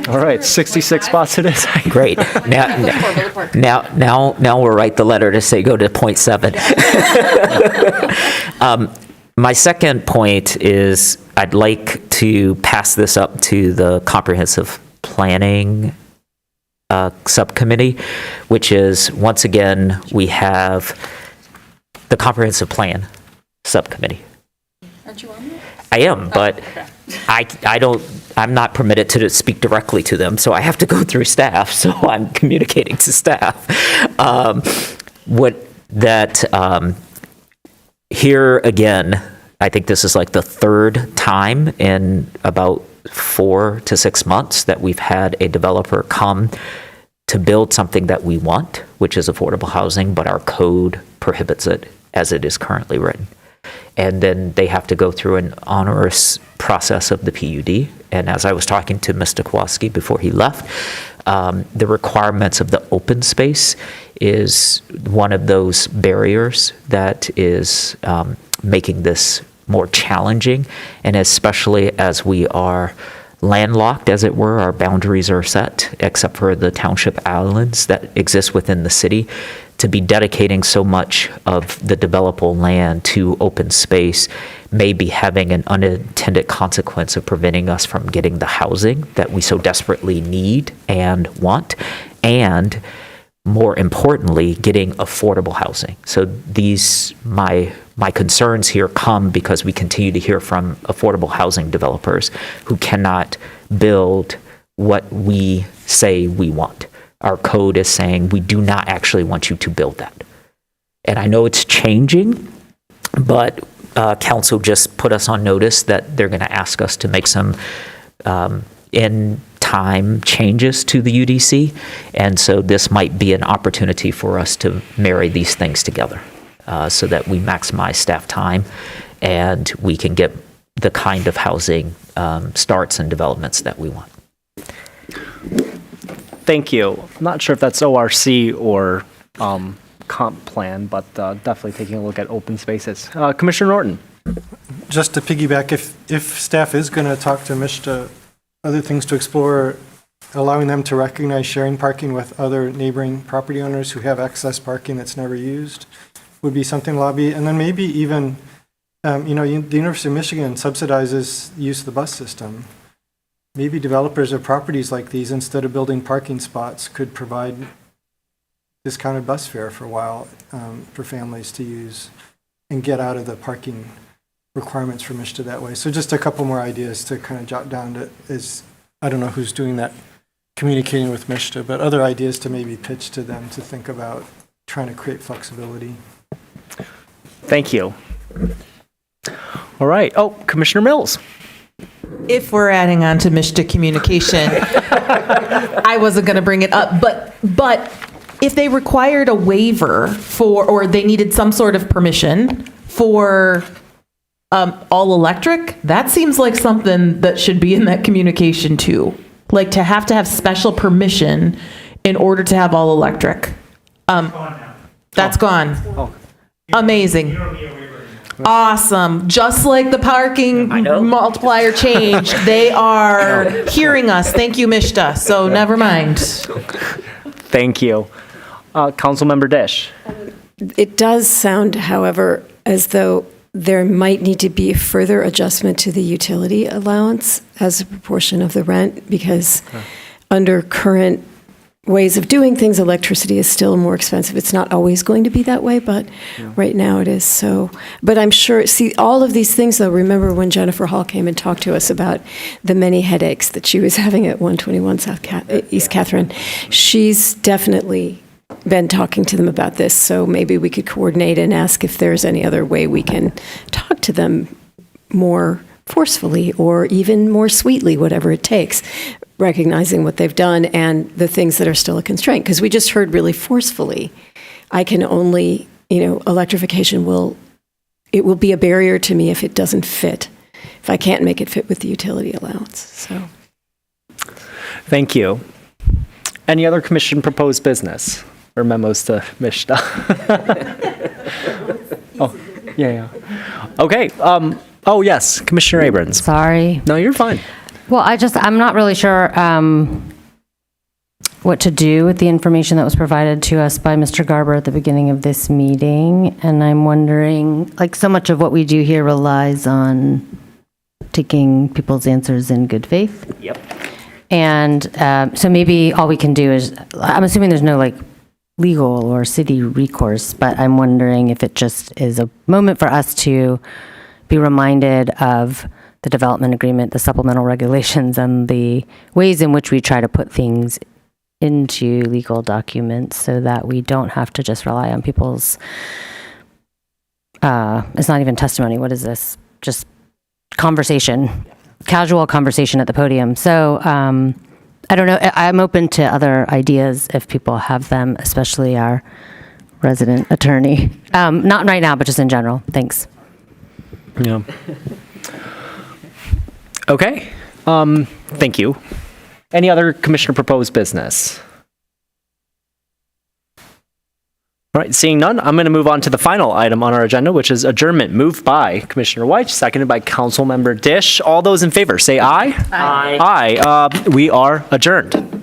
right, 66 spots it is. Great. Now we'll write the letter to say go to 0.7. My second point is I'd like to pass this up to the comprehensive planning subcommittee, which is, once again, we have the comprehensive plan subcommittee. Aren't you on that? I am, but I'm not permitted to speak directly to them, so I have to go through staff, so I'm communicating to staff. Here again, I think this is like the third time in about 4 to 6 months that we've had a developer come to build something that we want, which is affordable housing, but our code prohibits it as it is currently written. And then they have to go through an onerous process of the PUD. And as I was talking to Mr. Kowalski before he left, the requirements of the open space is one of those barriers that is making this more challenging. And especially as we are landlocked, as it were, our boundaries are set, except for the township islands that exist within the city. To be dedicating so much of the developable land to open space may be having an unintended consequence of preventing us from getting the housing that we so desperately need and want, and more importantly, getting affordable housing. So my concerns here come because we continue to hear from affordable housing developers who cannot build what we say we want. Our code is saying we do not actually want you to build that. And I know it's changing, but council just put us on notice that they're going to ask us to make some in-time changes to the UDC. And so this might be an opportunity for us to marry these things together so that we maximize staff time and we can get the kind of housing starts and developments that we want. Thank you. I'm not sure if that's ORC or comp plan, but definitely taking a look at open spaces. Commissioner Norton. Just to piggyback, if staff is going to talk to Mishta, other things to explore, allowing them to recognize sharing parking with other neighboring property owners who have excess parking that's never used would be something to lobby. And then maybe even, the University of Michigan subsidizes the use of the bus system. Maybe developers of properties like these, instead of building parking spots, could provide discounted bus fare for a while for families to use and get out of the parking requirements for Mishta that way. So just a couple more ideas to kind of jot down I don't know who's doing that, communicating with Mishta, but other ideas to maybe pitch to them to think about trying to create flexibility. Thank you. All right. Oh, Commissioner Mills. If we're adding on to Mishta communication, I wasn't going to bring it up, but if they required a waiver or they needed some sort of permission for all electric, that seems like something that should be in that communication too. Like to have special permission in order to have all electric. That's gone. Oh. Amazing. Awesome. Just like the parking multiplier change, they are hearing us. Thank you, Mishta. So never mind. Thank you. Councilmember Dish. It does sound, however, as though there might need to be a further adjustment to the utility allowance as a proportion of the rent, because under current ways of doing things, electricity is still more expensive. It's not always going to be that way, but right now it is. So, but I'm sure, all of these things, though, remember when Jennifer Hall came and talked to us about the many headaches that she was having at 121 East Catherine, she's definitely been talking to them about this. So maybe we could coordinate and ask if there's any other way we can talk to them more forcefully or even more sweetly, whatever it takes, recognizing what they've done and the things that are still a constraint. Because we just heard really forcefully, I can only, electrification will be a barrier to me if it doesn't fit, if I can't make it fit with the utility allowance. So. Thank you. Any other commission proposed business or memos to Mishta? Oh, yeah. Okay. Oh, yes, Commissioner Abrams. Sorry. No, you're fine. Well, I'm not really sure what to do with the information that was provided to us by Mr. Garber at the beginning of this meeting. And I'm wondering, like, so much of what we do here relies on taking people's answers in good faith. Yep. And so maybe all we can do is, I'm assuming there's no like legal or city recourse, but I'm wondering if it just is a moment for us to be reminded of the development agreement, the supplemental regulations, and the ways in which we try to put things into legal documents so that we don't have to just rely on people's, it's not even testimony, what is this? Just conversation, casual conversation at the podium. So I don't know, I'm open to other ideas if people have them, especially our resident attorney. Not right now, but just in general. Thanks. Yeah. Okay. Thank you. Any other commissioner proposed business? All right, seeing none, I'm going to move on to the final item on our agenda, which is adjournment. Moved by Commissioner White, seconded by Councilmember Dish. All those in favor, say aye. Aye. Aye. We are adjourned.